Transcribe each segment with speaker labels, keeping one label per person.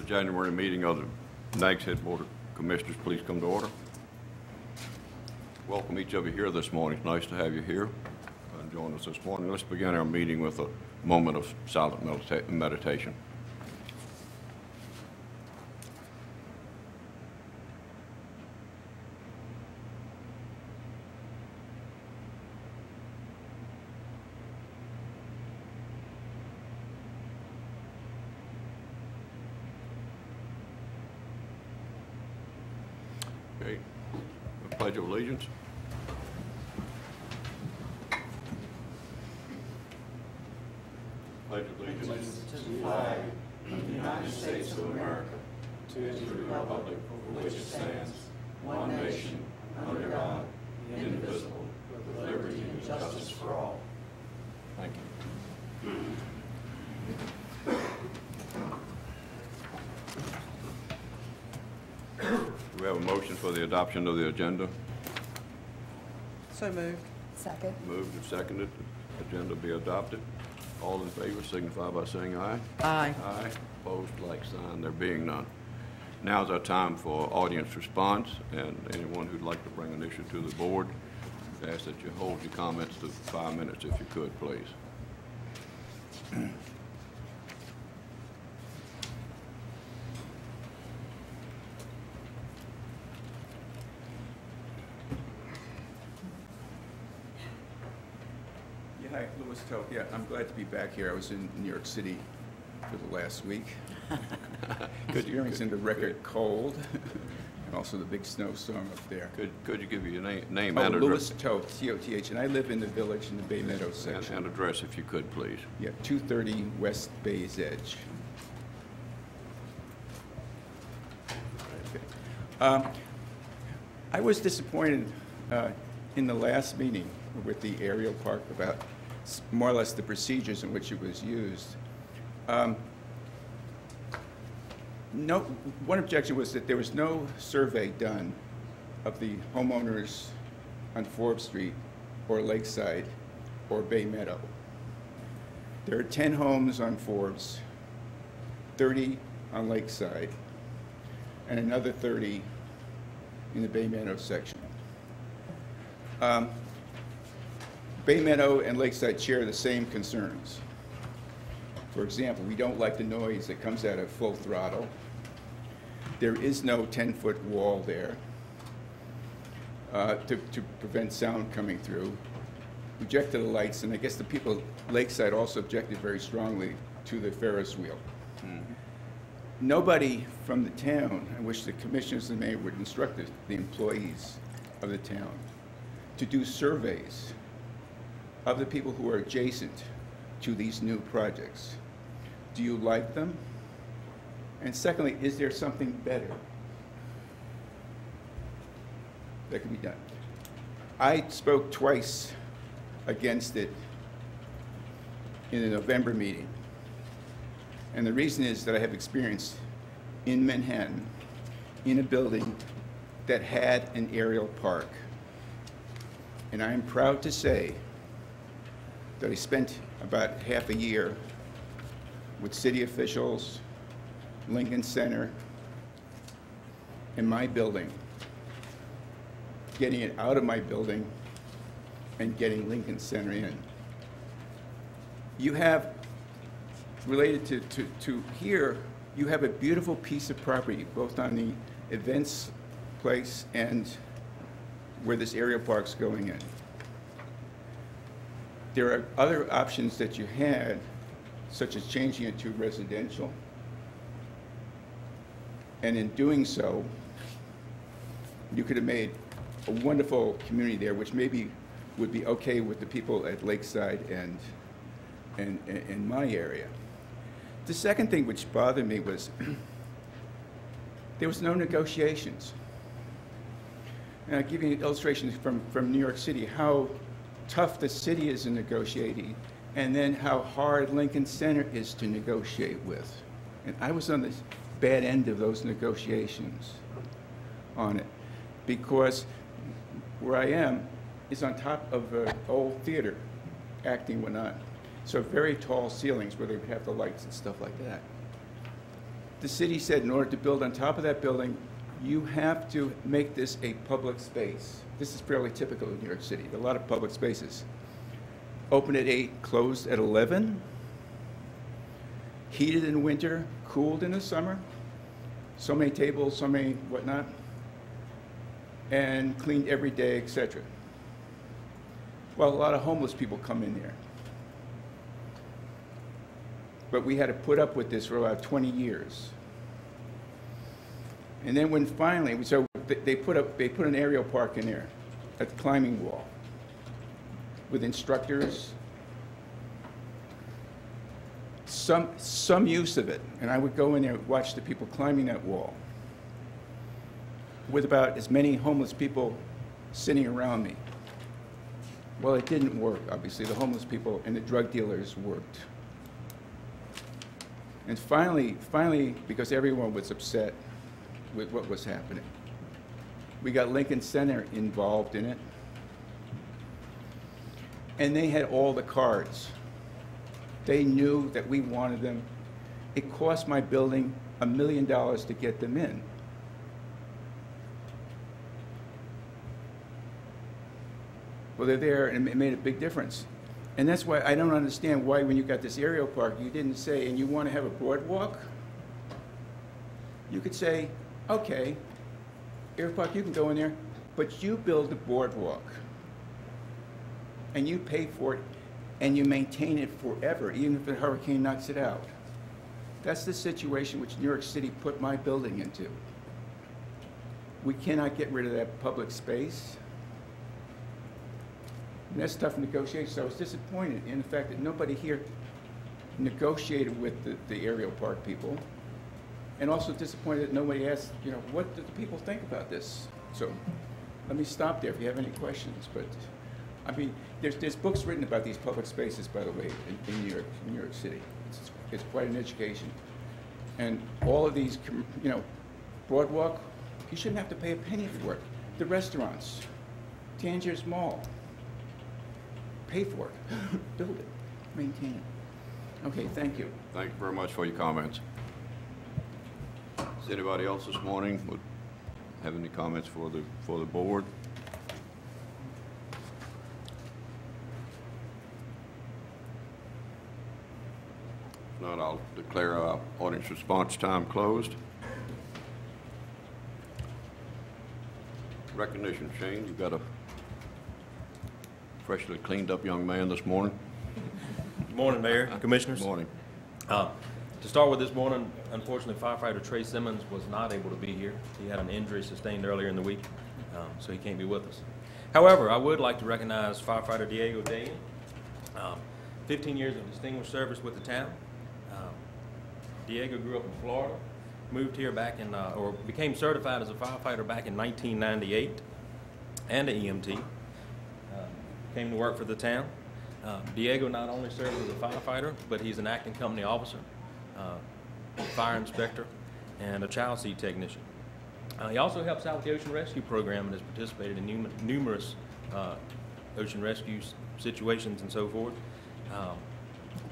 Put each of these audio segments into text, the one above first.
Speaker 1: The January meeting of the Nags Head Board of Commissioners, please come to order. Welcome each of you here this morning. It's nice to have you here and join us this morning. Let's begin our meeting with a moment of silent meditation. Okay, the Pledge of Allegiance. Pledge of allegiance
Speaker 2: to the flag of the United States of America, to the republic for which it stands, one nation, under God, indivisible, with liberty and justice for all.
Speaker 1: Thank you. Do we have a motion for the adoption of the agenda?
Speaker 3: So moved.
Speaker 4: Second.
Speaker 1: Moved and seconded. The agenda be adopted. All in favor signify by saying aye.
Speaker 3: Aye.
Speaker 1: Aye. Opposed, like sign. There being none. Now is our time for audience response, and anyone who'd like to bring an issue to the board, I ask that you hold your comments to 5 minutes if you could, please.
Speaker 5: Hi, Louis Toth. Yeah, I'm glad to be back here. I was in New York City for the last week. Experiencing the record cold and also the big snowstorm up there.
Speaker 1: Could you give your name
Speaker 5: Oh,
Speaker 1: and
Speaker 5: Louis
Speaker 1: address?
Speaker 5: Toth, T-O-T-H, and I live in the village in the Bay Meadows section.
Speaker 1: And address if you could, please.
Speaker 5: Yeah, 230 West Bay's Edge. Okay. I was disappointed in the last meeting with the aerial park about more or less the procedures in which it was used. One objection was that there was no survey done of the homeowners on Forbes Street or Lakeside or Bay Meadow. There are 10 homes on Forbes, 30 on Lakeside, and another 30 in the Bay Meadow section. Bay Meadow and Lakeside share the same concerns. For example, we don't like the noise that comes out of full throttle. There is no 10-foot wall there to prevent sound coming through. We objected to the lights, and I guess the people at Lakeside also objected very strongly to the Ferris wheel. Nobody from the town, I wish the commissioners and the mayor would instruct the employees of the town to do surveys of the people who are adjacent to these new projects. Do you like them? And secondly, is there something better that can be done? I spoke twice against it in the November meeting. And the reason is that I have experience in Manhattan in a building that had an aerial park. And I am proud to say that I spent about half a year with city officials, Lincoln Center, in my building, getting it out of my building and getting Lincoln Center in. You have, related to here, you have a beautiful piece of property, both on the events place and where this aerial park's going in. There are other options that you had, such as changing it to residential. And in doing so, you could have made a wonderful community there, which maybe would be okay with the people at Lakeside and in my area. The second thing which bothered me was there was no negotiations. And I'll give you an illustration from New York City, how tough the city is in negotiating, and then how hard Lincoln Center is to negotiate with. And I was on the bad end of those negotiations on it, because where I am is on top of an old theater, acting went on. So very tall ceilings where they would have the lights and stuff like that. the city said in order to build on top of that building, you have to make this a public space. This is fairly typical in New York City, a lot of public spaces. Open at 8, closed at 11, heated in winter, cooled in the summer, so many tables, so many whatnot, and cleaned every day, etc. Well, a lot of homeless people come in there. But we had to put up with this for about 20 years. And then when finally, so they put an aerial park in there at the climbing wall with instructors, some use of it. And I would go in there and watch the people climbing that wall with about as many homeless people sitting around me. Well, it didn't work, obviously. The homeless people and the drug dealers worked. And finally, because everyone was upset with what was happening, we got Lincoln Center involved in it. And they had all the cards. They knew that we wanted them. It cost my building $1 million to get them in. Well, they're there, and it made a big difference. And that's why I don't understand why when you got this aerial park, you didn't say, and you want to have a boardwalk? You could say, okay, aerial park, you can go in there, but you build the boardwalk. And you pay for it, and you maintain it forever, even if a hurricane knocks it out. That's the situation which New York City put my building into. We cannot get rid of that public space. And that's tough negotiation. So I was disappointed in the fact that nobody here negotiated with the aerial park people, and also disappointed that nobody asked, you know, what do the people think about this? So let me stop there if you have any questions. But I mean, there's books written about these public spaces, by the way, in New York City. It's quite an education. And all of these, you know, boardwalk, you shouldn't have to pay a penny for it. The restaurants, Tangiers Mall, pay for it, build it, maintain it. Okay, thank you.
Speaker 1: Thank you very much for your comments. Does anybody else this morning would have any comments for the board? If not, I'll declare our audience response time closed. Recognition, Shane, you've got a freshly cleaned up young man this morning.
Speaker 4: Good morning, Mayor, Commissioners.
Speaker 1: Good morning.
Speaker 4: To start with this morning, unfortunately, firefighter Trey Simmons was not able to be here. He had an injury sustained earlier in the week, so he can't be with us. However, I would like to recognize firefighter Diego Dayan. 15 years of distinguished service with the town. Diego grew up in Florida, moved here back in, or became certified as a firefighter back in 1998, and an EMT. Came to work for the town. Diego not only serves as a firefighter, but he's an acting company officer, fire inspector, and a child seat technician. He also helps out with the Ocean Rescue Program and has participated in numerous ocean rescue situations and so forth.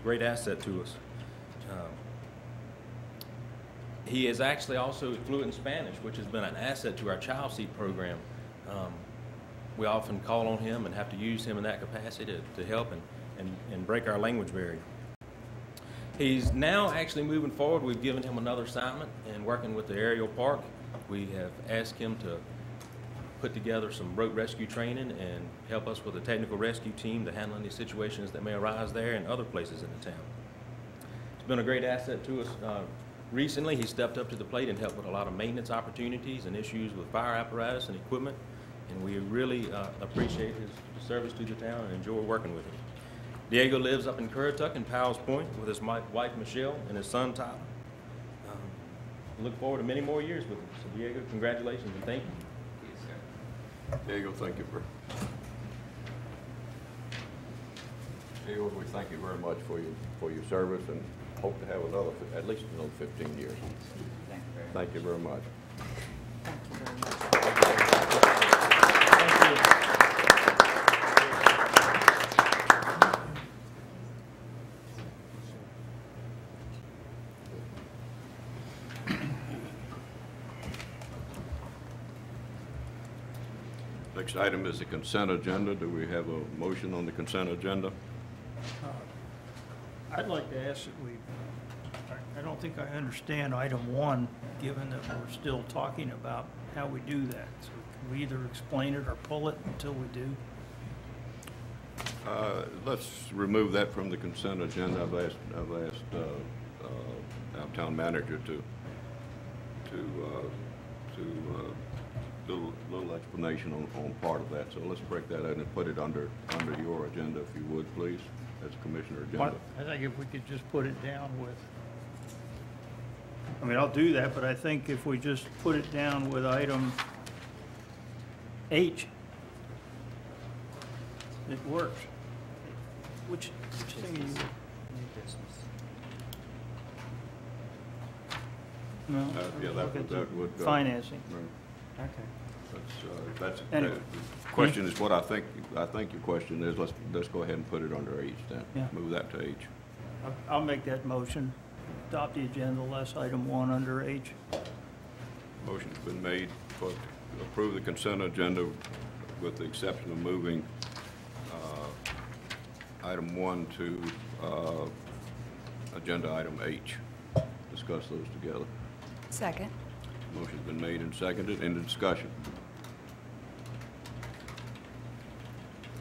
Speaker 4: Great asset to us. He is actually also fluent in Spanish, which has been an asset to our child seat program. We often call on him and have to use him in that capacity to help and break our language barrier. He's now actually moving forward. We've given him another assignment in working with the aerial park. We have asked him to put together some boat rescue training and help us with a technical rescue team to handle any situations that may arise there and other places in the town. It's been a great asset to us. Recently, he stepped up to the plate and helped with a lot of maintenance opportunities and issues with fire apparatus and equipment. And we really appreciate his service to the town and enjoy working with him. Diego lives up in Currituck in Powell's Point with his wife Michelle and his son Tyler. Look forward to many more years with him. So Diego, congratulations and thank you.
Speaker 2: Yes, sir.
Speaker 1: Diego, thank you Diego, we thank you very much for your service and hope to have at least another 15 years.
Speaker 2: Thank you very much.
Speaker 1: Thank you very much.
Speaker 3: Thank you very much.
Speaker 1: Next item is the consent agenda. Do we have a motion on the consent agenda?
Speaker 2: I'd like to ask that I don't think I understand item 1, given that we're still talking about how we do that. So can we either explain it or pull it until we do?
Speaker 1: Let's remove that from the consent agenda. I've asked our town manager to do a little explanation on part of that. So let's break that out and put it under your agenda, if you would, please, as commissioner agenda.
Speaker 2: I think if we could just put it down with, I mean, I'll do that, but I think if we just put it down with item H, it works. Which thing are you? No?
Speaker 1: Yeah, that would.
Speaker 2: Financing.
Speaker 1: Right.
Speaker 2: Okay.
Speaker 1: That's,
Speaker 2: Anyway.
Speaker 1: the question is what I think your question is. Let's go ahead and put it under H then.
Speaker 2: Yeah.
Speaker 1: Move that to H.
Speaker 2: I'll make that motion. Adopt the agenda, less item 1 under H.
Speaker 1: Motion's been made to approve the consent agenda with the exception of moving item 1 to agenda item H. Discuss those together.
Speaker 6: Second.
Speaker 1: Motion's been made and seconded. Into discussion.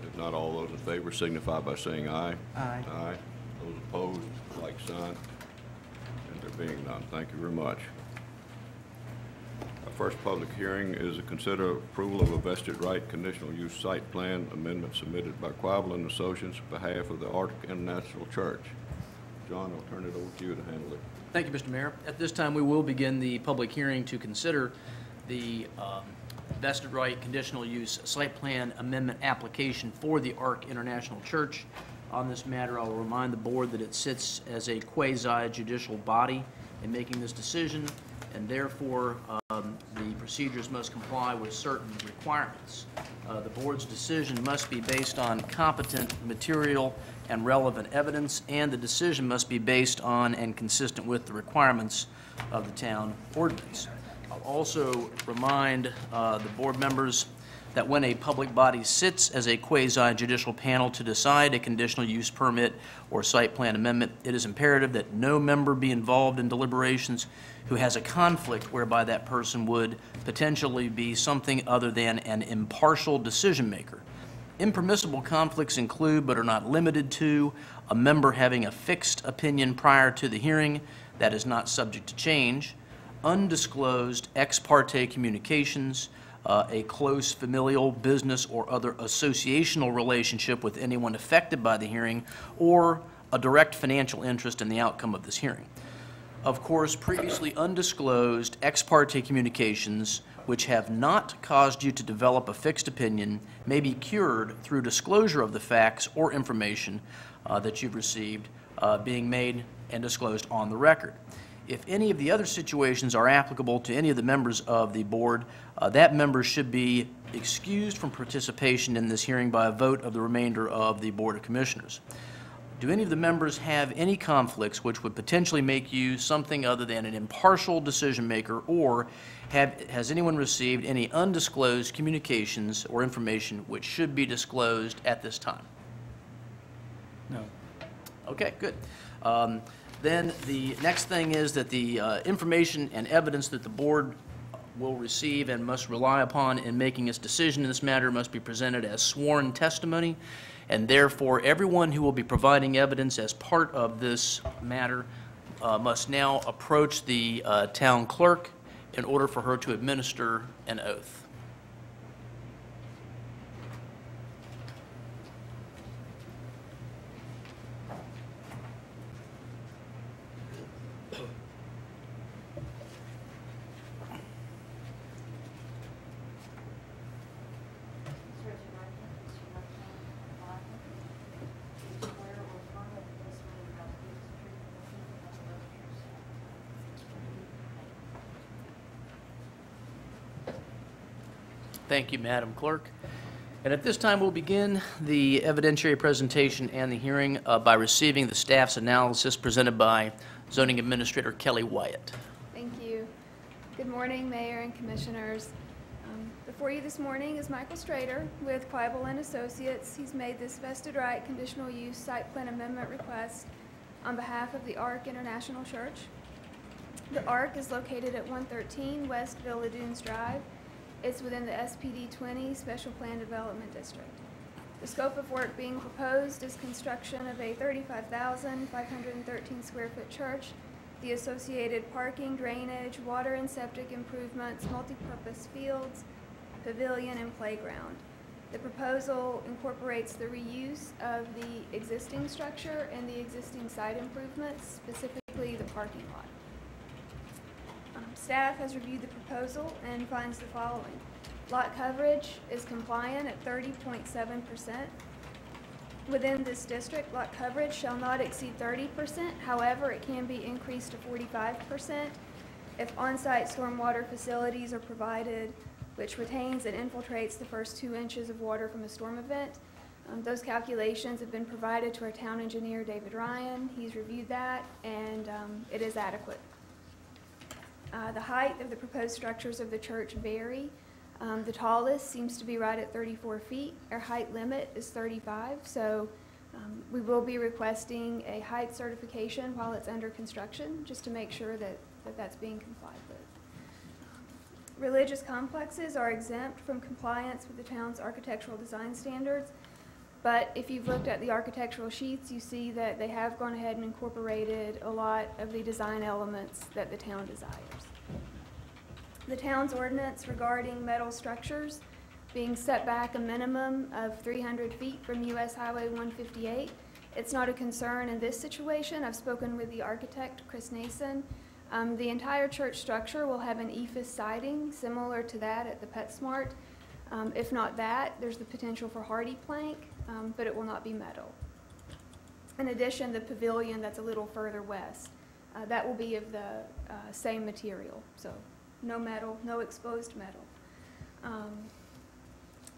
Speaker 1: If not, all those in favor signify by saying aye.
Speaker 3: Aye.
Speaker 1: Aye. Those opposed, like sign. And there being none, thank you very much. Our first public hearing is to consider approval of a vested right conditional use site plan amendment submitted by Quabbel and Associates on behalf of the Ark International Church. John, I'll turn it over to you to handle it.
Speaker 7: Thank you, Mr. Mayor. At this time, we will begin the public hearing to consider the vested right conditional use site plan amendment application for the Ark International Church. On this matter, I'll remind the board that it sits as a quasi-judicial body in making this decision, and therefore the procedures must comply with certain requirements. The board's decision must be based on competent material and relevant evidence, and the decision must be based on and consistent with the requirements of the town ordinance. I'll also remind the board members that when a public body sits as a quasi-judicial panel to decide a conditional use permit or site plan amendment, it is imperative that no member be involved in deliberations who has a conflict whereby that person would potentially be something other than an impartial decision maker. Impermissible conflicts include, but are not limited to, a member having a fixed opinion prior to the hearing that is not subject to change, undisclosed ex parte communications, a close familial, business, or other associational relationship with anyone affected by the hearing, or a direct financial interest in the outcome of this hearing. Of course, previously undisclosed ex parte communications which have not caused you to develop a fixed opinion may be cured through disclosure of the facts or information that you've received being made and disclosed on the record. If any of the other situations are applicable to any of the members of the board, that member should be excused from participation in this hearing by a vote of the remainder of the Board of Commissioners. Do any of the members have any conflicts which would potentially make you something other than an impartial decision maker, or has anyone received any undisclosed communications or information which should be disclosed at this time?
Speaker 2: No.
Speaker 7: Okay, good. Then the next thing is that the information and evidence that the board will receive and must rely upon in making its decision in this matter must be presented as sworn testimony, and therefore everyone who will be providing evidence as part of this matter must now approach the town clerk in order for her to administer an oath. Thank you, Madam Clerk. And at this time, we'll begin the evidentiary presentation and the hearing by receiving the staff's analysis presented by Zoning Administrator Kelly Wyatt.
Speaker 6: Thank you. Good morning, Mayor and Commissioners. The Before you this morning is Michael Strader with Pliable and Associates. He's made this vested right conditional use site plan amendment request on behalf of the ARC International Church. The ARC is located at 113 West Villa Dunes Drive. It's within the SPD 20 Special Plan Development District. The scope of work being proposed is construction of a 35,513 square foot church, the associated parking, drainage, water and septic improvements, multipurpose fields, pavilion, and playground. The proposal incorporates the reuse of the existing structure and the existing site improvements, specifically the parking lot. Staff has reviewed the proposal and finds the following. Lot coverage is compliant at 30.7%. Within this district, lot coverage shall not exceed 30%. However, it can be increased to 45% if on-site stormwater facilities are provided, which retains and infiltrates the first 2 inches of water from a storm event. Those calculations have been provided to our town engineer, David Ryan. He's reviewed that, and it is adequate. The height of the proposed structures of the church vary. The tallest seems to be right at 34 feet. Our height limit is 35, so we will be requesting a height certification while it's under construction, just to make sure that that's being complied with. Religious complexes are exempt from compliance with the town's architectural design standards, but if you've looked at the architectural sheets, you see that they have gone ahead and incorporated a lot of the design elements that the town desires. The town's ordinance regarding metal structures being set back a minimum of 300 feet from US Highway 158. It's not a concern in this situation. I've spoken with the architect, Chris Nason. The entire church structure will have an EFIS siding similar to that at the PetSmart. If not that, there's the potential for hardy plank, but it will not be metal. In addition, the pavilion that's a little further west, that will be of the same material. So no metal, no exposed metal.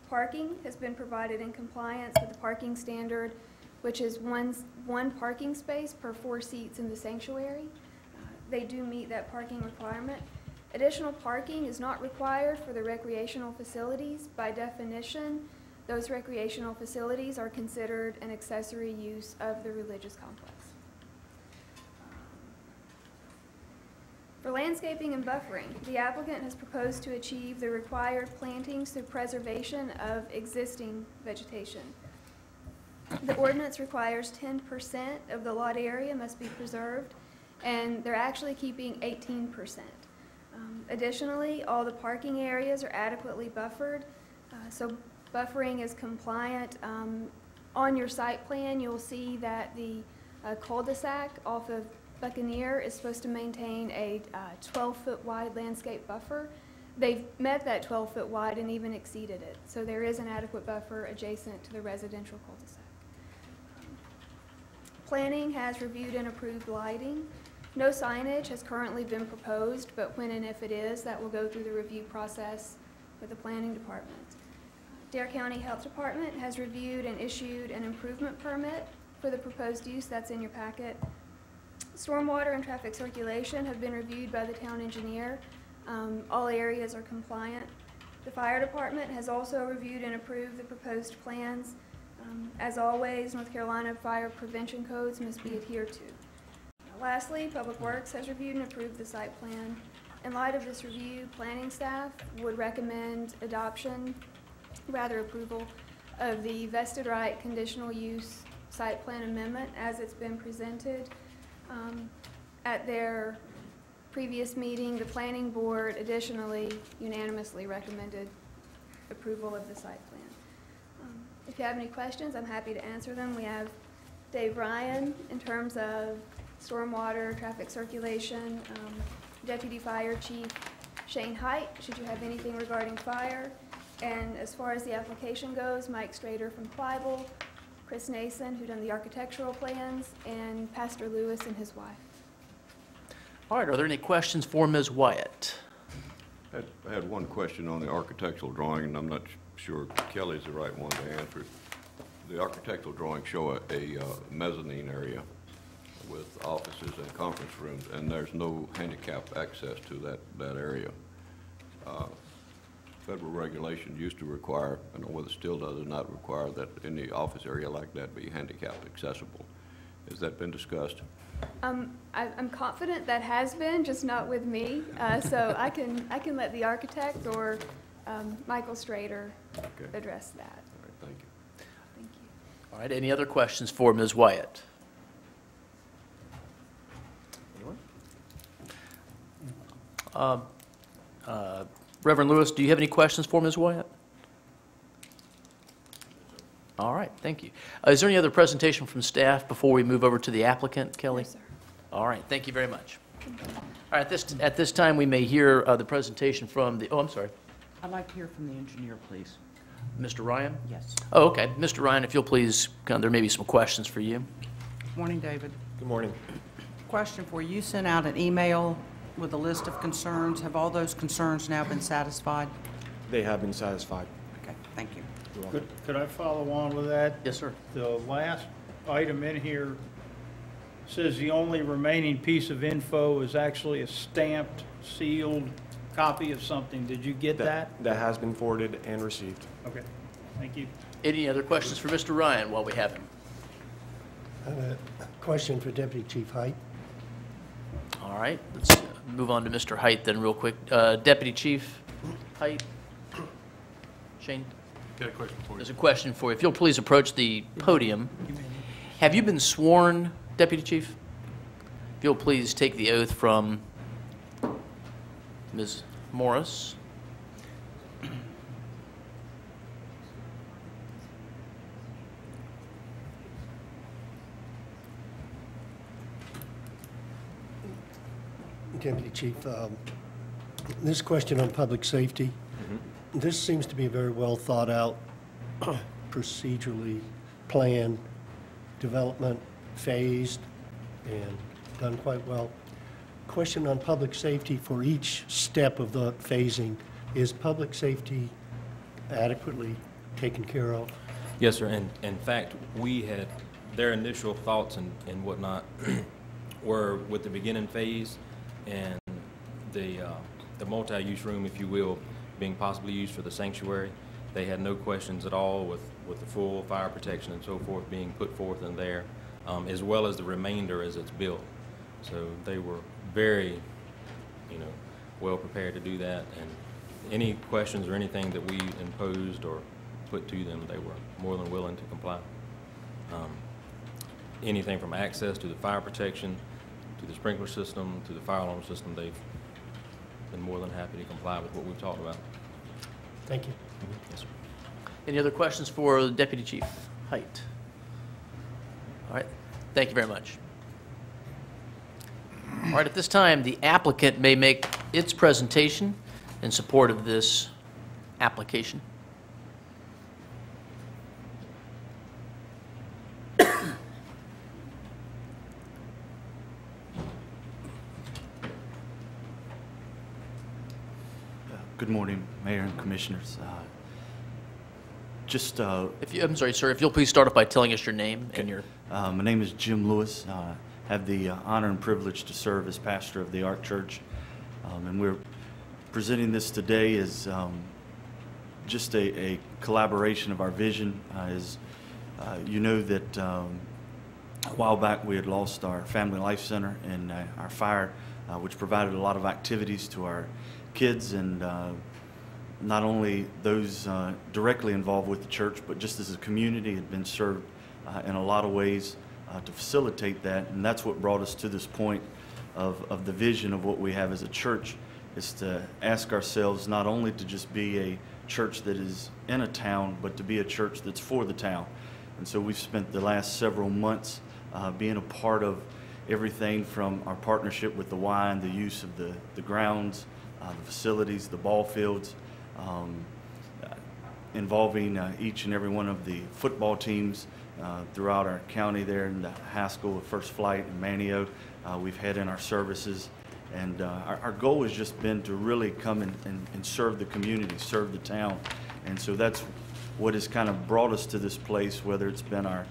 Speaker 6: Parking has been provided in compliance with the parking standard, which is one parking space per 4 seats in the sanctuary. They do meet that parking requirement. Additional parking is not required for the recreational facilities. By definition, those recreational facilities are considered an accessory use of the religious complex. For landscaping and buffering, the applicant has proposed to achieve the required plantings through preservation of existing vegetation. The ordinance requires 10% of the lot area must be preserved, and they're actually keeping 18%. Additionally, all the parking areas are adequately buffered, so buffering is compliant. On your site plan, you'll see that the cul-de-sac off of Buccaneer is supposed to maintain a 12-foot wide landscape buffer. They've met that 12-foot wide and even exceeded it, so there is an adequate buffer adjacent to the residential cul-de-sac. Planning has reviewed and approved lighting. No signage has currently been proposed, but when and if it is, that will go through the review process with the planning department. Dare County Health Department has reviewed and issued an improvement permit for the proposed use. That's in your packet. Stormwater and traffic circulation have been reviewed by the town engineer. All areas are compliant. The fire department has also reviewed and approved the proposed plans. As always, North Carolina fire prevention codes must be adhered to. Lastly, Public Works has reviewed and approved the site plan. In light of this review, planning staff would recommend approval of the vested right conditional use site plan amendment as it's been presented. At their previous meeting, the planning board additionally unanimously recommended approval of the site plan. If you have any questions, I'm happy to answer them. We have Dave Ryan in terms of stormwater, traffic circulation, Deputy Fire Chief Shane Height, should you have anything regarding fire. And as far as the application goes, Mike Strader from Pliable, Chris Nason, who done the architectural plans, and Pastor Lewis and his wife.
Speaker 7: All right, are there any questions for Ms. Wyatt?
Speaker 1: I had one question on the architectural drawing, and I'm not sure Kelly's the right one to answer it. The architectural drawings show a mezzanine area with offices and conference rooms, and there's no handicap access to that area. federal regulations used to require, I don't know whether it still does or not, require that any office area like that be handicap accessible. Has that been discussed?
Speaker 6: I'm confident that has been, just not with me. So I can let the architect or Michael Strader
Speaker 1: Okay.
Speaker 6: address that.
Speaker 1: All right, thank you.
Speaker 6: Thank you.
Speaker 7: All right, any other questions for Ms. Wyatt? Anyone? Reverend Lewis, do you have any questions for Ms. Wyatt? All right, thank you. Is there any other presentation from staff before we move over to the applicant, Kelly?
Speaker 6: Yes, sir.
Speaker 7: All right, thank you very much. All right, at this time, we may hear the presentation from the, oh, I'm sorry,
Speaker 3: I'd like to hear from the engineer, please.
Speaker 7: Mr. Ryan?
Speaker 3: Yes.
Speaker 7: Oh, okay. Mr. Ryan, if you'll please come, there may be some questions for you.
Speaker 3: Morning, David.
Speaker 4: Good morning.
Speaker 3: Question for you. You sent out an email with a list of concerns. Have all those concerns now been satisfied?
Speaker 8: They have been satisfied.
Speaker 3: Okay, thank you.
Speaker 9: Could I follow on with that?
Speaker 7: Yes, sir.
Speaker 9: The last item in here says the only remaining piece of info is actually a stamped, sealed copy of something. Did you get that?
Speaker 8: That has been forwarded and received.
Speaker 9: Okay, thank you.
Speaker 7: Any other questions for Mr. Ryan while we have him?
Speaker 10: I have a question for Deputy Chief Height.
Speaker 7: All right, let's move on to Mr. Height then real quick. Deputy Chief Height? Shane?
Speaker 11: Got a question for you.
Speaker 7: There's a question for you. If you'll please approach the podium. Have you been sworn, Deputy Chief? If you'll please take the oath from Ms. Morris.
Speaker 10: Deputy Chief, this question on public safety, this seems to be a very well thought out, procedurally planned development, phased, and done quite well. Question on public safety for each step of the phasing. Is public safety adequately taken care of?
Speaker 4: Yes, sir. And in fact, we had, their initial thoughts and whatnot were with the beginning phase and the multi-use room, if you will, being possibly used for the sanctuary. They had no questions at all with the full fire protection and so forth being put forth in there, as well as the remainder as it's built. So they were very, well prepared to do that. And any questions or anything that we imposed or put to them, they were more than willing to comply. Anything from access to the fire protection, to the sprinkler system, to the fire alarm system, they've been more than happy to comply with what we've talked about.
Speaker 10: Thank you.
Speaker 4: Yes, sir.
Speaker 7: Any other questions for the Deputy Chief Height? All right, thank you very much. All right, at this time, the applicant may make its presentation in support of this application.
Speaker 12: Good morning, Mayor and Commissioners.
Speaker 7: I'm sorry, sir, if you'll please start off by telling us your name and your...
Speaker 12: my name is Jim Lewis. I have the honor and privilege to serve as pastor of the Ark Church. And we're presenting this today as just a collaboration of our vision. As you know that a while back we had lost our Family Life Center and our fire, which provided a lot of activities to our kids and not only those directly involved with the church, but just as a community had been served in a lot of ways to facilitate that. And that's what brought us to this point of the vision of what we have as a church, is to ask ourselves not only to just be a church that is in a town, but to be a church that's for the town. And so we've spent the last several months being a part of everything from our partnership with the Y and the use of the grounds, the facilities, the ball fields, involving each and every one of the football teams throughout our county there in the Haskell, First Flight, and Manio. We've had in our services. And our goal has just been to really come and serve the community, serve the town. And so that's what has kind of brought us to this place, whether it's been our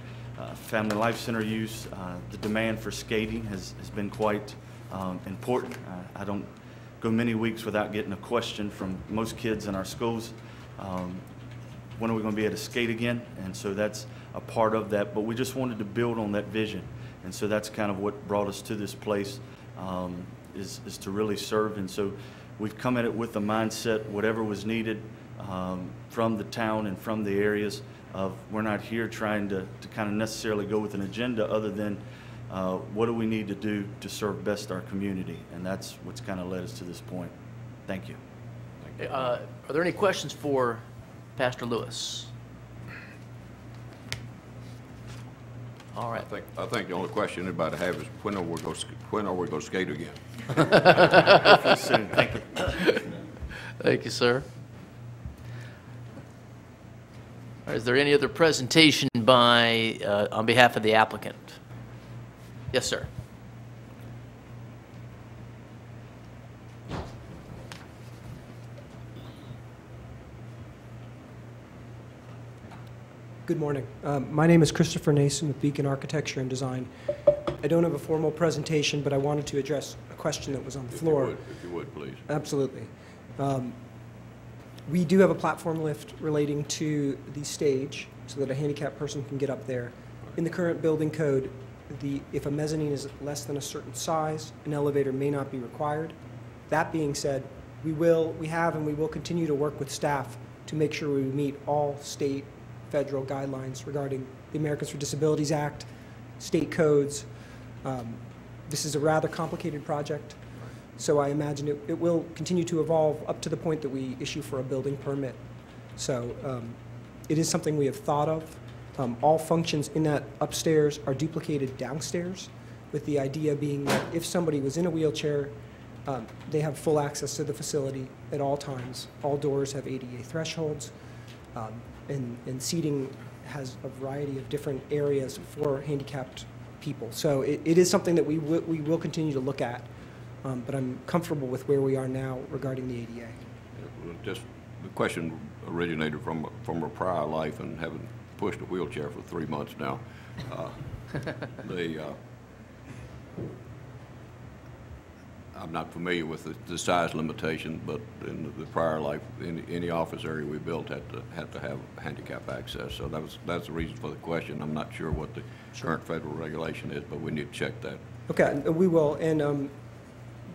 Speaker 12: Family Life Center use. The demand for skating has been quite important. I don't go many weeks without getting a question from most kids in our schools. When are we going to be able to skate again? And so that's a part of that. But we just wanted to build on that vision. And so that's kind of what brought us to this place, is to really serve. And so we've come at it with the mindset, whatever was needed from the town and from the areas of, we're not here trying to kind of necessarily go with an agenda other than what do we need to do to serve best our community. And that's what's kind of led us to this point. Thank you.
Speaker 7: Are there any questions for Pastor Lewis? All right.
Speaker 1: I think the only question anybody have is when are we going to skate again?
Speaker 12: Hopefully soon. Thank you.
Speaker 7: Thank you, sir. All right, is there any other presentation by, on behalf of the applicant? Yes, sir.
Speaker 11: Good morning. My name is Christopher Nason with Beacon Architecture and Design. I don't have a formal presentation, but I wanted to address a question that was on the floor.
Speaker 1: If you would, please.
Speaker 11: Absolutely. We do have a platform lift relating to the stage so that a handicapped person can get up there. In the current building code, if a mezzanine is less than a certain size, an elevator may not be required. That being said, we have and we will continue to work with staff to make sure we meet all state, federal guidelines regarding the Americans with Disabilities Act, state codes. This is a rather complicated project, so I imagine it will continue to evolve up to the point that we issue for a building permit. So it is something we have thought of. All functions in that upstairs are duplicated downstairs, with the idea being that if somebody was in a wheelchair, they have full access to the facility at all times. All doors have ADA thresholds. And seating has a variety of different areas for handicapped people. So it is something that we will continue to look at, but I'm comfortable with where we are now regarding the ADA.
Speaker 1: Just the question originated from a prior life and having pushed a wheelchair for 3 months now. I'm not familiar with the size limitation, but in the prior life, any office area we built had to have handicap access. So that's the reason for the question. I'm not sure what the current federal regulation is, but we need to check that.
Speaker 11: Okay, we will. And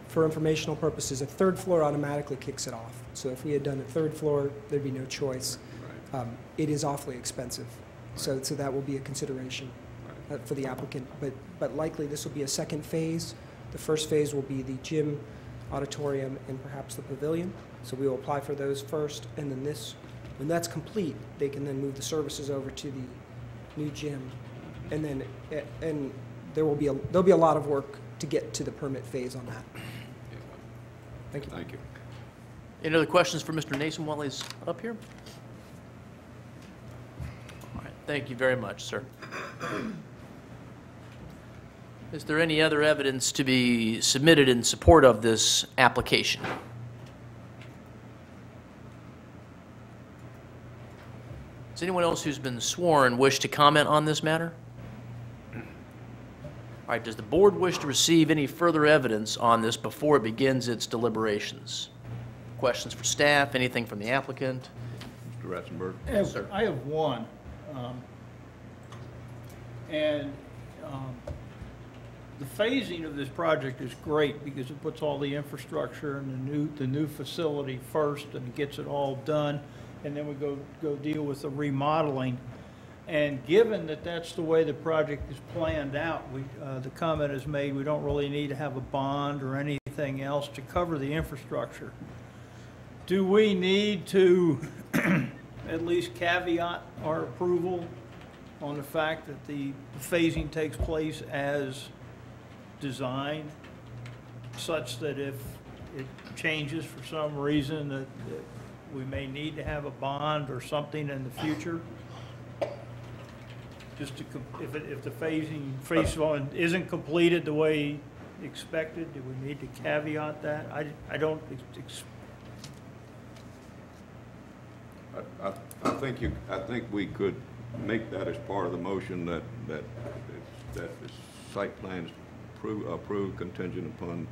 Speaker 11: for informational purposes, a third floor automatically kicks it off. So if we had done a third floor, there'd be no choice.
Speaker 1: Right.
Speaker 11: It is awfully expensive, right. So that will be a consideration for the applicant. But likely this will be a second phase. The first phase will be the gym, auditorium, and perhaps the pavilion. So we will apply for those first, and then when that's complete, they can then move the services over to the new gym, and then there'll be a lot of work to get to the permit phase on that. Thank you.
Speaker 1: Thank you.
Speaker 7: Any other questions for Mr. Nason while he's up here? All right, thank you very much, sir. Is there any other evidence to be submitted in support of this application? Does anyone else who's been sworn wish to comment on this matter? All right, does the board wish to receive any further evidence on this before it begins its deliberations? Questions for staff, anything from the applicant?
Speaker 1: Mr. Ratzenberg?
Speaker 9: Yes,
Speaker 7: sir.
Speaker 9: I have one. The phasing of this project is great because it puts all the infrastructure and the new facility first, and it gets it all done, and then we go deal with the remodeling. And given that that's the way the project is planned out, the comment is made we don't really need to have a bond or anything else to cover the infrastructure. Do we need to at least caveat our approval on the fact that the phasing takes place as designed, such that if it changes for some reason that we may need to have a bond or something in the future? Just to, if the phase one isn't completed the way expected, do we need to caveat that? I don't
Speaker 1: I think we could make that as part of the motion that the site plan is approved contingent upon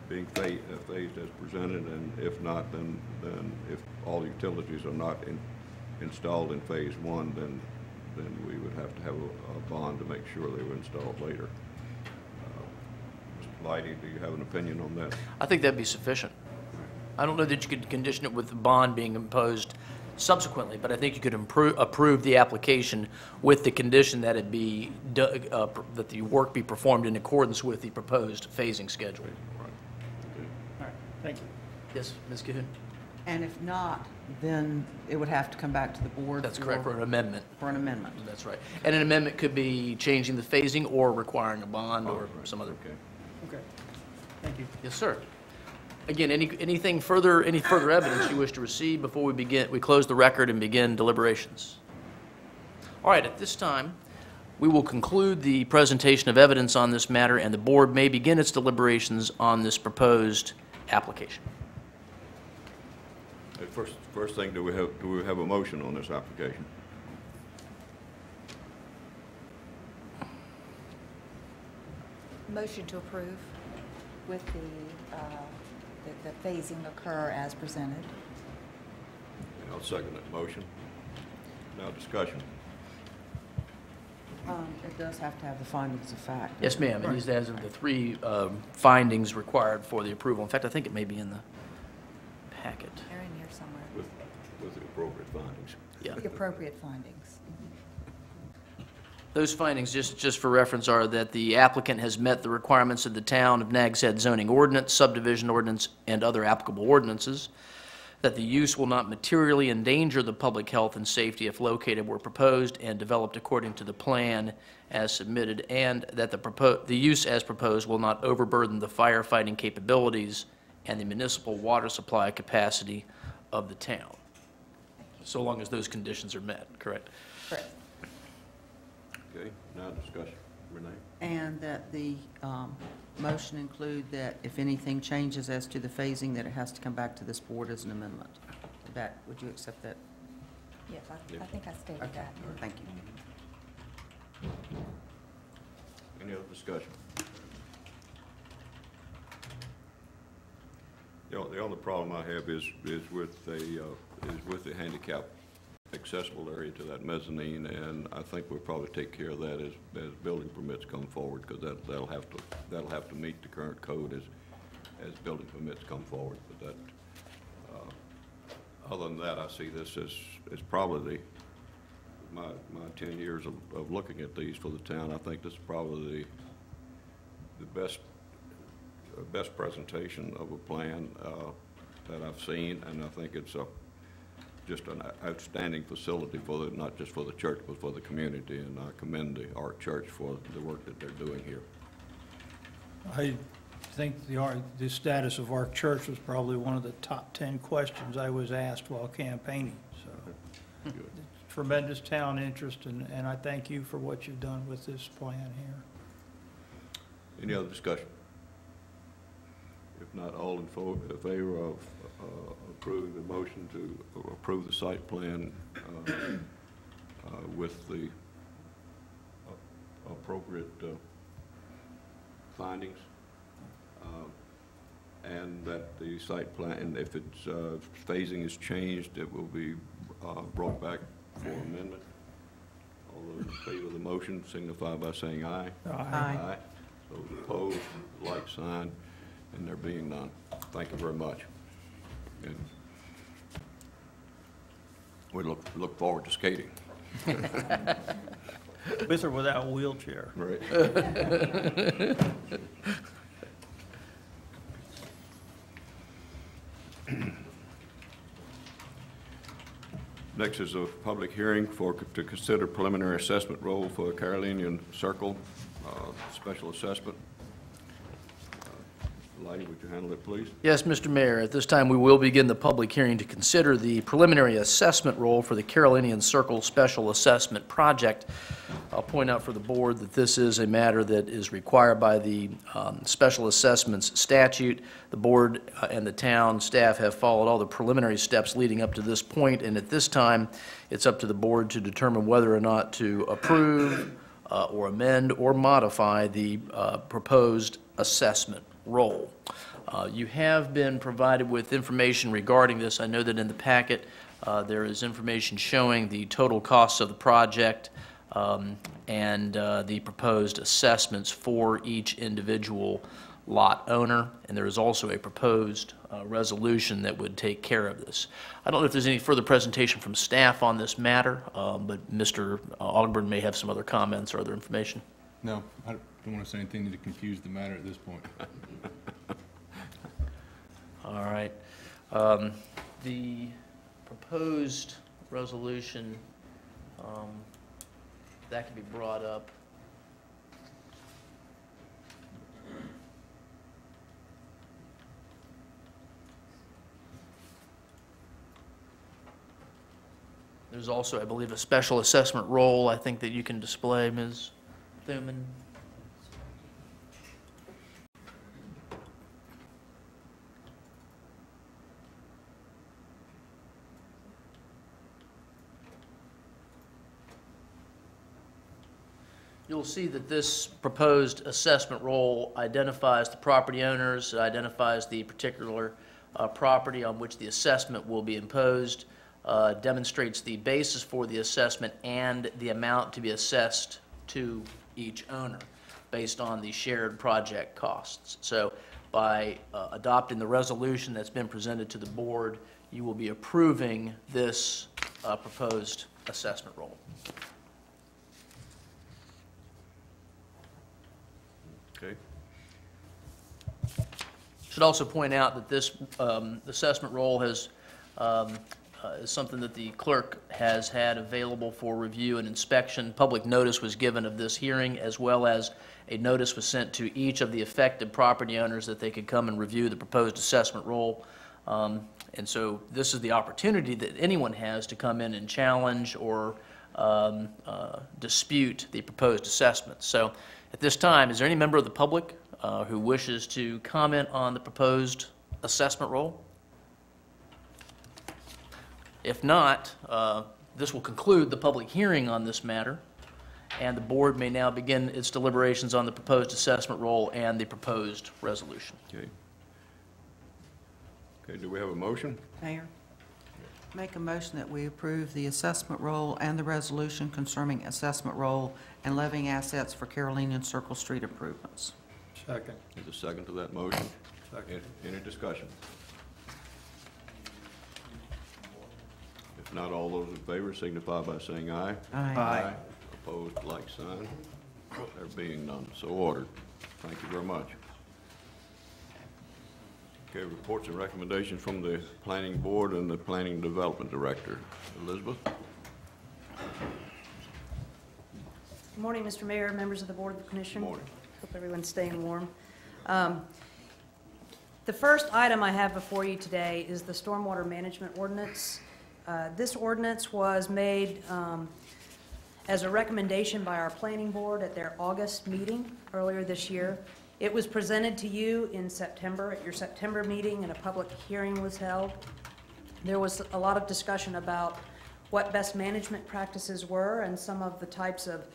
Speaker 1: being phased as presented, and if not, then if all utilities are not installed in phase one, then we would have to have a bond to make sure they were installed later. Mr. Leidy, do you have an opinion on that?
Speaker 7: I think that'd be sufficient. I don't know that you could condition it with the bond being imposed subsequently, but I think you could approve the application with the condition that it be, that the work be performed in accordance with the proposed phasing schedule.
Speaker 1: Right. Okay.
Speaker 9: All right, thank you.
Speaker 7: Yes, Ms. Cahoon?
Speaker 3: And if not, then it would have to come back to the board.
Speaker 7: That's correct, for an amendment.
Speaker 3: For an amendment.
Speaker 7: That's right. And an amendment could be changing the phasing or requiring a bond or some other.
Speaker 1: Okay.
Speaker 9: Okay, thank you.
Speaker 7: Yes, sir. Again, any further evidence you wish to receive before we close the record and begin deliberations? All right, at this time, we will conclude the presentation of evidence on this matter, and the board may begin its deliberations on this proposed application.
Speaker 1: First thing, do we have a motion on this application?
Speaker 2: Motion to approve with the phasing occur as presented.
Speaker 1: And I'll second that motion. Now discussion.
Speaker 3: It does have to have the findings of fact.
Speaker 7: Yes, ma'am. It needs to have the three findings required for the approval. In fact, I think it may be in the packet.
Speaker 2: They're in here somewhere.
Speaker 1: With the appropriate findings.
Speaker 7: Yeah.
Speaker 2: The appropriate findings.
Speaker 7: Those findings, just for reference, are that the applicant has met the requirements of the Town of Nags Head zoning ordinance, subdivision ordinance, and other applicable ordinances, that the use will not materially endanger the public health and safety if located where proposed and developed according to the plan as submitted, and that the use as proposed will not overburden the firefighting capabilities and the municipal water supply capacity of the town, so long as those conditions are met, correct?
Speaker 2: Correct.
Speaker 1: Okay, now discussion. Renee?
Speaker 3: And that the motion include that if anything changes as to the phasing, that it has to come back to this board as an amendment. Would you accept that?
Speaker 2: Yes, I think I stated
Speaker 3: Okay,
Speaker 2: that.
Speaker 3: thank you.
Speaker 1: Any other discussion? The only problem I have is with the handicap accessible area to that mezzanine, and I think we'll probably take care of that as building permits come forward, because that'll have to meet the current code as building permits come forward. But that, other than that, I see this as probably my 10 years of looking at these for the town. I think this is probably the best presentation of a plan that I've seen, and I think it's just an outstanding facility not just for the church, but for the community, and I commend the Ark Church for the work that they're doing here.
Speaker 9: I think the status of Ark Church was probably one of the top 10 questions I was asked while campaigning, so.
Speaker 1: Good.
Speaker 9: Tremendous town interest, and I thank you for what you've done with this plan here.
Speaker 1: Any other discussion? If not, all in favor of approving the motion to approve the site plan with the appropriate findings, and that the site plan, if its phasing is changed, it will be brought back for amendment. All those in favor of the motion signify by saying aye.
Speaker 3: Aye.
Speaker 1: Those opposed, like sign, and there being none. Thank you very much. And we look forward to skating.
Speaker 9: With or without a wheelchair.
Speaker 1: Right. Next is a public hearing to consider preliminary assessment roll for Carolinian Circle special assessment. Leidy, would you handle it, please?
Speaker 7: Yes, Mr. Mayor. At this time, we will begin the public hearing to consider the preliminary assessment roll for the Carolinian Circle Special Assessment Project. I'll point out for the board that this is a matter that is required by the Special Assessments Statute. The board and the town staff have followed all the preliminary steps leading up to this point, and at this time, it's up to the board to determine whether or not to approve or amend or modify the proposed assessment roll. You have been provided with information regarding this. I know that in the packet there is information showing the total costs of the project and the proposed assessments for each individual lot owner, and there is also a proposed resolution that would take care of this. I don't know if there's any further presentation from staff on this matter, but Mr. Ogburn may have some other comments or other information.
Speaker 13: No, I don't want to say anything to confuse the matter at this point.
Speaker 7: All right. The proposed resolution, that can be brought up. There's also, I believe, a special assessment role, I think, that you can display, Ms. Thuman. You'll see that this proposed assessment role identifies the property owners, it identifies the particular property on which the assessment will be imposed, demonstrates the basis for the assessment and the amount to be assessed to each owner based on the shared project costs. So by adopting the resolution that's been presented to the board, you will be approving this proposed assessment role.
Speaker 1: Okay.
Speaker 7: Should also point out that this assessment role has is something that the clerk has had available for review and inspection. Public notice was given of this hearing, as well as a notice was sent to each of the affected property owners that they could come and review the proposed assessment role. And so this is the opportunity that anyone has to come in and challenge or dispute the proposed assessment. So at this time, is there any member of the public who wishes to comment on the proposed assessment role? If not, this will conclude the public hearing on this matter, and the board may now begin its deliberations on the proposed assessment role and the proposed resolution.
Speaker 1: Okay. Okay, do we have a motion?
Speaker 3: Mayor, make a motion that we approve the assessment role and the resolution concerning assessment role and levying assets for Carolinian Circle Street improvements.
Speaker 9: Second.
Speaker 1: Is a second to that motion?
Speaker 9: Second.
Speaker 1: Any discussion? If not, all those in favor signify by saying aye.
Speaker 3: Aye.
Speaker 1: Opposed, like sign. There being none, so ordered. Thank you very much. Okay, reports and recommendations from the Planning Board and the Planning Development Director. Elizabeth?
Speaker 14: Good morning, Mr. Mayor, members of the Board of the Commission.
Speaker 1: Good morning.
Speaker 14: Hope everyone's staying warm. The first item I have before you today is the Stormwater Management Ordinance. This ordinance was made as a recommendation by our Planning Board at their August meeting earlier this year. It was presented to you in September, at your September meeting, and a public hearing was held. There was a lot of discussion about what best management practices were and some of the types of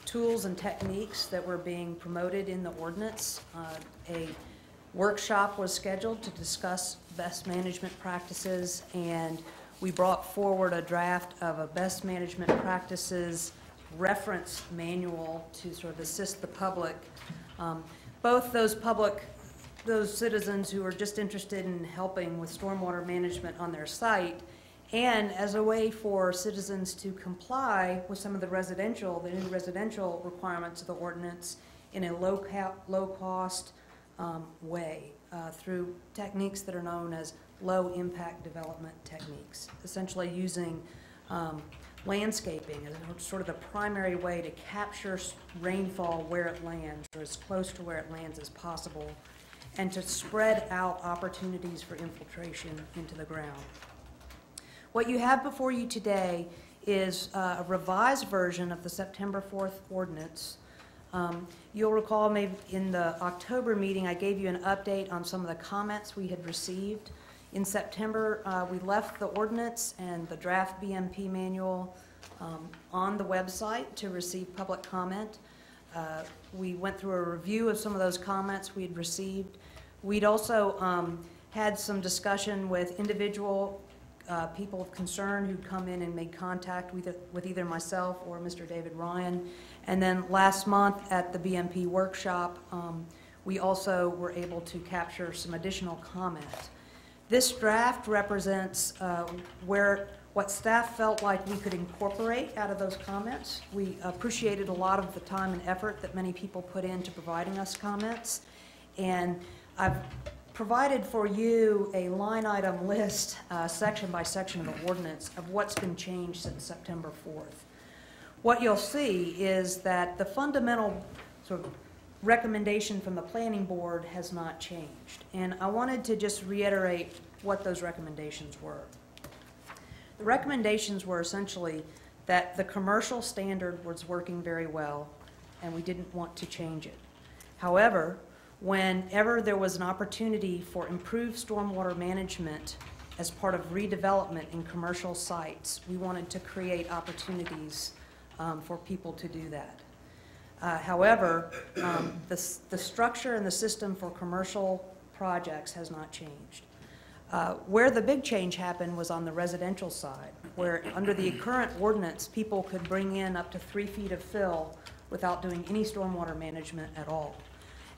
Speaker 14: tools and techniques that were being promoted in the ordinance. A workshop was scheduled to discuss best management practices, and we brought forward a draft of a best management practices reference manual to sort of assist the public. Both those citizens who are just interested in helping with stormwater management on their site, and as a way for citizens to comply with some of the new residential requirements of the ordinance in a low-cost way through techniques that are known as low-impact development techniques, essentially using landscaping as sort of the primary way to capture rainfall where it lands, or as close to where it lands as possible, and to spread out opportunities for infiltration into the ground. What you have before you today is a revised version of the September 4th ordinance. You'll recall maybe in the October meeting I gave you an update on some of the comments we had received. In September, we left the ordinance and the draft BMP manual on the website to receive public comment. We went through a review of some of those comments we had received. We'd also had some discussion with individual people of concern who'd come in and made contact with either myself or Mr. David Ryan. And then last month at the BMP workshop, we also were able to capture some additional comment. This draft represents what staff felt like we could incorporate out of those comments. We appreciated a lot of the time and effort that many people put into providing us comments. And I've provided for you a line item list, section by section of the ordinance, of what's been changed since September 4th. What you'll see is that the fundamental sort of recommendation from the planning board has not changed. And I wanted to just reiterate what those recommendations were. The recommendations were essentially that the commercial standard was working very well and we didn't want to change it. However, whenever there was an opportunity for improved stormwater management as part of redevelopment in commercial sites, we wanted to create opportunities for people to do that. However, the structure and the system for commercial projects has not changed. Where the big change happened was on the residential side, where under the current ordinance, people could bring in up to 3 feet of fill without doing any stormwater management at all.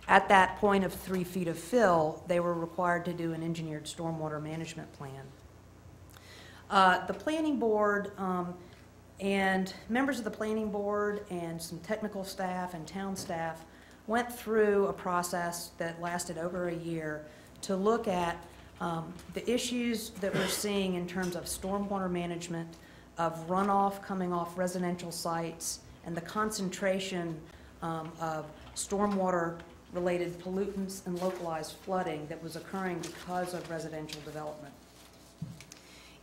Speaker 14: At that point of 3 feet of fill, they were required to do an engineered stormwater management plan. The planning board and members of the planning board and some technical staff and town staff went through a process that lasted over a year to look at the issues that we're seeing in terms of stormwater management, of runoff coming off residential sites, and the concentration of stormwater-related pollutants and localized flooding that was occurring because of residential development.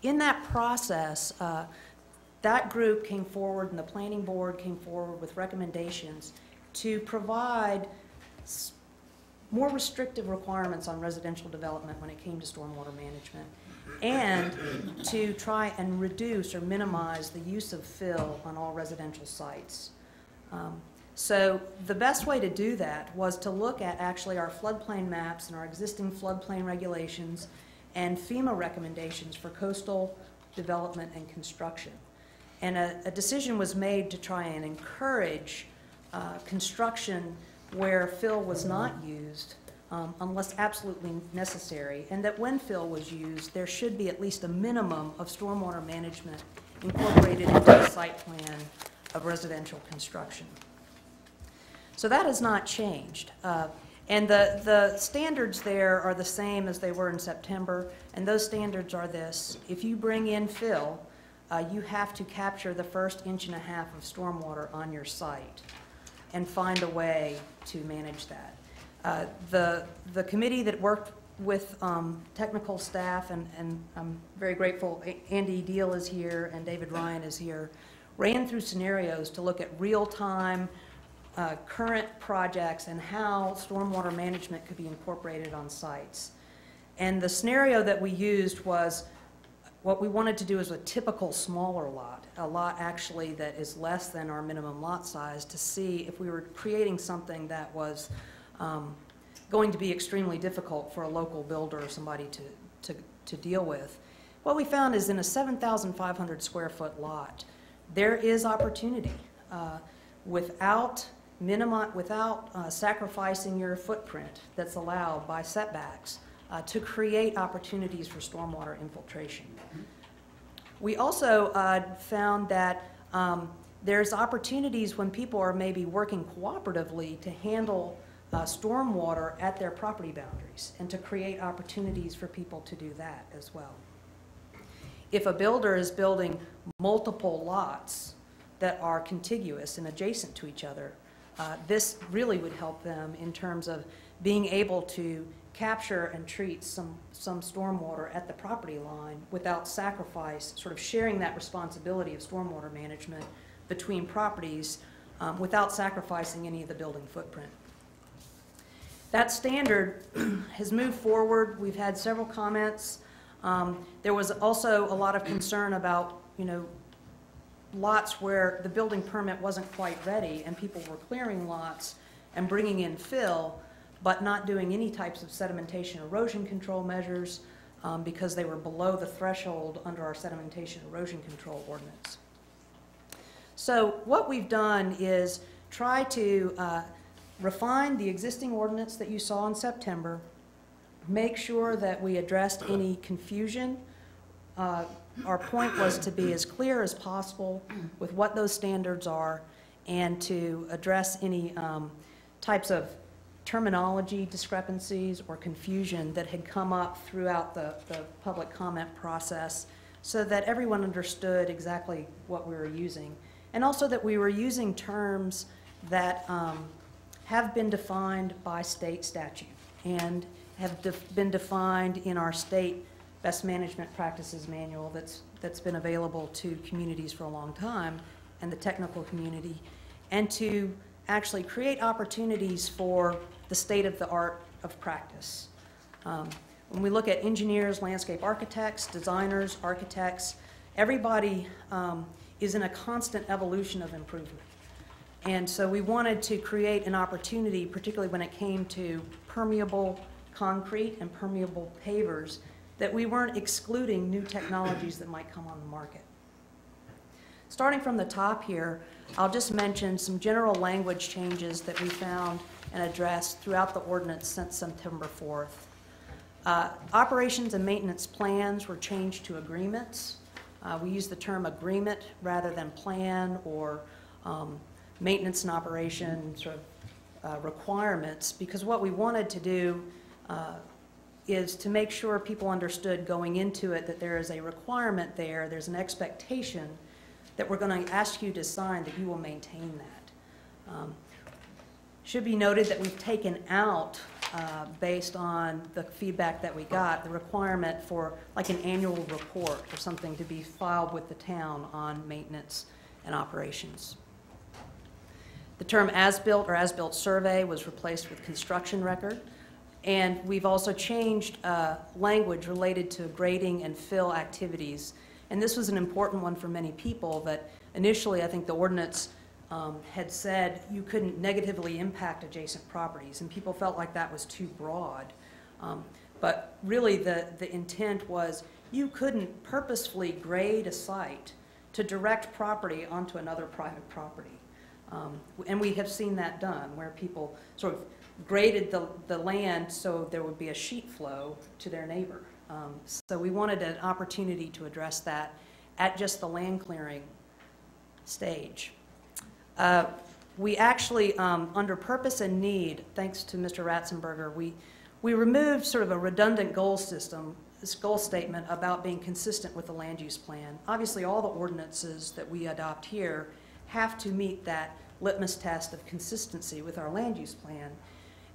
Speaker 14: In that process, that group came forward and the planning board came forward with recommendations to provide more restrictive requirements on residential development when it came to stormwater management, and to try and reduce or minimize the use of fill on all residential sites. So the best way to do that was to look at actually our floodplain maps and our existing floodplain regulations and FEMA recommendations for coastal development and construction. And a decision was made to try and encourage construction where fill was not used unless absolutely necessary, and that when fill was used, there should be at least a minimum of stormwater management incorporated into the site plan of residential construction. So that has not changed. And the standards there are the same as they were in September, and those standards are this: if you bring in fill, you have to capture the first 1.5 inches of stormwater on your site and find a way to manage that. The committee that worked with technical staff, and I'm very grateful Andy Deal is here and David Ryan is here, ran through scenarios to look at real-time current projects and how stormwater management could be incorporated on sites. And the scenario that we used was, what we wanted to do is a typical smaller lot, a lot actually that is less than our minimum lot size, to see if we were creating something that was going to be extremely difficult for a local builder or somebody to deal with. What we found is in a 7,500 square foot lot, there is opportunity without sacrificing your footprint that's allowed by setbacks to create opportunities for stormwater infiltration. We also found that there's opportunities when people are maybe working cooperatively to handle stormwater at their property boundaries and to create opportunities for people to do that as well. If a builder is building multiple lots that are contiguous and adjacent to each other, this really would help them in terms of being able to capture and treat some stormwater at the property line without sacrifice, sort of sharing that responsibility of stormwater management between properties without sacrificing any of the building footprint. That standard has moved forward. We've had several comments. There was also a lot of concern about, lots where the building permit wasn't quite ready and people were clearing lots and bringing in fill but not doing any types of sedimentation erosion control measures because they were below the threshold under our sedimentation erosion control ordinance. So what we've done is try to refine the existing ordinance that you saw in September, make sure that we addressed any confusion. Our point was to be as clear as possible with what those standards are and to address any types of terminology discrepancies or confusion that had come up throughout the public comment process so that everyone understood exactly what we were using. And also that we were using terms that have been defined by state statute and have been defined in our state best management practices manual that's been available to communities for a long time and the technical community, and to actually create opportunities for the state of the art of practice. When we look at engineers, landscape architects, designers, architects, everybody is in a constant evolution of improvement. And so we wanted to create an opportunity, particularly when it came to permeable concrete and permeable pavers, that we weren't excluding new technologies that might come on the market. Starting from the top here, I'll just mention some general language changes that we found and addressed throughout the ordinance since September 4th. Operations and maintenance plans were changed to agreements. We use the term agreement rather than plan or maintenance and operation sort of requirements, because what we wanted to do is to make sure people understood going into it that there is a requirement there, there's an expectation that we're going to ask you to sign that you will maintain that. Should be noted that we've taken out, based on the feedback that we got, the requirement for like an annual report or something to be filed with the town on maintenance and operations. The term as-built or as-built survey was replaced with construction record. And we've also changed language related to grading and fill activities. And this was an important one for many people, that initially I think the ordinance had said you couldn't negatively impact adjacent properties, and people felt like that was too broad. But really the intent was you couldn't purposefully grade a site to direct property onto another private property. And we have seen that done, where people sort of graded the land so there would be a sheet flow to their neighbor. So we wanted an opportunity to address that at just the land clearing stage. We actually, under purpose and need, thanks to Mr. Ratzenberger, we removed sort of a redundant goal system, this goal statement about being consistent with the land use plan. Obviously, all the ordinances that we adopt here have to meet that litmus test of consistency with our land use plan.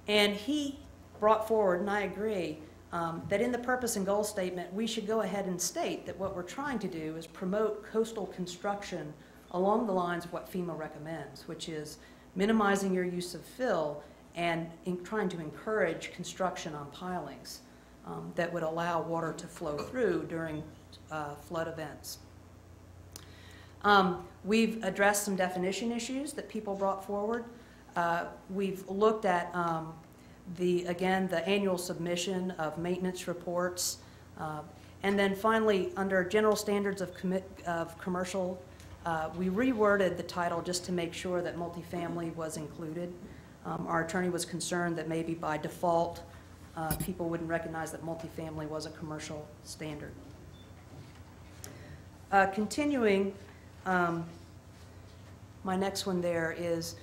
Speaker 14: And he brought forward, and I agree, that in the purpose and goal statement, we should go ahead and state that what we're trying to do is promote coastal construction along the lines of what FEMA recommends, which is minimizing your use of fill and trying to encourage construction on pilings that would allow water to flow through during flood events. We've addressed some definition issues that people brought forward. We've looked at the annual submission of maintenance reports. And then finally, under general standards of commercial, we reworded the title just to make sure that multifamily was included. Our attorney was concerned that maybe by default, people wouldn't recognize that multifamily was a commercial standard. Continuing, my next one there is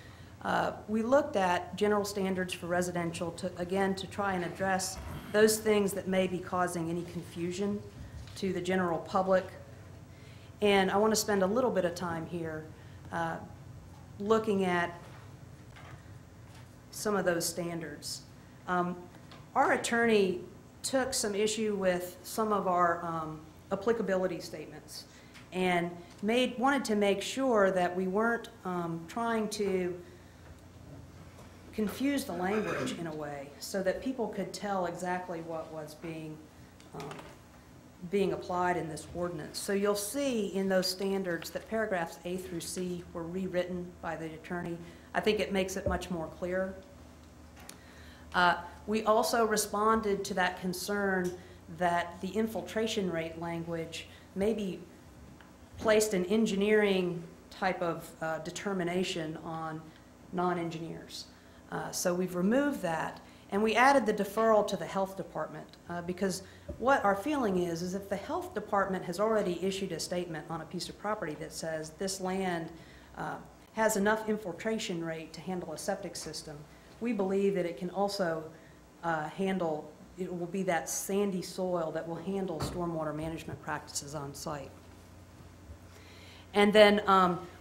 Speaker 14: we looked at general standards for residential to try and address those things that may be causing any confusion to the general public. And I want to spend a little bit of time here looking at some of those standards. Our attorney took some issue with some of our applicability statements and wanted to make sure that we weren't trying to confuse the language in a way so that people could tell exactly what was being applied in this ordinance. So you'll see in those standards that paragraphs A through C were rewritten by the attorney. I think it makes it much more clear. We also responded to that concern that the infiltration rate language may be placed an engineering type of determination on non-engineers. So we've removed that, and we added the deferral to the health department because what our feeling is if the health department has already issued a statement on a piece of property that says this land has enough infiltration rate to handle a septic system, we believe that it can also handle, it will be that sandy soil that will handle stormwater management practices on site. And then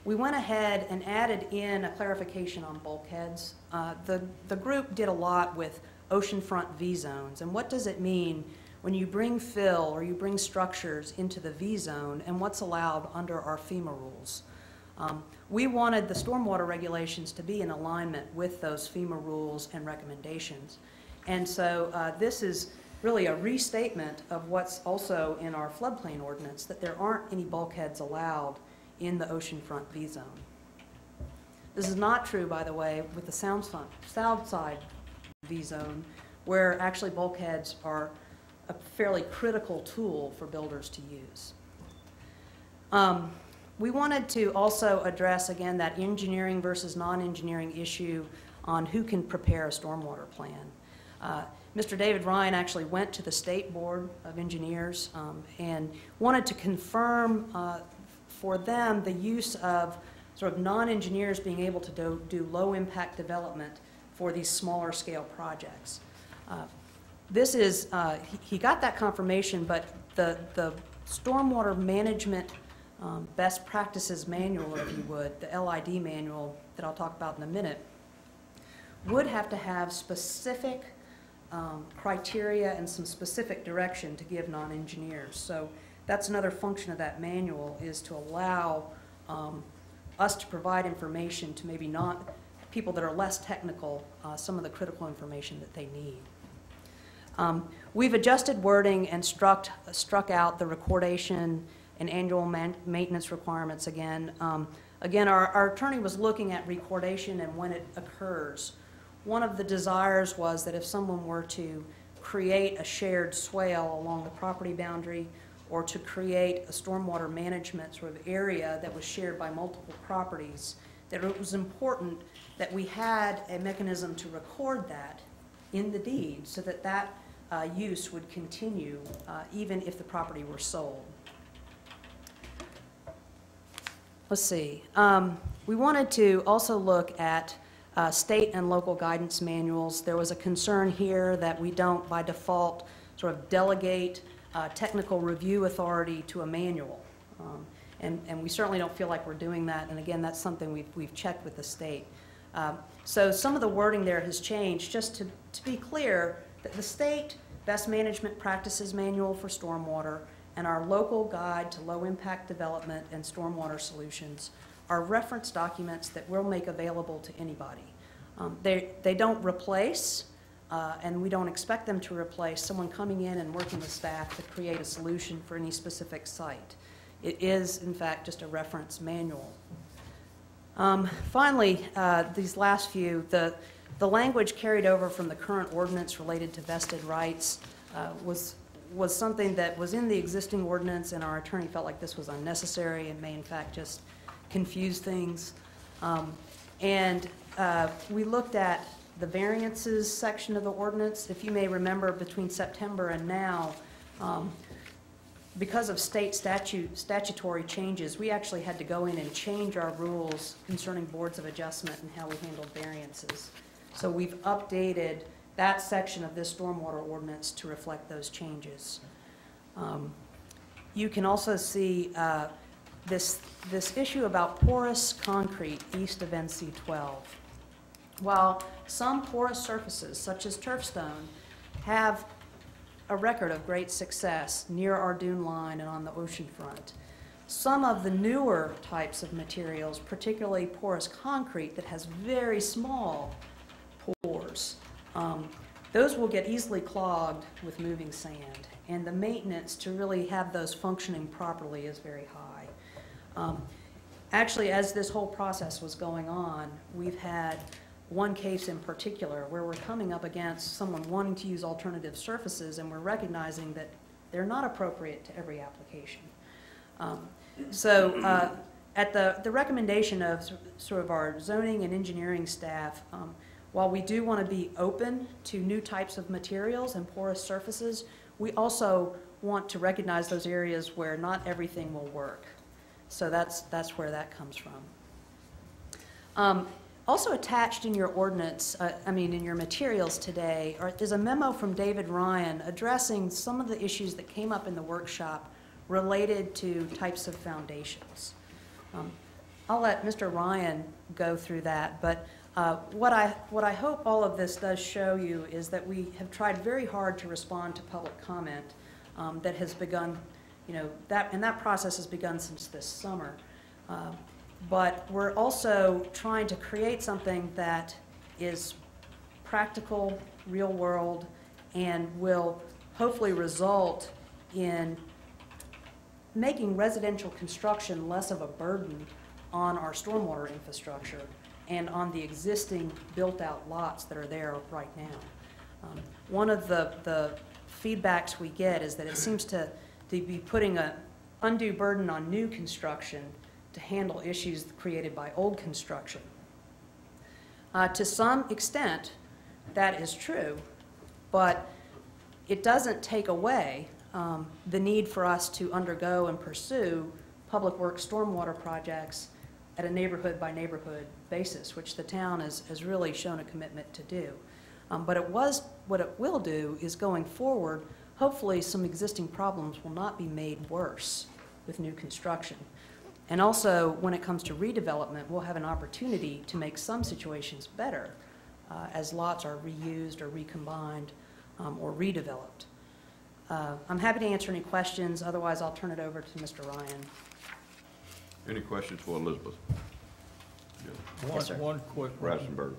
Speaker 14: we went ahead and added in a clarification on bulkheads. The group did a lot with oceanfront V zones, and what does it mean when you bring fill or you bring structures into the V zone and what's allowed under our FEMA rules. We wanted the stormwater regulations to be in alignment with those FEMA rules and recommendations. And so this is really a restatement of what's also in our floodplain ordinance, that there aren't any bulkheads allowed in the oceanfront V zone. This is not true, by the way, with the south side V zone, where actually bulkheads are a fairly critical tool for builders to use. We wanted to also address, again, that engineering versus non-engineering issue on who can prepare a stormwater plan. Mr. David Ryan actually went to the State Board of Engineers and wanted to confirm for them the use of sort of non-engineers being able to do low-impact development for these smaller scale projects. This is, he got that confirmation, but the stormwater management best practices manual, if you would, the LID manual that I'll talk about in a minute, would have to have specific criteria and some specific direction to give non-engineers. So that's another function of that manual, is to allow us to provide information to maybe not people that are less technical, some of the critical information that they need. We've adjusted wording and struck out the recordation and annual maintenance requirements again. Again, our attorney was looking at recordation and when it occurs. One of the desires was that if someone were to create a shared swale along the property boundary or to create a stormwater management sort of area that was shared by multiple properties, that it was important that we had a mechanism to record that in the deed so that that use would continue even if the property were sold. Let's see. We wanted to also look at state and local guidance manuals. There was a concern here that we don't, by default, sort of delegate technical review authority to a manual. And we certainly don't feel like we're doing that. And again, that's something we've checked with the state. So some of the wording there has changed. Just to be clear, that the state best management practices manual for stormwater and our local guide to low impact development and stormwater solutions are reference documents that we'll make available to anybody. They don't replace, and we don't expect them to replace someone coming in and working with staff to create a solution for any specific site. It is, in fact, just a reference manual. Finally, these last few, the language carried over from the current ordinance related to vested rights was something that was in the existing ordinance, and our attorney felt like this was unnecessary and may, in fact, just confuse things. We looked at the variances section of the ordinance. If you may remember, between September and now, because of state statutory changes, we actually had to go in and change our rules concerning boards of adjustment and how we handled variances. So we've updated that section of this stormwater ordinance to reflect those changes. You can also see this issue about porous concrete east of NC 12. While some porous surfaces, such as turf stone, have a record of great success near our dune line and on the ocean front, some of the newer types of materials, particularly porous concrete that has very small pores, those will get easily clogged with moving sand, and the maintenance to really have those functioning properly is very high. Actually, as this whole process was going on, we've had one case in particular where we're coming up against someone wanting to use alternative surfaces, and we're recognizing that they're not appropriate to every application. At the recommendation of sort of our zoning and engineering staff, while we do want to be open to new types of materials and porous surfaces, we also want to recognize those areas where not everything will work. So that's where that comes from. Also attached in your ordinance, in your materials today, is a memo from David Ryan addressing some of the issues that came up in the workshop related to types of foundations. I'll let Mr. Ryan go through that, but what I hope all of this does show you is that we have tried very hard to respond to public comment that has begun, that process has begun since this summer. But we're also trying to create something that is practical, real world, and will hopefully result in making residential construction less of a burden on our stormwater infrastructure and on the existing built-out lots that are there right now. One of the feedbacks we get is that it seems to be putting an undue burden on new construction to handle issues created by old construction. To some extent, that is true, but it doesn't take away the need for us to undergo and pursue public works stormwater projects at a neighborhood-by-neighborhood basis, which the town has really shown a commitment to do. But what it will do is, going forward, hopefully some existing problems will not be made worse with new construction. And also, when it comes to redevelopment, we'll have an opportunity to make some situations better as lots are reused or recombined or redeveloped. I'm happy to answer any questions. Otherwise, I'll turn it over to Mr. Ryan.
Speaker 1: Any questions for Elizabeth?
Speaker 9: Yes, sir. One quick one.
Speaker 1: Rassenberg.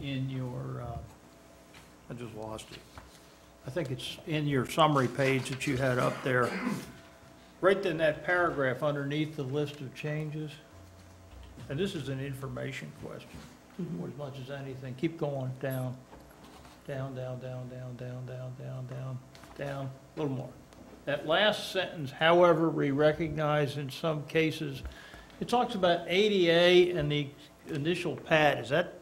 Speaker 9: In your, I just lost it. I think it's in your summary page that you had up there. Right in that paragraph underneath the list of changes, and this is an information question, as much as anything. Keep going down, down, down, down, down, down, down, down, down, down, a little more. That last sentence, however, we recognize in some cases, it talks about ADA and the initial pad. Is that,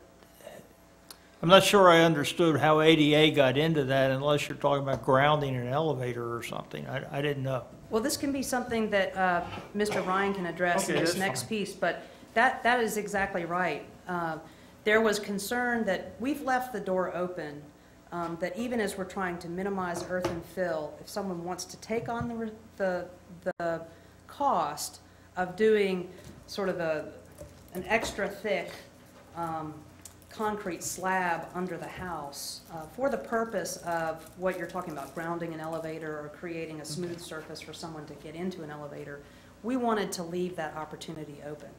Speaker 9: I'm not sure I understood how ADA got into that unless you're talking about grounding an elevator or something. I didn't know.
Speaker 14: Well, this can be something that Mr. Ryan can address in this next piece, but that is exactly right. There was concern that we've left the door open, that even as we're trying to minimize earth and fill, if someone wants to take on the cost of doing sort of an extra thick concrete slab under the house for the purpose of what you're talking about, grounding an elevator or creating a smooth surface for someone to get into an elevator, we wanted to leave that opportunity open.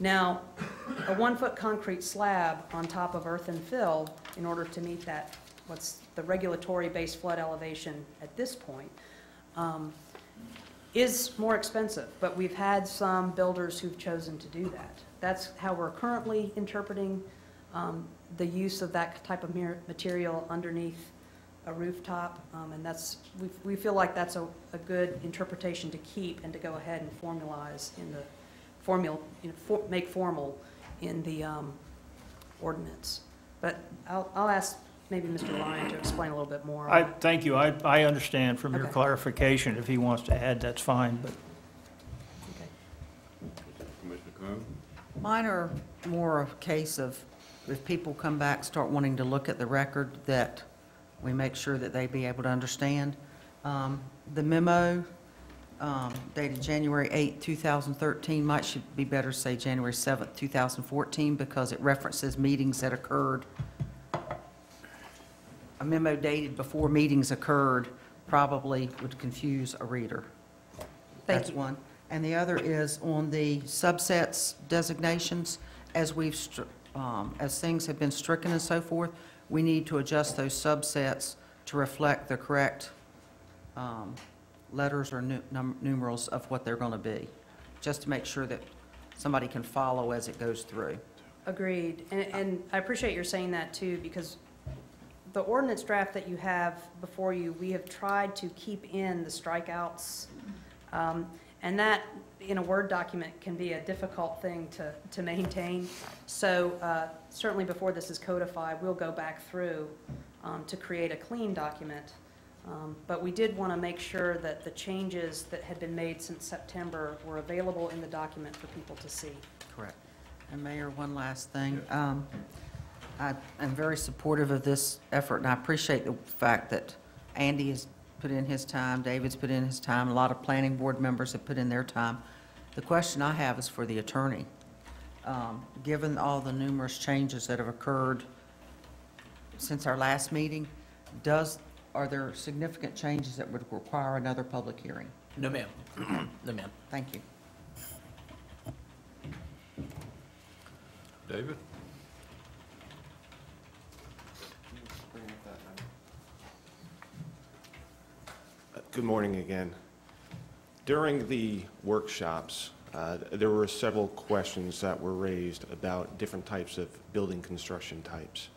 Speaker 14: Now, a 1-foot concrete slab on top of earth and fill, in order to meet that, what's the regulatory base flood elevation at this point, is more expensive, but we've had some builders who've chosen to do that. That's how we're currently interpreting the use of that type of material underneath a rooftop, and we feel like that's a good interpretation to keep and to go ahead and formalize in the make formal in the ordinance. But I'll ask maybe Mr. Ryan to explain a little bit more.
Speaker 9: Thank you. I understand from your
Speaker 14: Okay.
Speaker 9: clarification. If he wants to add, that's fine, but.
Speaker 1: Commissioner Coon?
Speaker 3: Mine are more a case of, if people come back, start wanting to look at the record, that we make sure that they be able to understand. The memo dated January 8, 2013, should be better to say January 7, 2014, because it references meetings that occurred. A memo dated before meetings occurred probably would confuse a reader. That's one. And the other is on the subsets designations. As as things have been stricken and so forth, we need to adjust those subsets to reflect the correct letters or numerals of what they're going to be, just to make sure that somebody can follow as it goes through.
Speaker 14: Agreed. And I appreciate your saying that too, because the ordinance draft that you have before you, we have tried to keep in the strikeouts. And that, in a Word document, can be a difficult thing to maintain. So certainly before this is codified, we'll go back through to create a clean document. But we did want to make sure that the changes that had been made since September were available in the document for people to see.
Speaker 3: Correct. And Mayor, one last thing. I am very supportive of this effort, and I appreciate the fact that Andy has put in his time, David's put in his time, a lot of planning board members have put in their time. The question I have is for the attorney. Given all the numerous changes that have occurred since our last meeting, are there significant changes that would require another public hearing?
Speaker 7: No, ma'am. No, ma'am.
Speaker 3: Thank you.
Speaker 1: David?
Speaker 8: Good morning again. During the workshops, there were several questions that were raised about different types of building construction types.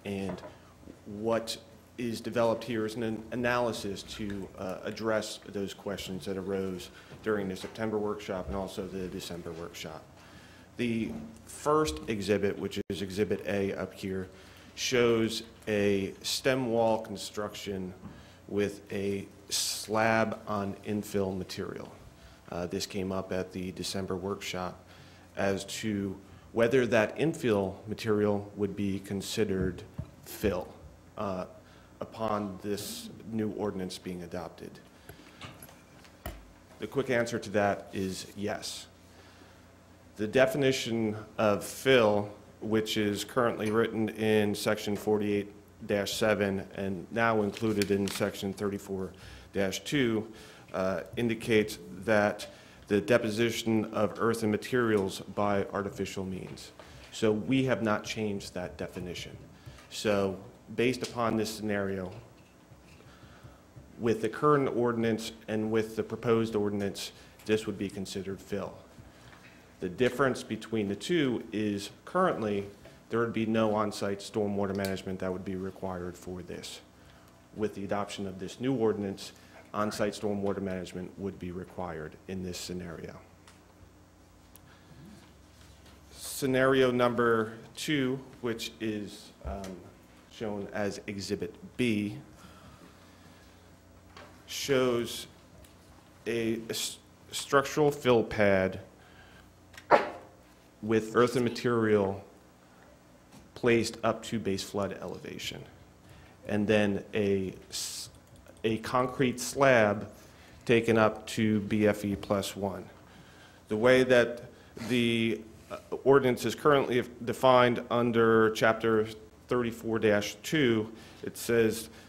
Speaker 8: And what is developed here is an analysis to address those questions that arose during the September workshop and also the December workshop. The first exhibit, which is Exhibit A up here, shows a stem wall construction with a slab on infill material. This came up at the December workshop as to whether that infill material would be considered fill upon this new ordinance being adopted. The quick answer to that is yes. The definition of fill, which is currently written in Section 48-7 and now included in Section 34-2, indicates that the deposition of earth and materials by artificial means. So we have not changed that definition. So based upon this scenario, with the current ordinance and with the proposed ordinance, this would be considered fill. The difference between the two is currently there would be no on-site stormwater management that would be required for this. With the adoption of this new ordinance, on-site stormwater management would be required in this scenario. Scenario number 2, which is shown as Exhibit B, shows a structural fill pad with earth and material placed up to base flood elevation, and then a concrete slab taken up to BFE +1. The way that the ordinance is currently defined under Chapter 34-2, it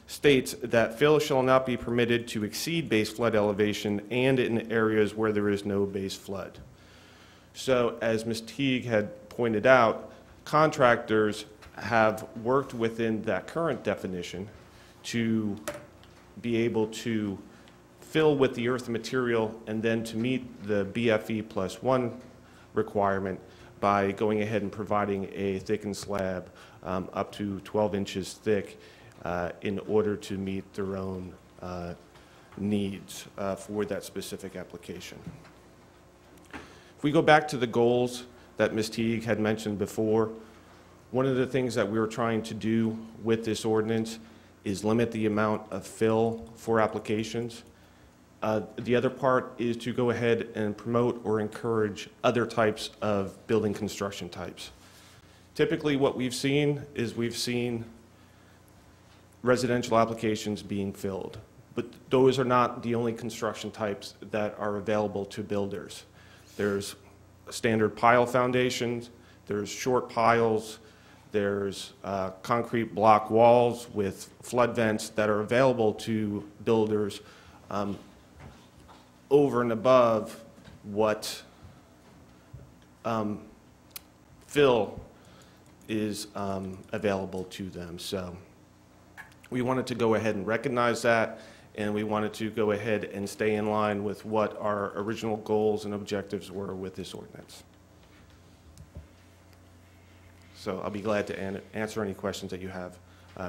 Speaker 8: states that fill shall not be permitted to exceed base flood elevation and in areas where there is no base flood. So as Ms. Teague had pointed out, contractors have worked within that current definition to be able to fill with the earth and material and then to meet the BFE +1 requirement by going ahead and providing a thickened slab up to 12 inches thick in order to meet their own needs for that specific application. If we go back to the goals that Ms. Teague had mentioned before, one of the things that we were trying to do with this ordinance is limit the amount of fill for applications. The other part is to go ahead and promote or encourage other types of building construction types. Typically what we've seen is residential applications being filled, but those are not the only construction types that are available to builders. There's standard pile foundations, there's short piles, there's concrete block walls with flood vents that are available to builders over and above what fill is available to them. So we wanted to go ahead and recognize that, and we wanted to go ahead and stay in line with what our original goals and objectives were with this ordinance. So I'll be glad to answer any questions that you have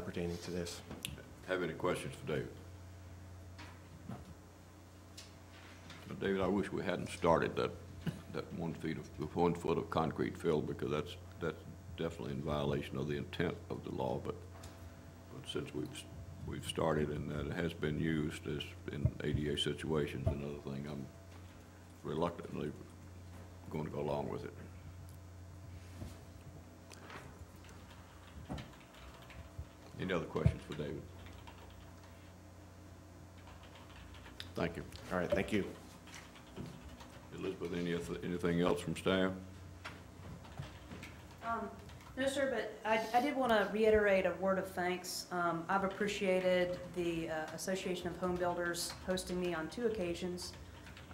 Speaker 8: pertaining to this.
Speaker 1: Have any questions for David? David, I wish we hadn't started that 1 foot of concrete fill, because that's definitely in violation of the intent of the law. But since we've started and that it has been used as in ADA situations and other thing, I'm reluctantly going to go along with it. Any other questions for David? Thank you.
Speaker 8: All right, thank you.
Speaker 1: Elizabeth, anything else from staff?
Speaker 14: No, sir, but I did want to reiterate a word of thanks. I've appreciated the Association of Home Builders hosting me on 2 occasions.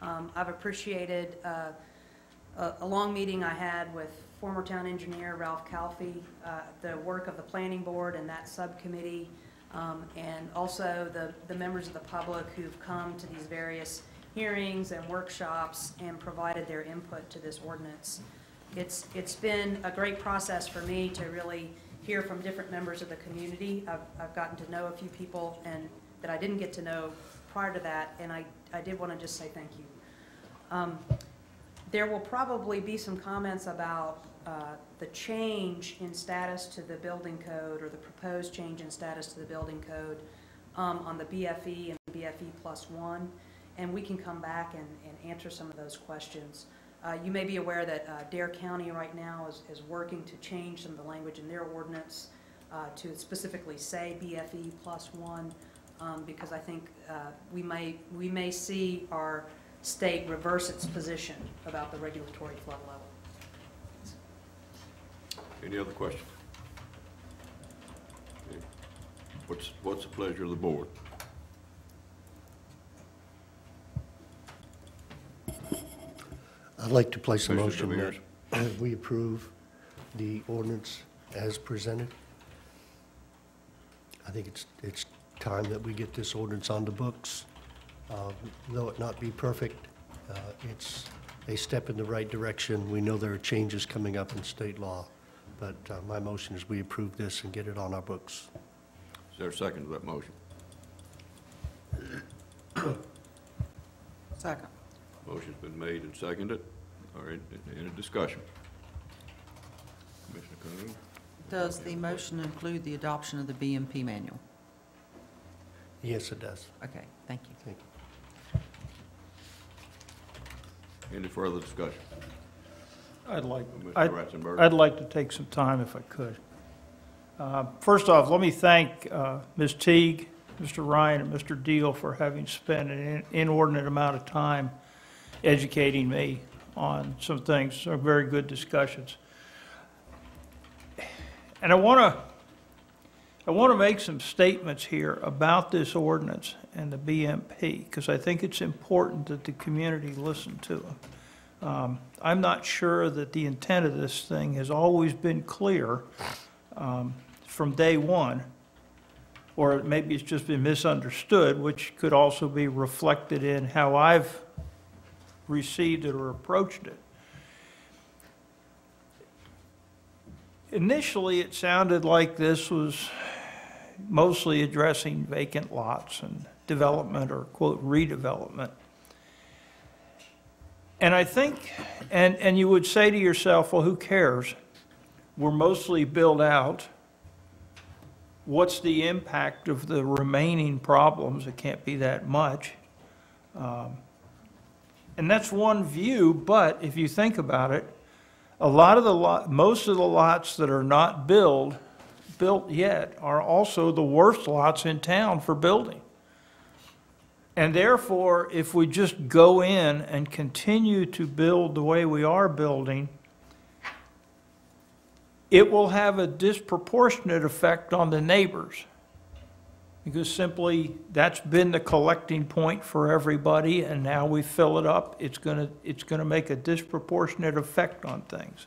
Speaker 14: I've appreciated a long meeting I had with former town engineer Ralph Calfee, the work of the planning board and that subcommittee, and also the members of the public who've come to these various hearings and workshops and provided their input to this ordinance. It's been a great process for me to really hear from different members of the community. I've gotten to know a few people and that I didn't get to know prior to that, and I did want to just say thank you. There will probably be some comments about the change in status to the building code, or the proposed change in status to the building code on the BFE and BFE +1, and we can come back and answer some of those questions. You may be aware that Dare County right now is working to change some of the language in their ordinance to specifically say BFE +1, because I think we may see our state reverse its position about the regulatory flood level.
Speaker 1: Any other questions? Okay. What's the pleasure of the board?
Speaker 10: I'd like to place a
Speaker 1: Commissioner
Speaker 10: motion that we approve the ordinance as presented. I think it's time that we get this ordinance on the books. Though it not be perfect, it's a step in the right direction. We know there are changes coming up in state law, but my motion is we approve this and get it on our books.
Speaker 1: Is there a second to that motion?
Speaker 3: Second.
Speaker 1: Motion's been made and seconded. All right, any discussion? Commissioner Coon?
Speaker 3: Does the motion include the adoption of the BMP manual?
Speaker 10: Yes, it does.
Speaker 3: Okay, thank you.
Speaker 10: Thank you.
Speaker 1: Any further discussion?
Speaker 9: I'd like
Speaker 1: Mr. Ratzenberger?
Speaker 9: I'd like to take some time if I could. First off, let me thank Ms. Teague, Mr. Ryan, and Mr. Deal for having spent an inordinate amount of time educating me on some things, some very good discussions. And I want to make some statements here about this ordinance and the BMP, because I think it's important that the community listen to them. I'm not sure that the intent of this thing has always been clear from day one, or maybe it's just been misunderstood, which could also be reflected in how I've received it or approached it. Initially, it sounded like this was mostly addressing vacant lots and development, or quote redevelopment. And I think, and you would say to yourself, well, who cares? We're mostly built out. What's the impact of the remaining problems? It can't be that much. And that's one view, but if you think about it, most of the lots that are not built yet are also the worst lots in town for building. And therefore, if we just go in and continue to build the way we are building, it will have a disproportionate effect on the neighbors, because simply that's been the collecting point for everybody, and now we fill it up, it's gonna make a disproportionate effect on things.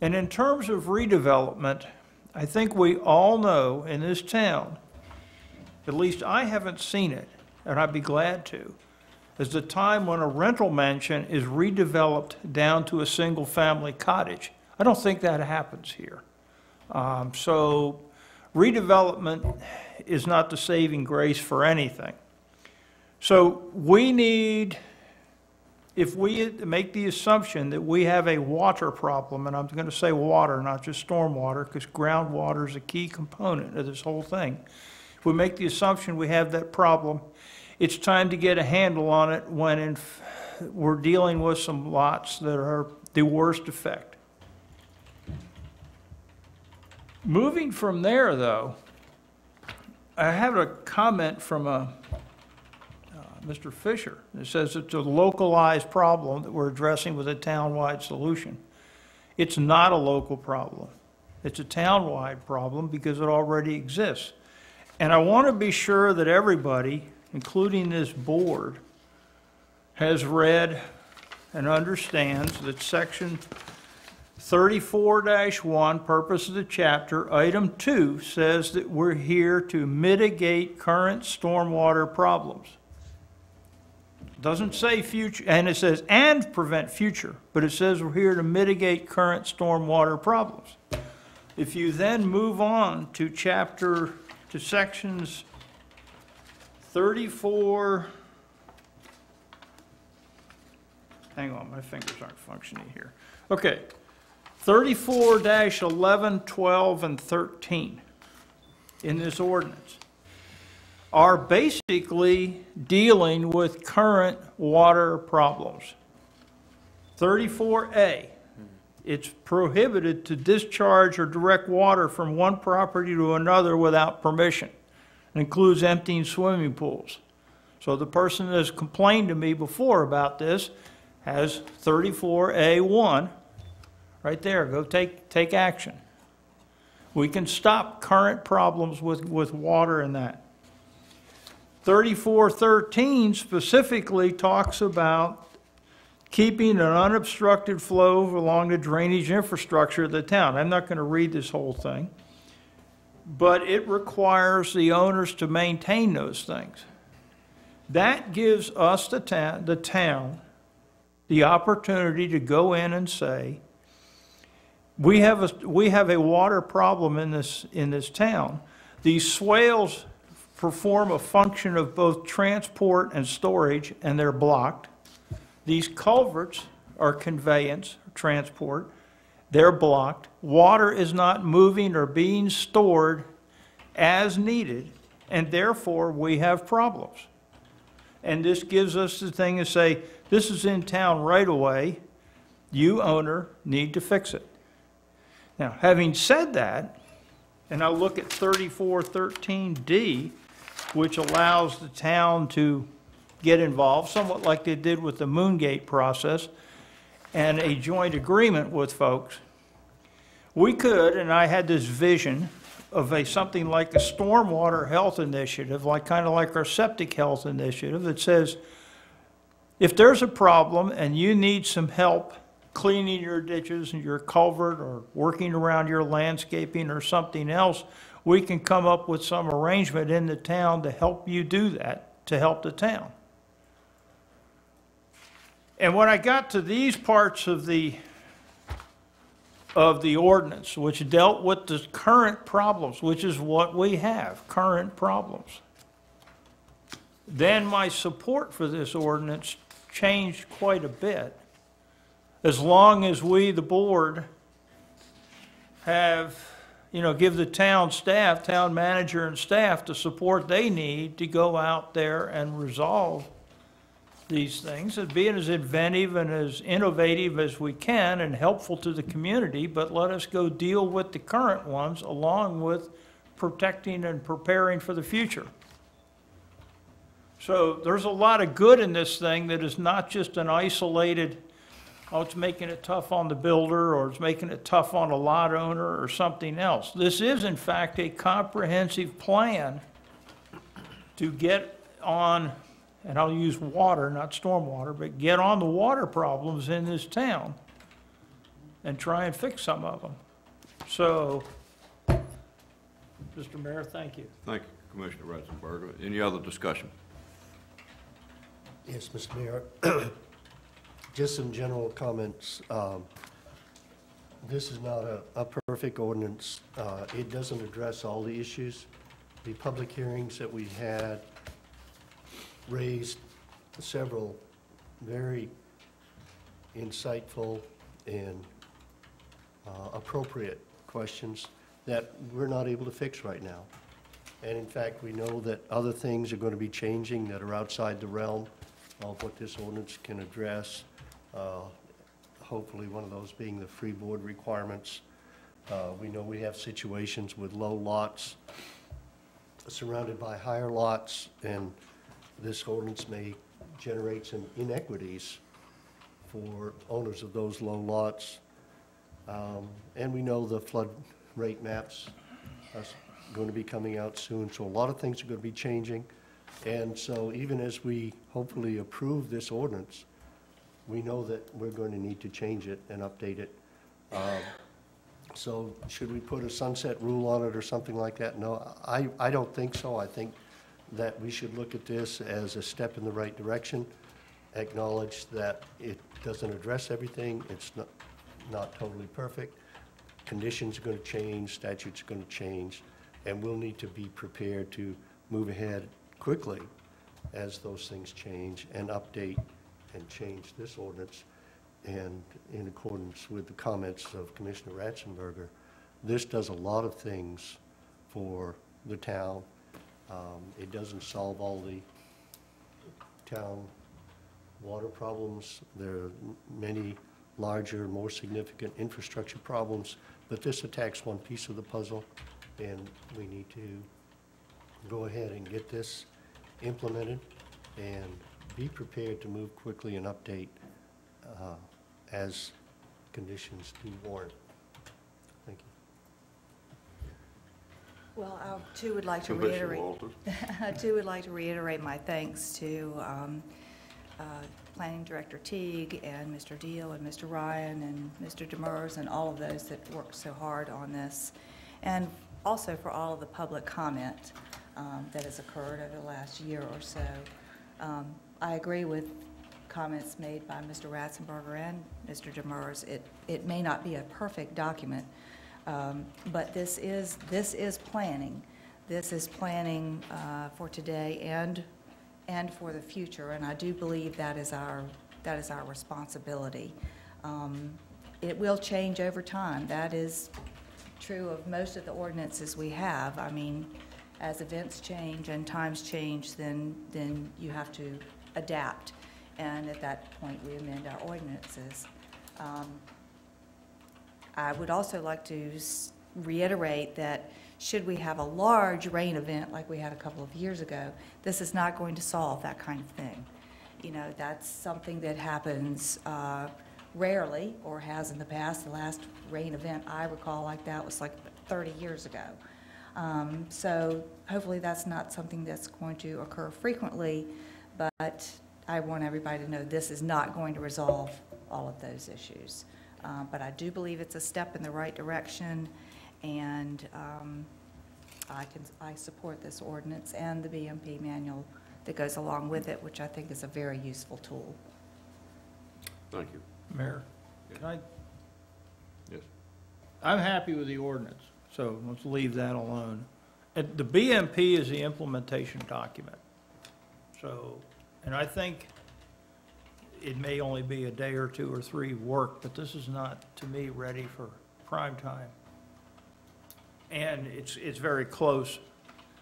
Speaker 9: And in terms of redevelopment, I think we all know in this town, at least I haven't seen it, and I'd be glad to, is the time when a rental mansion is redeveloped down to a single-family cottage. I don't think that happens here. So redevelopment is not the saving grace for anything. So we need, if we make the assumption that we have a water problem, and I'm going to say water, not just stormwater, because groundwater is a key component of this whole thing. If we make the assumption we have that problem, it's time to get a handle on it when we're dealing with some lots that are the worst effect. Moving from there, though, I have a comment from Mr. Fisher. It says it's a localized problem that we're addressing with a town-wide solution. It's not a local problem. It's a town-wide problem because it already exists. And I want to be sure that everybody, including this board, has read and understands that section 34-1, purpose of the chapter, item 2, says that we're here to mitigate current stormwater problems. It doesn't say future, and it says and prevent future, but it says we're here to mitigate current stormwater problems. If you then move on to sections 34, hang on, my fingers aren't functioning here. Okay, 34-11, 12, and 13 in this ordinance are basically dealing with current water problems. 34A, it's prohibited to discharge or direct water from one property to another without permission. It includes emptying swimming pools. So the person that has complained to me before about this has 34A1 right there. Go take action. We can stop current problems with water and that. 3413 specifically talks about keeping an unobstructed flow along the drainage infrastructure of the town. I'm not going to read this whole thing, but it requires the owners to maintain those things. That gives us, the town, the opportunity to go in and say, we have a water problem in this town. These swales perform a function of both transport and storage, and they're blocked. These culverts are conveyance, transport, they're blocked. Water is not moving or being stored as needed, and therefore we have problems. And this gives us the thing to say, this is in town right away, you owner need to fix it. Now, having said that, and I look at 3413D, which allows the town to get involved, somewhat like they did with the Moongate process, and a joint agreement with folks. We could, and I had this vision of something like a stormwater health initiative, kind of like our septic health initiative, that says, if there's a problem and you need some help cleaning your ditches and your culvert or working around your landscaping or something else, we can come up with some arrangement in the town to help you do that, to help the town. And when I got to these parts of the ordinance, which dealt with the current problems, which is what we have, current problems, then my support for this ordinance changed quite a bit. As long as we, the board, have, give the town staff, town manager and staff the support they need to go out there and resolve these things, and being as inventive and as innovative as we can and helpful to the community, but let us go deal with the current ones along with protecting and preparing for the future. So there's a lot of good in this thing that is not just an isolated, oh, it's making it tough on the builder, or it's making it tough on a lot owner or something else. This is, in fact, a comprehensive plan to get on, and I'll use water, not stormwater, but get on the water problems in this town and try and fix some of them. So, Mr. Mayor, thank you.
Speaker 1: Thank you, Commissioner Ratzenberger. Any other discussion?
Speaker 10: Yes, Mr. Mayor. Just some general comments. This is not a perfect perfect ordinance. It doesn't address all the issues. The public hearings that we had raised several very insightful and appropriate questions that we're not able to fix right now. And in fact, we know that other things are going to be changing that are outside the realm of what this ordinance can address. Hopefully one of those being the freeboard requirements. We know we have situations with low lots surrounded by higher lots, and this ordinance may generate some inequities for owners of those low lots. And we know the flood rate maps are going to be coming out soon, so a lot of things are going to be changing. And so even as we hopefully approve this ordinance, we know that we're going to need to change it and update it. So should we put a sunset rule on it or something like that? No, I don't think so. I think that we should look at this as a step in the right direction, acknowledge that it doesn't address everything, it's not totally perfect. Conditions are going to change, statutes are going to change, and we'll need to be prepared to move ahead quickly as those things change and update and change this ordinance. And in accordance with the comments of Commissioner Ratzenberger, this does a lot of things for the town. It doesn't solve all the town water problems. There are many larger, more significant infrastructure problems, but this attacks one piece of the puzzle, and we need to go ahead and get this implemented and be prepared to move quickly and update as conditions do warrant. Thank you.
Speaker 2: Well, I too would like to
Speaker 1: Commissioner
Speaker 2: reiterate.
Speaker 1: Walters.
Speaker 2: I too would like to reiterate my thanks to Planning Director Teague and Mr. Deal and Mr. Ryan and Mr. Demers and all of those that worked so hard on this, and also for all of the public comment that has occurred over the last year or so. I agree with comments made by Mr. Ratzenberger and Mr. Demers. It may not be a perfect document, but this is planning. This is planning for today and for the future, and I do believe that is our responsibility. It will change over time. That is true of most of the ordinances we have. I mean, as events change and times change, then you have to adapt, and at that point we amend our ordinances. I would also like to reiterate that should we have a large rain event like we had a couple of years ago, this is not going to solve that kind of thing. You know, that's something that happens rarely, or has in the past. The last rain event I recall like that was like 30 years ago. So hopefully that's not something that's going to occur frequently, but I want everybody to know this is not going to resolve all of those issues. But I do believe it's a step in the right direction, and I support this ordinance and the BMP manual that goes along with it, which I think is a very useful tool.
Speaker 1: Thank you.
Speaker 9: Mayor,
Speaker 1: Yes.
Speaker 9: can I?
Speaker 1: Yes.
Speaker 9: I'm happy with the ordinance, so let's leave that alone. The BMP is the implementation document. So, and I think it may only be a day or two or three work, but this is not, to me, ready for prime time. And it's very close.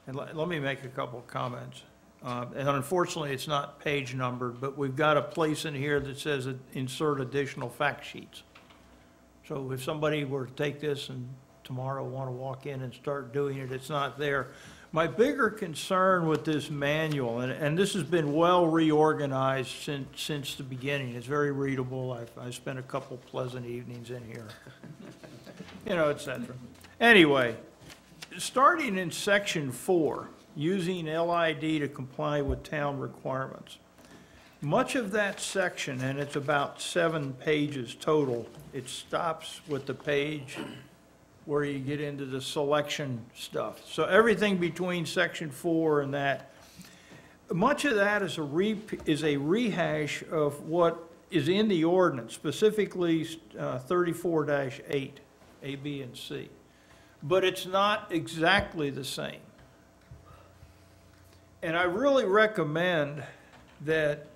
Speaker 9: And let me make a couple of comments. And unfortunately, it's not page numbered, but we've got a place in here that says insert additional fact sheets. So if somebody were to take this and tomorrow want to walk in and start doing it, it's not there. My bigger concern with this manual, and this has been well reorganized since the beginning. It's very readable. I've spent a couple pleasant evenings in here, you know, et cetera. Anyway, starting in section 4, using LID to comply with town requirements. Much of that section, and it's about 7 pages total, it stops with the page where you get into the selection stuff. So everything between section 4 and that, much of that is a rehash of what is in the ordinance, specifically 34-8. A, B, and C. But it's not exactly the same. And I really recommend that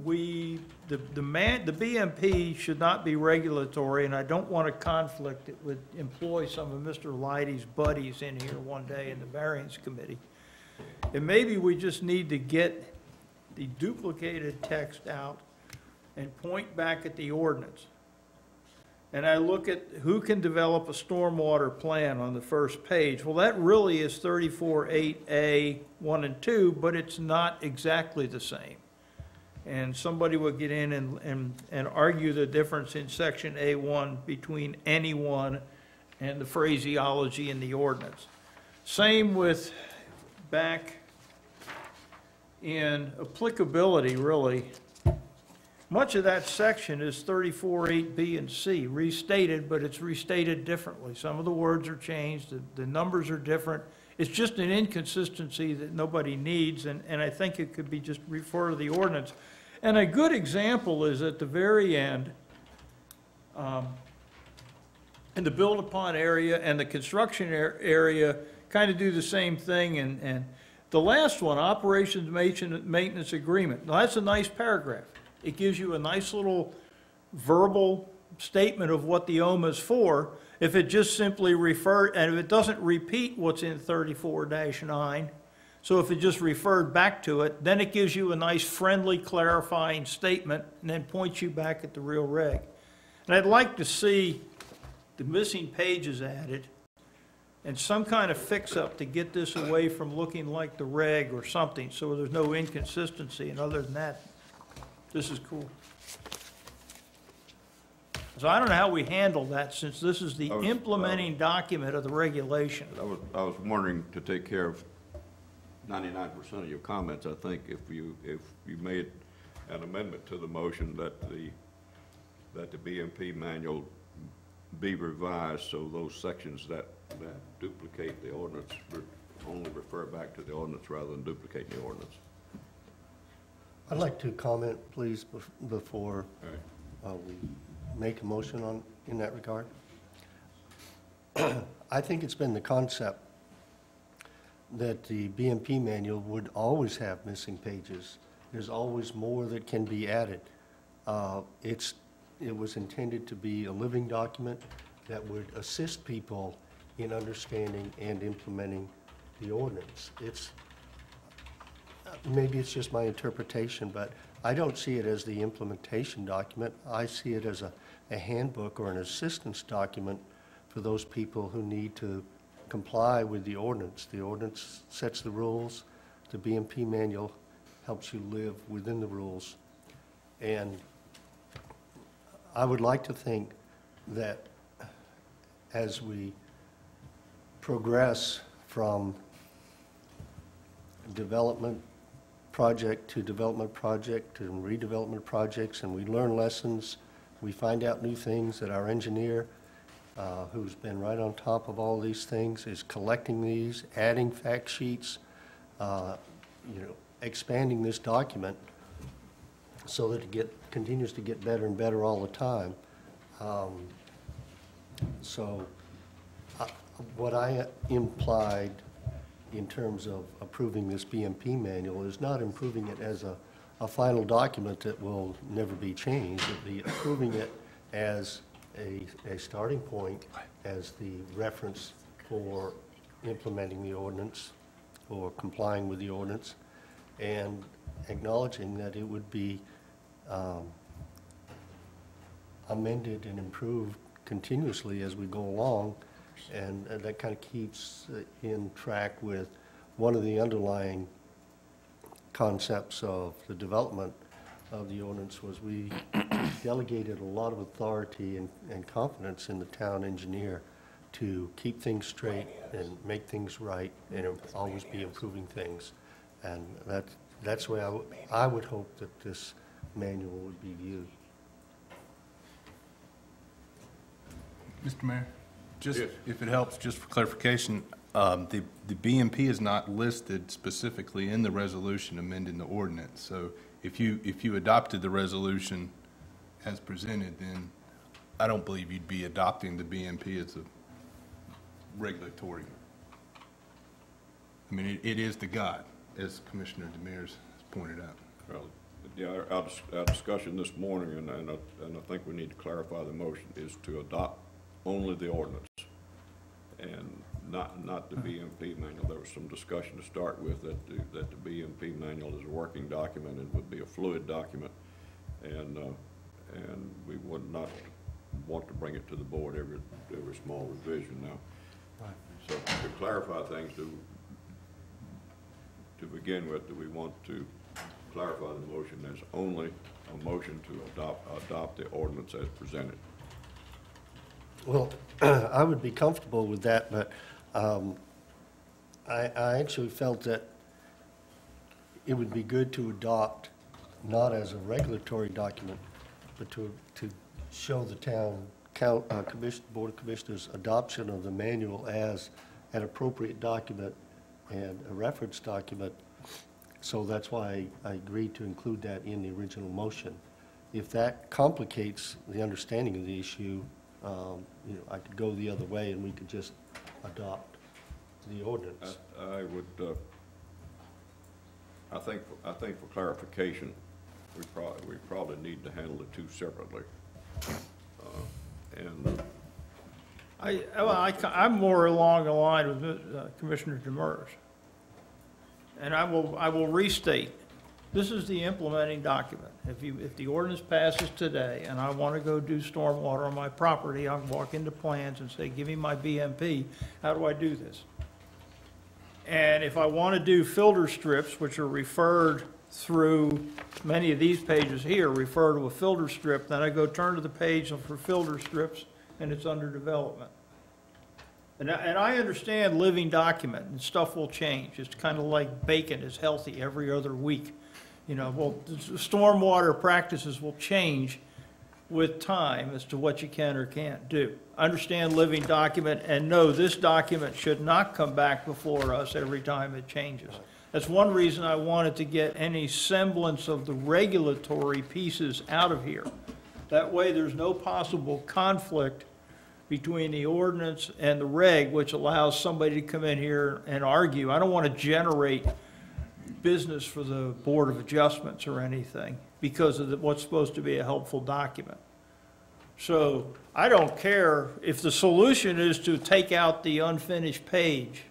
Speaker 9: the BMP should not be regulatory, and I don't want to conflict it with employ some of Mr. Leidy's buddies in here one day in the variance committee. And maybe we just need to get the duplicated text out and point back at the ordinance. And I look at who can develop a stormwater plan on the first page. Well, that really is 34.8A 1 and 2, but it's not exactly the same. And somebody would get in and argue the difference in section A1 between anyone and the phraseology in the ordinance. Same with back in applicability, really. Much of that section is 34.8B and C, restated, but it's restated differently. Some of the words are changed, the numbers are different. It's just an inconsistency that nobody needs, and I think it could be just refer to the ordinance. And a good example is at the very end, in the build-upon area and the construction area kind of do the same thing, and the last one, operations maintenance agreement. Now, that's a nice paragraph. It gives you a nice little verbal statement of what the OMA is for. If it just simply and if it doesn't repeat what's in 34-9, so if it just referred back to it, then it gives you a nice friendly clarifying statement and then points you back at the real reg. And I'd like to see the missing pages added and some kind of fix-up to get this away from looking like the reg or something, so there's no inconsistency. And other than that, this is cool. So I don't know how we handle that, since this is the implementing document of the regulation.
Speaker 1: I was wondering, to take care of 99% of your comments, I think if you made an amendment to the motion that the BMP manual be revised, so those sections that duplicate the ordinance only refer back to the ordinance rather than duplicate the ordinance.
Speaker 10: I'd like to comment, please, before we make a motion in that regard. I think it's been the concept that the BMP manual would always have missing pages. There's always more that can be added. It was intended to be a living document that would assist people in understanding and implementing the ordinance. Maybe it's just my interpretation, but I don't see it as the implementation document. I see it as a handbook or an assistance document for those people who need to comply with the ordinance. The ordinance sets the rules. The BMP manual helps you live within the rules. And I would like to think that as we progress from development project to development project to redevelopment projects, and we learn lessons, we find out new things, that our engineer, who's been right on top of all these things, is collecting these, adding fact sheets, expanding this document so that it continues to get better and better all the time. What I implied in terms of approving this BMP manual is not improving it as a final document that will never be changed. It'd be approving it as a starting point, as the reference for implementing the ordinance or complying with the ordinance, and acknowledging that it would be amended and improved continuously as we go along, and that kind of keeps in track with one of the underlying concepts of the development of the ordinance. Was we delegated a lot of authority and confidence in the town engineer to keep things straight and make things right and always be improving things. And that's the way I would hope that this manual would be viewed.
Speaker 13: Mr. Mayor, just
Speaker 1: Yes.
Speaker 13: if it helps, just for clarification, the BMP is not listed specifically in the resolution amending the ordinance. So if you adopted the resolution as presented, then I don't believe you'd be adopting the BMP as a regulatory. I mean, it is the guide, as Commissioner Demers has pointed out.
Speaker 1: Well, yeah, our discussion this morning, and I think we need to clarify the motion, is to adopt only the ordinance and not the BMP manual. There was some discussion to start with that the BMP manual is a working document and would be a fluid document, and we would not want to bring it to the board every small revision now. Right. So to clarify things, to begin with, do we want to clarify the motion as only a motion to adopt the ordinance as presented?
Speaker 10: Well, I would be comfortable with that, but I actually felt that it would be good to adopt, not as a regulatory document, but to show the Board of Commissioners adoption of the manual as an appropriate document and a reference document. So that's why I agreed to include that in the original motion. If that complicates the understanding of the issue, I could go the other way and we could just adopt the ordinance.
Speaker 1: I would. I think for clarification, we probably need to handle the two separately.
Speaker 9: I'm more along the line with Commissioner Demers. And I will restate, this is the implementing document. If the ordinance passes today and I want to go do stormwater on my property, I can walk into plans and say, give me my BMP, how do I do this? And if I want to do filter strips, which are referred through many of these pages here, refer to a filter strip, then I go turn to the page for filter strips and it's under development. And I understand living document and stuff will change. It's kind of like bacon is healthy every other week. Well, stormwater practices will change with time as to what you can or can't do. Understand living document and know this document should not come back before us every time it changes. That's one reason I wanted to get any semblance of the regulatory pieces out of here. That way there's no possible conflict between the ordinance and the reg, which allows somebody to come in here and argue. I don't want to generate business for the Board of Adjustments or anything because of what's supposed to be a helpful document. So I don't care if the solution is to take out the unfinished page,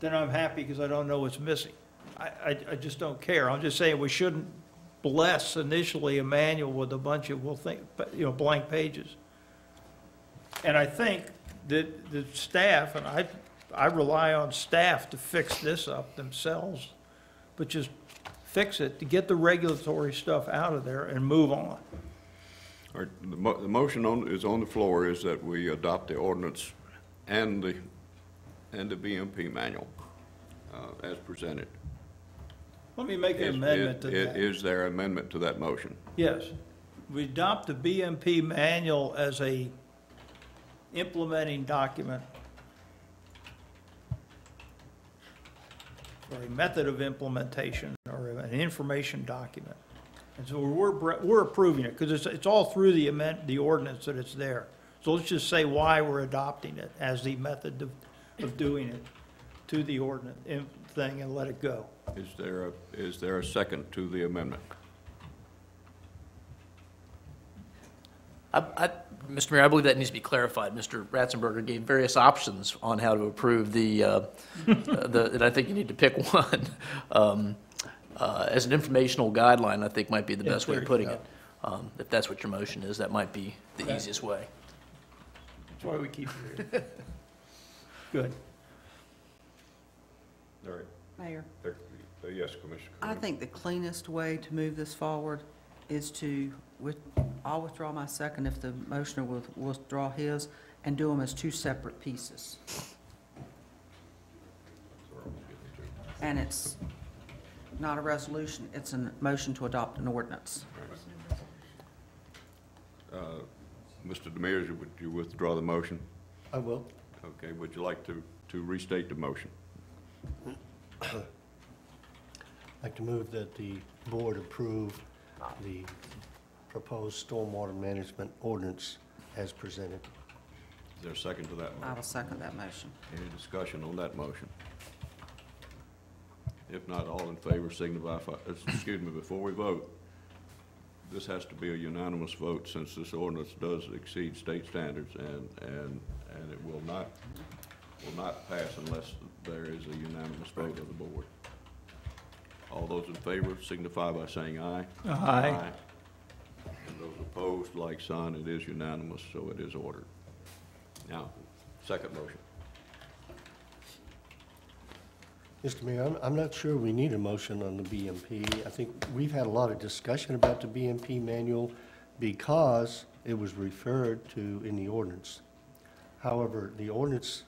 Speaker 9: then I'm happy because I don't know what's missing. I just don't care. I'm just saying we shouldn't bless initially a manual with a bunch of, blank pages. And I think that the staff, and I rely on staff to fix this up themselves, but just fix it to get the regulatory stuff out of there and move on.
Speaker 1: All right, the motion is on the floor is that we adopt the ordinance and the BMP manual as presented.
Speaker 9: Let me make an amendment to that.
Speaker 1: Is there an amendment to that motion?
Speaker 9: Yes. We adopt the BMP manual as a implementing document or a method of implementation or an information document. And so we're approving it because it's all through the ordinance that it's there. So let's just say why we're adopting it as the method of doing it to the ordinance thing and let it go.
Speaker 1: Is there a second to the amendment?
Speaker 7: Mr. Mayor, I believe that needs to be clarified. Mr. Ratzenberger gave various options on how to approve and I think you need to pick one. As an informational guideline, I think might be the best way of putting it. If that's what your motion is, that might be the easiest way.
Speaker 9: That's why we keep it here. Good.
Speaker 1: All right.
Speaker 3: Mayor,
Speaker 1: Yes, Commissioner.
Speaker 3: I think the cleanest way to move this forward is I'll withdraw my second if the motioner will withdraw his, and do them as two separate pieces. And it's not a resolution, it's a motion to adopt an ordinance.
Speaker 1: Mr. Demers, would you withdraw the motion?
Speaker 10: I will.
Speaker 1: Okay, would you like to restate the motion?
Speaker 10: I'd like to move that the board approve the proposed stormwater management ordinance as presented.
Speaker 1: Is there a second to that
Speaker 3: I
Speaker 1: motion?
Speaker 3: will second that motion.
Speaker 1: Any discussion on that motion? If not, all in favor signify, excuse me, before we vote, this has to be a unanimous vote since this ordinance does exceed state standards, and it will not pass unless there is a unanimous vote of the board. All those in favor signify by saying aye.
Speaker 9: Aye.
Speaker 1: And those opposed, like sign. It is unanimous, so it is ordered. Now, second motion.
Speaker 10: Mr. Mayor, I'm not sure we need a motion on the BMP. I think we've had a lot of discussion about the BMP manual because it was referred to in the ordinance. However, the ordinance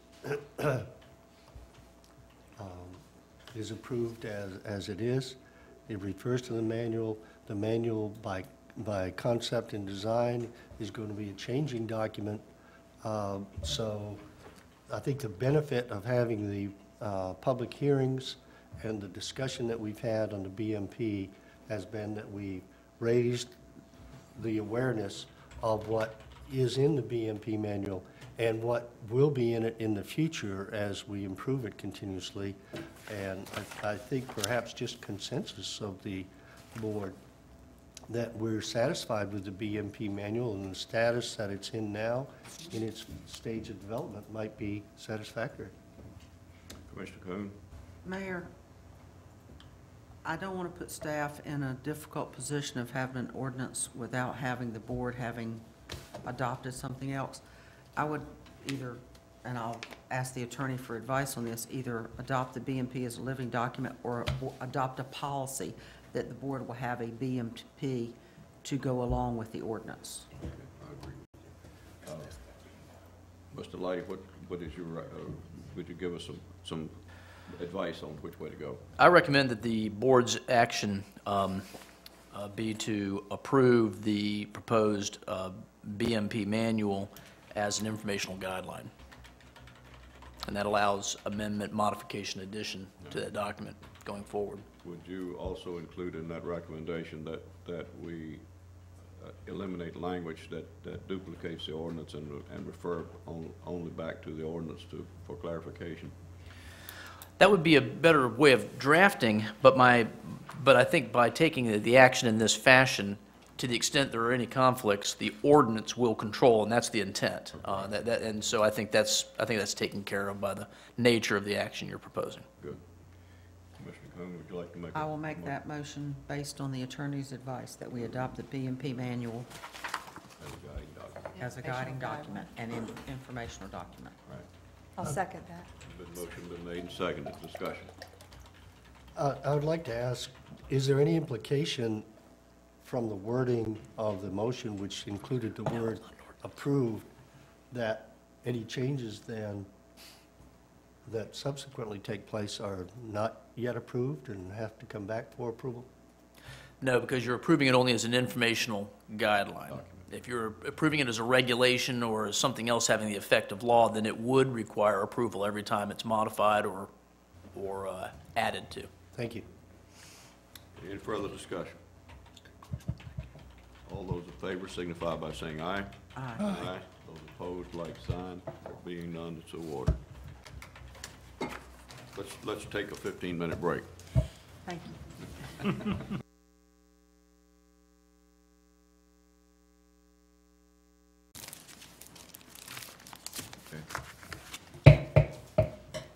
Speaker 10: is approved as it is. It refers to the manual. The manual by concept and design is going to be a changing document. So I think the benefit of having the public hearings and the discussion that we've had on the BMP has been that we raised the awareness of what is in the BMP manual and what will be in it in the future as we improve it continuously. And I think perhaps just consensus of the board that we're satisfied with the BMP manual and the status that it's in now in its stage of development might be satisfactory.
Speaker 1: Commissioner Coon?
Speaker 3: Mayor, I don't want to put staff in a difficult position of having an ordinance without having the board having adopted something else. I would either, and I'll ask the attorney for advice on this, either adopt the BMP as a living document or adopt a policy that the board will have a BMP to go along with the ordinance.
Speaker 1: Okay, I agree. Mr. Lighty, what is your, would you give us some advice on which way to go?
Speaker 7: I recommend that the board's action be to approve the proposed BMP manual as an informational guideline. And that allows amendment, modification, addition to that document going forward.
Speaker 1: Would you also include in that recommendation that we eliminate language that duplicates the ordinance and refer only back to the ordinance for clarification?
Speaker 7: That would be a better way of drafting, but I think by taking the action in this fashion, to the extent there are any conflicts, the ordinance will control, and that's the intent. And so I think that's taken care of by the nature of the action you're proposing.
Speaker 1: Good. Commissioner Coon, would you like to make?
Speaker 3: I will make that motion based on the attorney's advice that we adopt the BMP manual as a guiding document and informational document.
Speaker 1: Right.
Speaker 2: I'll second that.
Speaker 1: Motion been made and seconded. Discussion.
Speaker 10: I would like to ask, is there any implication from the wording of the motion, which included the word approved, that any changes then that subsequently take place are not yet approved and have to come back for approval?
Speaker 7: No, because you're approving it only as an informational guideline. If you're approving it as a regulation or as something else having the effect of law, then it would require approval every time it's modified or added to.
Speaker 10: Thank you.
Speaker 1: Any further discussion? All those in favor signify by saying aye.
Speaker 3: Aye.
Speaker 1: Aye. Those opposed, like sign. There being none, it's so ordered. Let's take a 15-minute break.
Speaker 3: Thank you.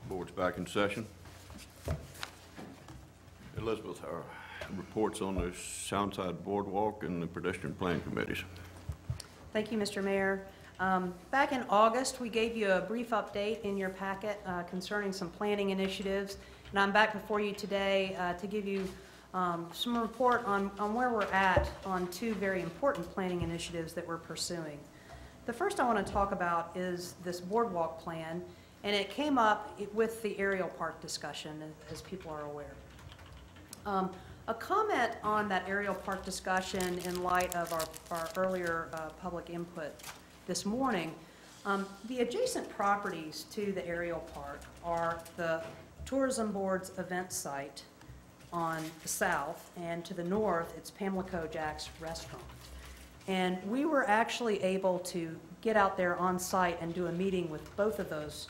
Speaker 1: Board's back in session. Elizabeth, our reports on the Soundside Boardwalk and the pedestrian plan committees.
Speaker 14: Thank you, Mr. Mayor. Back in August, we gave you a brief update in your packet concerning some planning initiatives, and I'm back before you today to give you some report on where we're at on two very important planning initiatives that we're pursuing. The first I want to talk about is this boardwalk plan, and it came up with the aerial park discussion, as people are aware. A comment on that aerial park discussion in light of our earlier public input this morning. The adjacent properties to the aerial park are the Tourism Board's event site on the south, and to the north, it's Pamela Kojak's restaurant. And we were actually able to get out there on site and do a meeting with both of those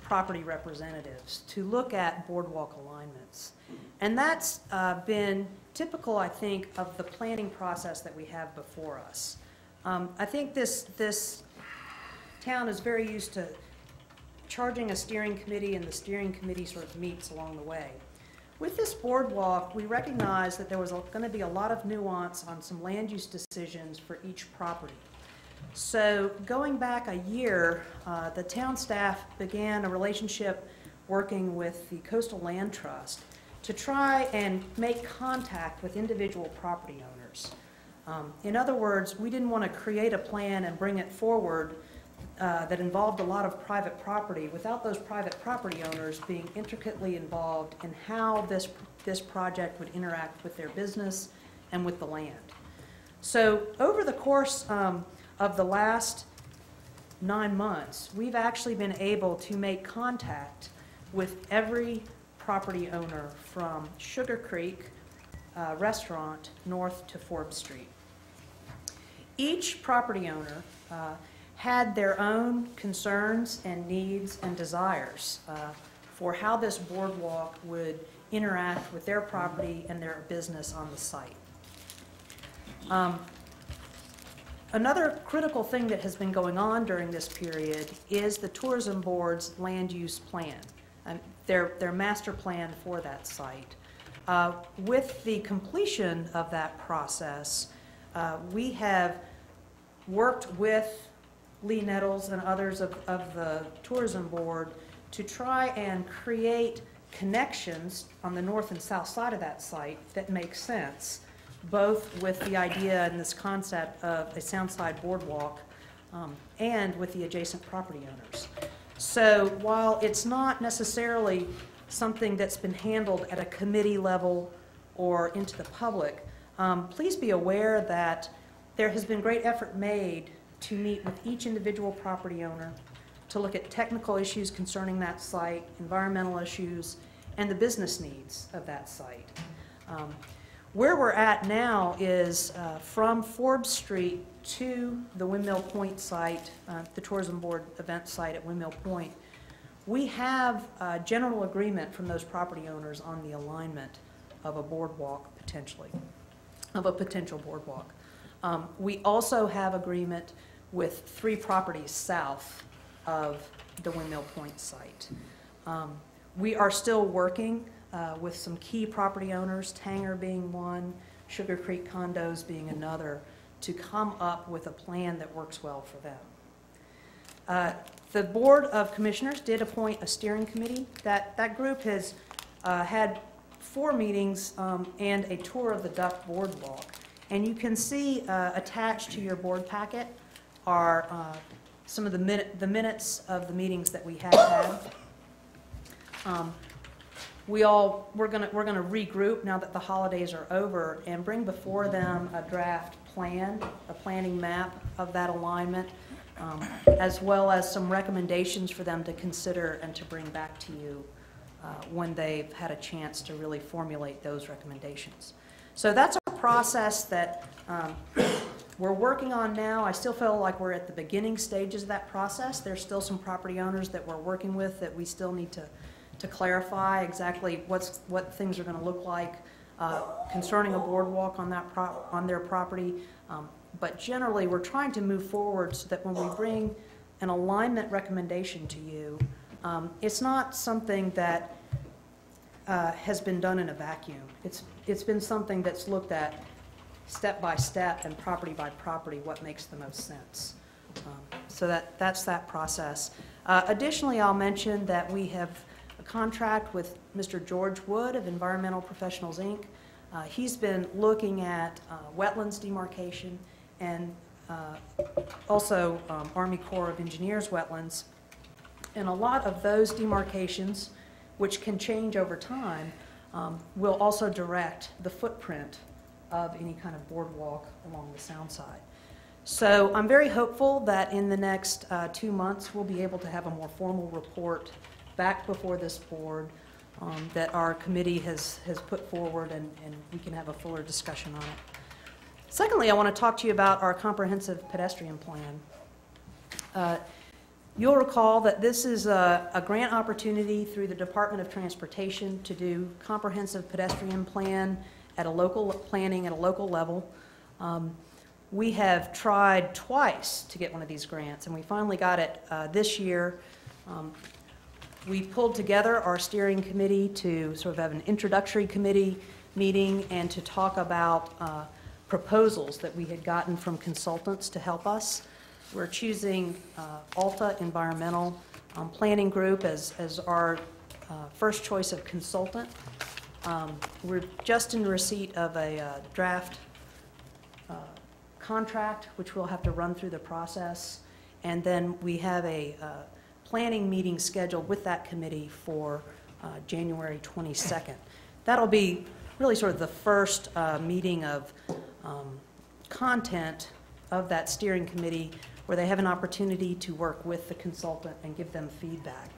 Speaker 14: property representatives to look at boardwalk alignments. And that's been typical, I think, of the planning process that we have before us. I think this town is very used to charging a steering committee, and the steering committee sort of meets along the way. With this boardwalk, we recognized that there was going to be a lot of nuance on some land use decisions for each property. So going back a year, the town staff began a relationship working with the Coastal Land Trust to try and make contact with individual property owners. In other words, we didn't want to create a plan and bring it forward that involved a lot of private property without those private property owners being intricately involved in how this project would interact with their business and with the land. So over the course of the last 9 months, we've actually been able to make contact with every property owner from Sugar Creek restaurant north to Forbes Street. Each property owner had their own concerns and needs and desires for how this boardwalk would interact with their property and their business on the site. Another critical thing that has been going on during this period is the Tourism Board's land use plan, and their master plan for that site. With the completion of that process, we have worked with Lee Nettles and others of the Tourism Board to try and create connections on the north and south side of that site that make sense, both with the idea and this concept of a soundside boardwalk and with the adjacent property owners. So while it's not necessarily something that's been handled at a committee level or into the public, please be aware that there has been great effort made to meet with each individual property owner to look at technical issues concerning that site, environmental issues, and the business needs of that site. Where we're at now is from Forbes Street to the Windmill Point site, the Tourism Board event site at Windmill Point. We have general agreement from those property owners on the alignment of a boardwalk potentially, of a potential boardwalk. We also have agreement with 3 properties south of the Windmill Point site. We are still working with some key property owners, Tanger being one, Sugar Creek Condos being another, to come up with a plan that works well for them. The Board of Commissioners did appoint a steering committee. That group has had 4 meetings and a tour of the Duck Boardwalk. And you can see attached to your board packet are some of the minutes of the meetings that we have had. We're going to regroup now that the holidays are over and bring before them a draft plan, a planning map of that alignment, as well as some recommendations for them to consider and to bring back to you when they've had a chance to really formulate those recommendations. So that's a process that we're working on now. I still feel like we're at the beginning stages of that process. There's still some property owners that we're working with that we still need to clarify exactly what things are going to look like concerning a boardwalk on their property. But generally, we're trying to move forward so that when we bring an alignment recommendation to you, it's not something that has been done in a vacuum. It's been something that's looked at step by step and property by property, what makes the most sense. So that's that process. Additionally, I'll mention that we have a contract with Mr. George Wood of Environmental Professionals, Inc. He's been looking at wetlands demarcation and also Army Corps of Engineers wetlands. And a lot of those demarcations, which can change over time, will also direct the footprint of any kind of boardwalk along the sound side. So I'm very hopeful that in the next 2 months we'll be able to have a more formal report back before this board that our committee has put forward, and we can have a fuller discussion on it. Secondly, I want to talk to you about our comprehensive pedestrian plan. You'll recall that this is a grant opportunity through the Department of Transportation to do comprehensive pedestrian planning at a local level. We have tried twice to get one of these grants, and we finally got it this year. We pulled together our steering committee to sort of have an introductory committee meeting and to talk about proposals that we had gotten from consultants to help us. We're choosing Alta Environmental Planning Group as our first choice of consultant. We're just in receipt of a draft contract, which we'll have to run through the process. And then we have a planning meeting scheduled with that committee for January 22nd. That'll be really sort of the first meeting of content of that steering committee, where they have an opportunity to work with the consultant and give them feedback.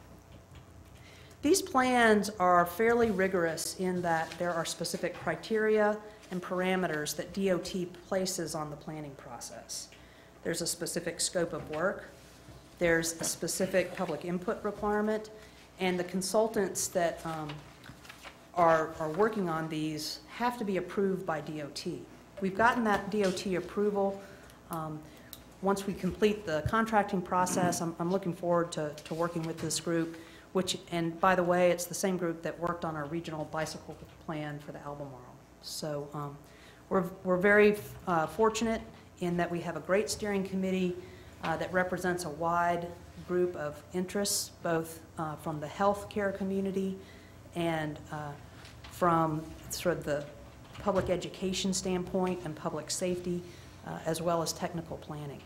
Speaker 14: These plans are fairly rigorous in that there are specific criteria and parameters that DOT places on the planning process. There's a specific scope of work, there's a specific public input requirement, and the consultants that are working on these have to be approved by DOT. We've gotten that DOT approval. Once we complete the contracting process, I'm looking forward to working with this group, and by the way, it's the same group that worked on our regional bicycle plan for the Albemarle. So we're very fortunate in that we have a great steering committee that represents a wide group of interests, both from the healthcare community and from sort of the public education standpoint and public safety, as well as technical planning.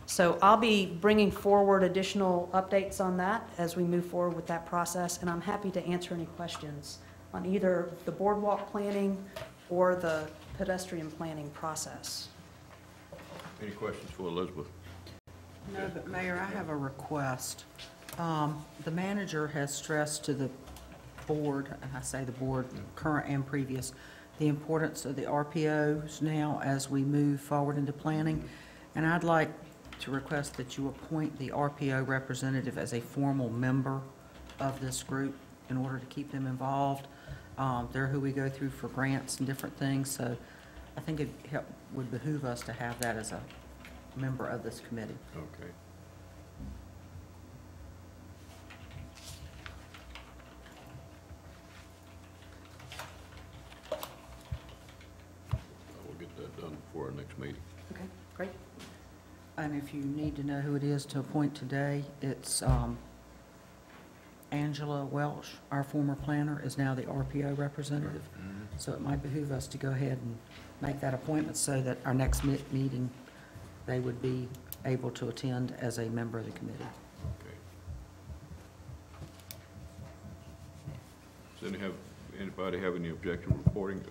Speaker 14: So I'll be bringing forward additional updates on that as we move forward with that process, and I'm happy to answer any questions on either the boardwalk planning or the pedestrian planning process.
Speaker 1: Any questions for Elizabeth?
Speaker 3: No, but Mayor, I have a request. The manager has stressed to the board, and I say the board, current and previous, the importance of the RPOs now as we move forward into planning. And I'd like to request that you appoint the RPO representative as a formal member of this group in order to keep them involved. They're who we go through for grants and different things, so I think it would behoove us to have that as a member of this committee.
Speaker 1: Okay. We'll get that done before our next meeting.
Speaker 14: Okay, great.
Speaker 3: And if you need to know who it is to appoint today, it's Angela Welch, our former planner, is now the RPO representative. So it might behoove us to go ahead and make that appointment so that our next meeting, they would be able to attend as a member of the committee.
Speaker 1: Okay. Does anybody have any objection reporting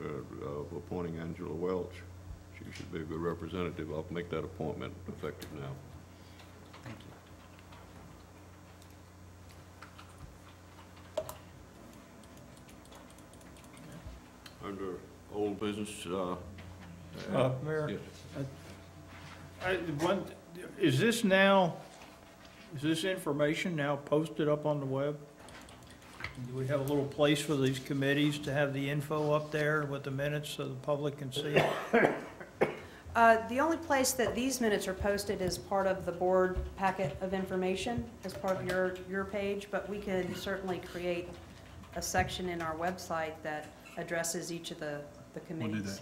Speaker 1: of appointing Angela Welch? She should be a good representative. I'll make that appointment effective now.
Speaker 3: Thank you.
Speaker 1: Under old business,
Speaker 9: Mayor,
Speaker 1: yes.
Speaker 9: is this information now posted up on the web? Do we have a little place for these committees to have the info up there with the minutes so the public can see it?
Speaker 14: The only place that these minutes are posted is part of the board packet of information, as part of your page, but we can certainly create a section in our website that addresses each of the committees.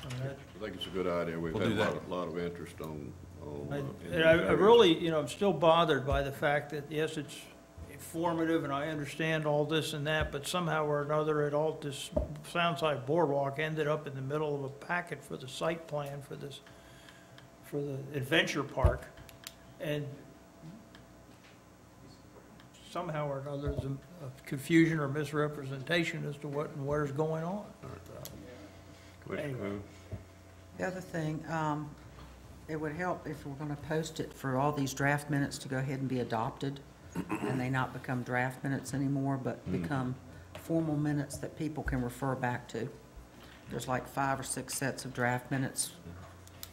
Speaker 13: We'll do that.
Speaker 1: I think it's a good idea. We've
Speaker 13: We'll
Speaker 1: had
Speaker 13: do
Speaker 1: a
Speaker 13: that.
Speaker 1: lot of interest on
Speaker 9: And I really, I'm still bothered by the fact that, yes, it's informative, and I understand all this and that, but somehow or another, it all just sounds like Boardwalk ended up in the middle of a packet for the site plan for the adventure park, and somehow or another, there's a confusion or misrepresentation as to what and where's going on. Anyway.
Speaker 3: The other thing, it would help if we're going to post it for all these draft minutes to go ahead and be adopted, and they not become draft minutes anymore, but become formal minutes that people can refer back to. There's like 5 or 6 sets of draft minutes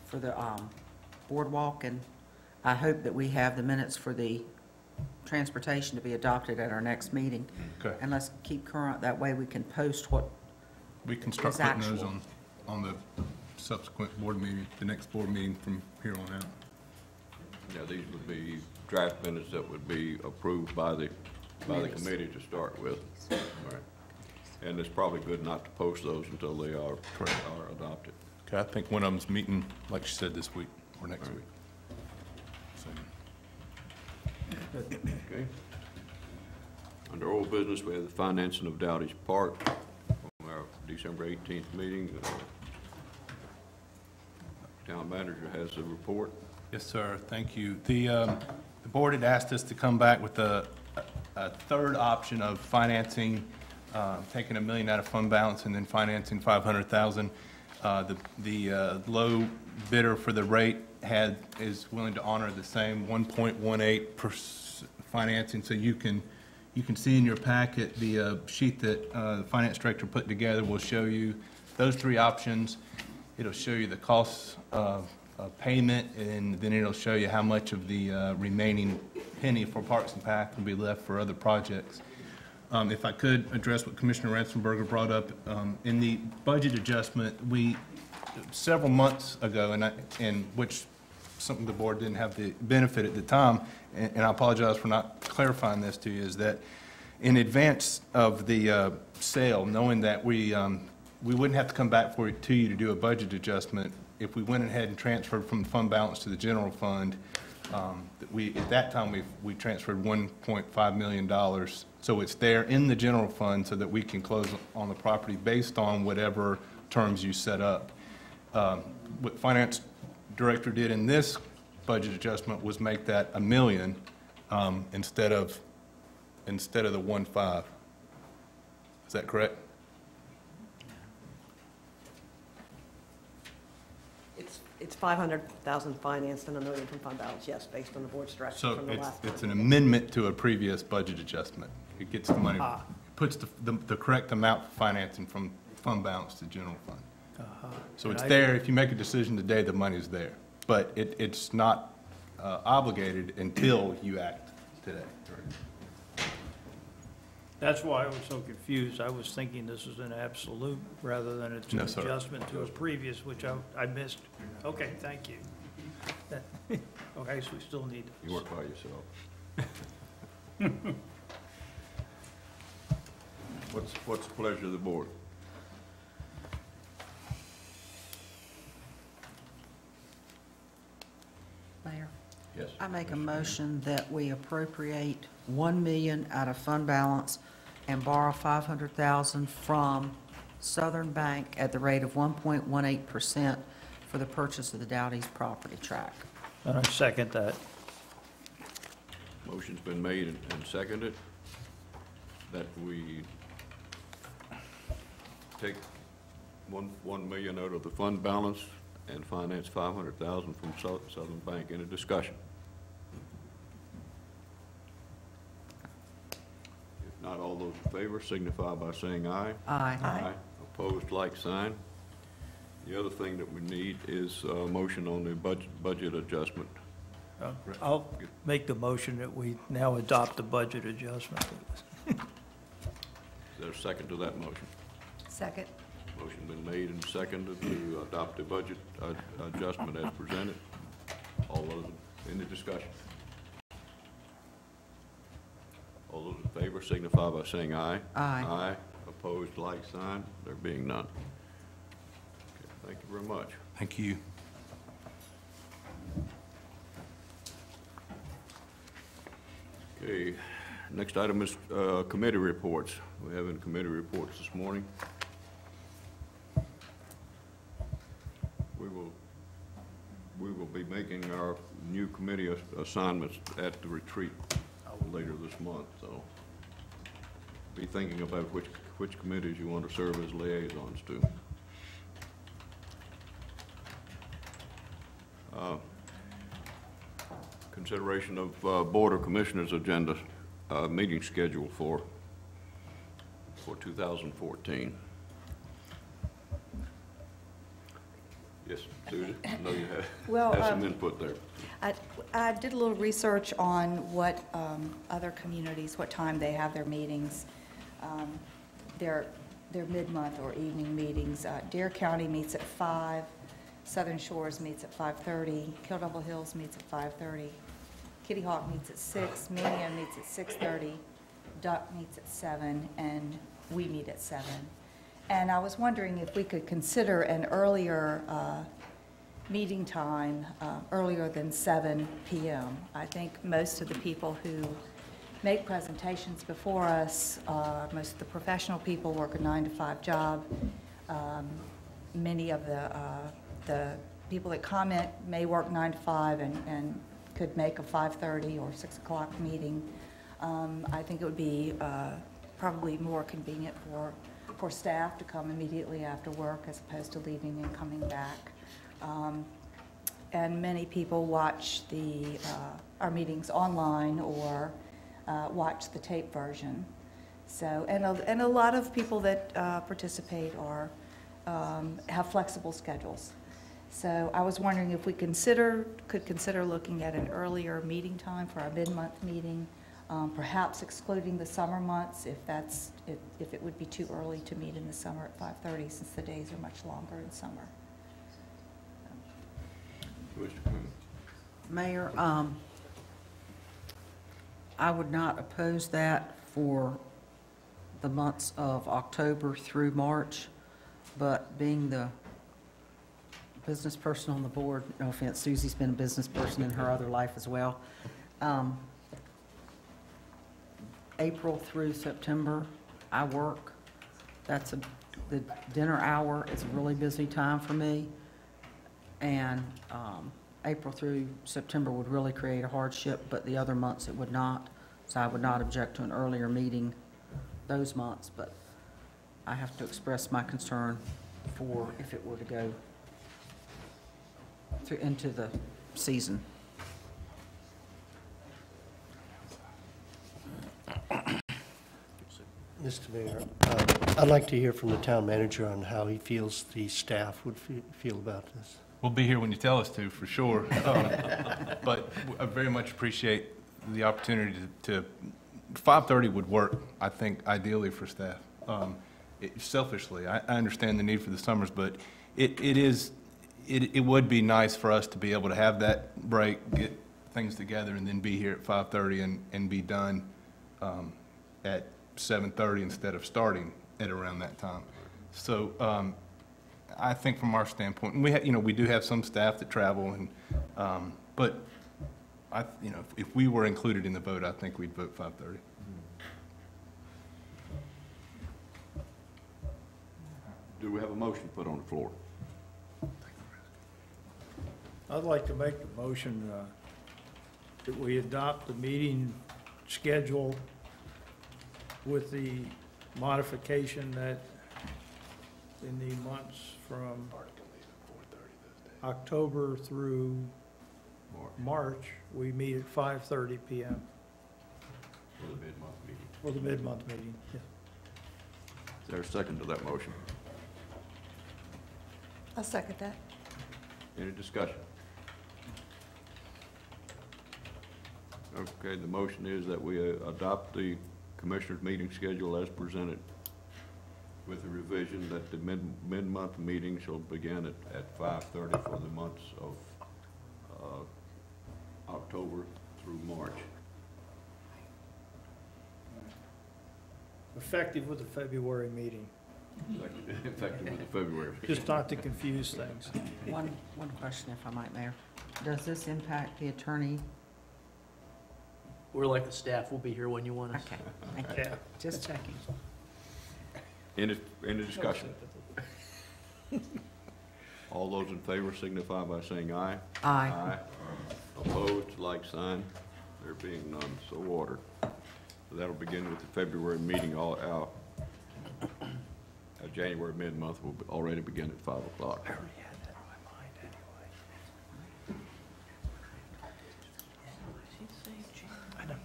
Speaker 3: for the boardwalk, and I hope that we have the minutes for the transportation to be adopted at our next meeting.
Speaker 13: Okay.
Speaker 3: And let's keep current, that way we can post what
Speaker 13: We can start
Speaker 3: is
Speaker 13: putting those
Speaker 3: actual.
Speaker 13: on the subsequent board meeting, the next board meeting from here on out.
Speaker 1: Yeah, these would be draft minutes that would be approved by the committee to start with. Right. And it's probably good not to post those until they are adopted.
Speaker 13: Okay, I think one of them's meeting, like she said, this week or next week. So,
Speaker 1: Okay. Under old business, we have the financing of Dowdy's Park from our December 18th meeting. Town manager has a report.
Speaker 13: yes, sir, thank you. The board had asked us to come back with a third option of financing, taking $1 million out of fund balance and then financing $500,000. The low bidder for the rate is willing to honor the same 1.18% financing. So you can see in your packet the sheet that the finance director put together will show you those three options. It'll show you the costs of payment, and then it'll show you how much of the remaining penny for Parks and Pac will be left for other projects. If I could address what Commissioner Ratzenberger brought up, in the budget adjustment, we, several months ago, and which something the board didn't have the benefit at the time, and I apologize for not clarifying this to you, is that in advance of the sale, knowing that we wouldn't have to come back to you to do a budget adjustment, if we went ahead and transferred from the fund balance to the general fund, at that time, we transferred $1.5 million. So it's there in the general fund so that we can close on the property based on whatever terms you set up. What finance director did in this budget adjustment was make that $1 million instead of the 1.5. Is that correct?
Speaker 2: It's 500,000 financed and $1 million from fund balance, yes, based on the board's direction
Speaker 13: So
Speaker 2: from the last
Speaker 13: it's
Speaker 2: one.
Speaker 13: an amendment to a previous budget adjustment. It gets the money, puts the correct amount for financing from fund balance to general fund. So it's there, if you make a decision today, the money's there. But it's not obligated until you act today.
Speaker 9: That's why I was so confused. I was thinking this is an absolute rather than it's an
Speaker 13: No, sir.
Speaker 9: adjustment to a previous, which I missed. Okay, thank you. Okay, so we still need.
Speaker 1: You work by yourself. What's the pleasure of the board?
Speaker 3: Mayor,
Speaker 1: Yes.
Speaker 3: I make a motion that we appropriate $1 million out of fund balance and borrow $500,000 from Southern Bank at the rate of 1.18% for the purchase of the Dowdy's property tract.
Speaker 9: And I second that.
Speaker 1: Motion's been made and seconded that we take $1 million out of the fund balance and finance $500,000 from Southern Bank. Any discussion? If not, all those in favor signify by saying aye.
Speaker 3: Aye.
Speaker 1: Aye. Opposed, like sign. The other thing that we need is a motion on the budget adjustment.
Speaker 9: I'll make the motion that we now adopt the budget adjustment.
Speaker 1: Is there a second to that motion?
Speaker 2: Second.
Speaker 1: Motion been made and seconded to adopt the budget adjustment as presented. All those, any discussion? All those in favor signify by saying aye.
Speaker 3: Aye.
Speaker 1: Aye. Opposed, like sign. There being none. Okay, thank you very much.
Speaker 13: Thank you.
Speaker 1: Okay, next item is committee reports. We have in committee reports this morning. We will be making our new committee assignments at the retreat later this month, so be thinking about which committees you want to serve as liaisons to. Consideration of Board of Commissioners agenda, meeting schedule for 2014. Yes, Susan, I know you
Speaker 15: Well,
Speaker 1: have some input there.
Speaker 15: I did a little research on what other communities, what time they have their meetings, their mid-month or evening meetings. Dare County meets at 5, Southern Shores meets at 5:30, Kill Devil Hills meets at 5:30, Kitty Hawk meets at 6, Mania meets at 6:30, Duck meets at 7, and we meet at 7. And I was wondering if we could consider an earlier meeting time, earlier than 7 p.m. I think most of the people who make presentations before us, most of the professional people work a 9-to-5 job. Many of the people that comment may work 9 to 5 and could make a 5:30 or 6 o'clock meeting. I think it would be probably more convenient for staff to come immediately after work as opposed to leaving and coming back. And many people watch our meetings online or watch the tape version. So, and a lot of people that participate have flexible schedules. So I was wondering if we could consider looking at an earlier meeting time for our mid-month meeting, perhaps excluding the summer months if it would be too early to meet in the summer at 5:30 since the days are much longer in summer.
Speaker 3: Mayor, I would not oppose that for the months of October through March, but being the business person on the board, no offense, Susie's been a business person in her other life as well. April through September, I work. That's the dinner hour. It's a really busy time for me. And April through September would really create a hardship, but the other months it would not. So I would not object to an earlier meeting those months, but I have to express my concern for if it were to go into the season.
Speaker 10: Mr. Mayor, I'd like to hear from the town manager on how he feels the staff would feel about this.
Speaker 13: We'll be here when you tell us to, for sure. But I very much appreciate the opportunity to 5:30 would work, I think, ideally for staff. Selfishly, I understand the need for the summers, but it would be nice for us to be able to have that break, get things together, and then be here at 5:30 and be done at 7:30 instead of starting at around that time. So I think from our standpoint, and we do have some staff that travel, and but if we were included in the vote, I think we'd vote 5:30.
Speaker 1: Do we have a motion put on the floor?
Speaker 9: I'd like to make the motion that we adopt the meeting schedule with the modification that in the months from October through March, we meet at 5:30 p.m.
Speaker 1: For the mid-month meeting.
Speaker 9: For the mid-month meeting, yeah.
Speaker 1: Is there a second to that motion?
Speaker 15: I'll second that.
Speaker 1: Any discussion? Okay, the motion is that we adopt the commissioners' meeting schedule as presented with the revision that the mid-month meeting shall begin at 5:30 for the months of October through March.
Speaker 9: Effective with the February meeting,
Speaker 1: Effective with the February.
Speaker 9: just not to confuse things.
Speaker 3: One question, if I might, Mayor. Does this impact the attorney?
Speaker 7: We're like the staff, we'll be here when you want us.
Speaker 3: Okay, thank you.
Speaker 9: Yeah.
Speaker 3: Just checking.
Speaker 1: Any discussion? All those in favor signify by saying aye.
Speaker 3: Aye.
Speaker 1: Aye. Opposed, like sign. There being none, so ordered. So that'll begin with the February meeting. January mid-month will already begin at 5 o'clock.
Speaker 7: I already had that on my mind anyway. I know.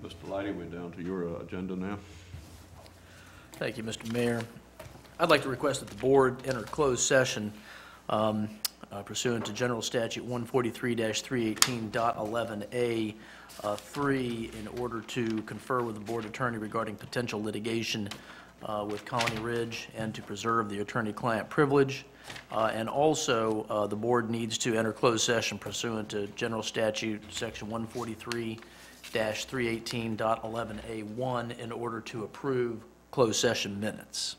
Speaker 1: Mr. Lighty, we're down to your agenda now.
Speaker 7: Thank you, Mr. Mayor. I'd like to request that the board enter closed session pursuant to General Statute 143-318.11A 3 in order to confer with the board attorney regarding potential litigation with Colony Ridge and to preserve the attorney-client privilege. And also, the board needs to enter closed session pursuant to General Statute Section 143-318.11A1 in order to approve closed session minutes.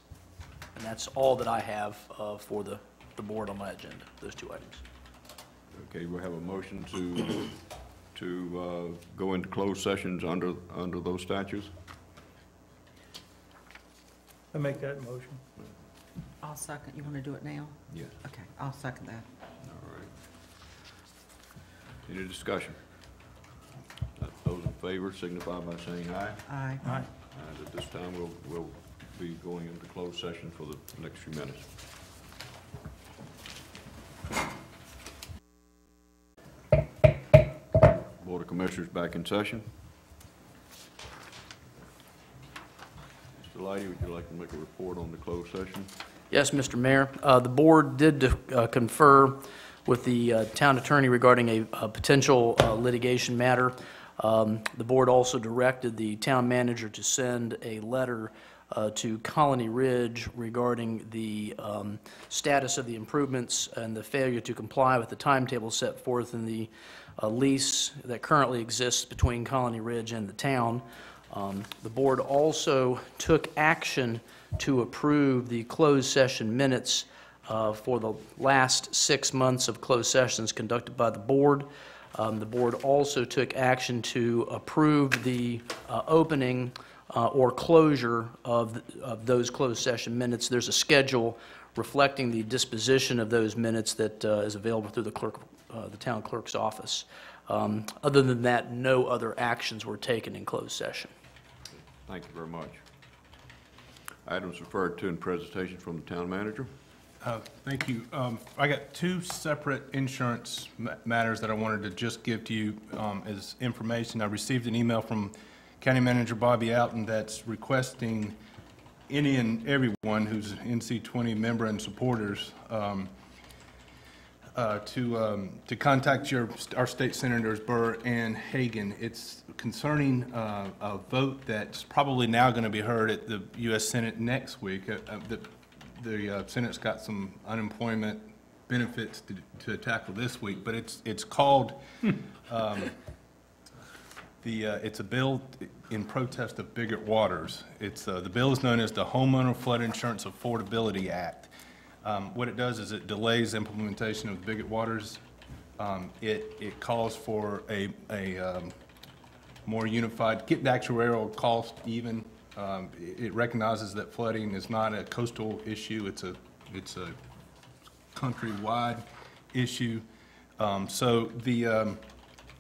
Speaker 7: And that's all that I have for the board on my agenda, those two items.
Speaker 1: Okay, we have a motion to go into closed sessions under those statutes.
Speaker 9: I make that motion.
Speaker 3: I'll second. You want to do it now?
Speaker 1: Yes.
Speaker 3: Okay, I'll second that.
Speaker 1: All right. Any discussion? Those in favor signify by saying aye.
Speaker 3: Aye.
Speaker 9: Aye.
Speaker 1: And at this time, we'll be going into closed session for the next few minutes. Board of Commissioners back in session. Mr. Leidy, would you like to make a report on the closed session?
Speaker 7: Yes, Mr. Mayor. The board did confer with the town attorney regarding a potential litigation matter. The board also directed the town manager to send a letter to Colony Ridge regarding the status of the improvements and the failure to comply with the timetable set forth in the lease that currently exists between Colony Ridge and the town. The board also took action to approve the closed session minutes for the last 6 months of closed sessions conducted by the board. The board also took action to approve the opening or closure of those closed session minutes. There's a schedule reflecting the disposition of those minutes that is available through the town clerk's office. Other than that, no other actions were taken in closed session.
Speaker 1: Thank you very much. Items referred to in presentation from the town manager.
Speaker 13: Thank you. I got two separate insurance matters that I wanted to just give to you as information. I received an email from County Manager Bobby Alton that's requesting any and everyone who's NC20 member and supporters to contact our state senators Burr and Hagan. It's concerning a vote that's probably now going to be heard at the U.S. Senate next week. The Senate's got some unemployment benefits to tackle this week, but it's called it's a bill in protest of Bigot Waters. The bill is known as the Homeowner Flood Insurance Affordability Act. What it does is it delays implementation of Bigot Waters. It calls for a more unified, get the actuarial cost even. It recognizes that flooding is not a coastal issue; it's a countrywide issue.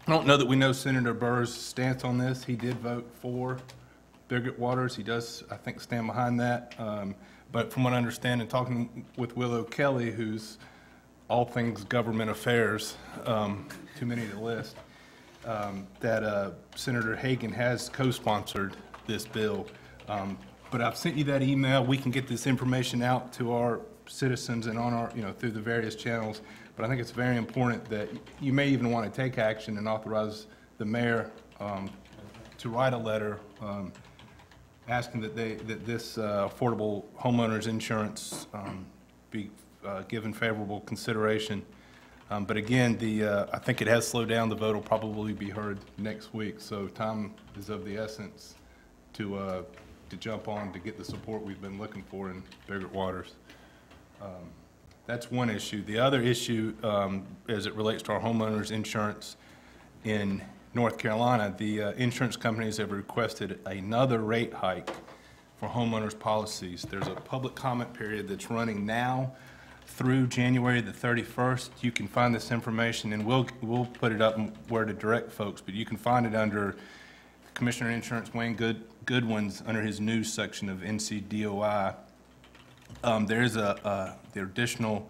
Speaker 13: I don't know that we know Senator Burr's stance on this. He did vote for Bigot Waters. He does, I think, stand behind that. But from what I understand, and talking with Willow Kelly, who's all things government affairs, too many to list, that Senator Hagan has co-sponsored this bill. But I've sent you that email. We can get this information out to our citizens and on our, through the various channels. But I think it's very important that you may even want to take action and authorize the mayor to write a letter asking that this affordable homeowners insurance be given favorable consideration. But again, I think it has slowed down. The vote will probably be heard next week, so time is of the essence to jump on to get the support we've been looking for in Bigot Waters. That's one issue. The other issue, as it relates to our homeowners insurance in North Carolina, the insurance companies have requested another rate hike for homeowners policies. There's a public comment period that's running now through January the 31st. You can find this information, and we'll put it up where to direct folks, but you can find it under Commissioner of Insurance Wayne Goodwin's under his news section of NCDOI. There's the additional,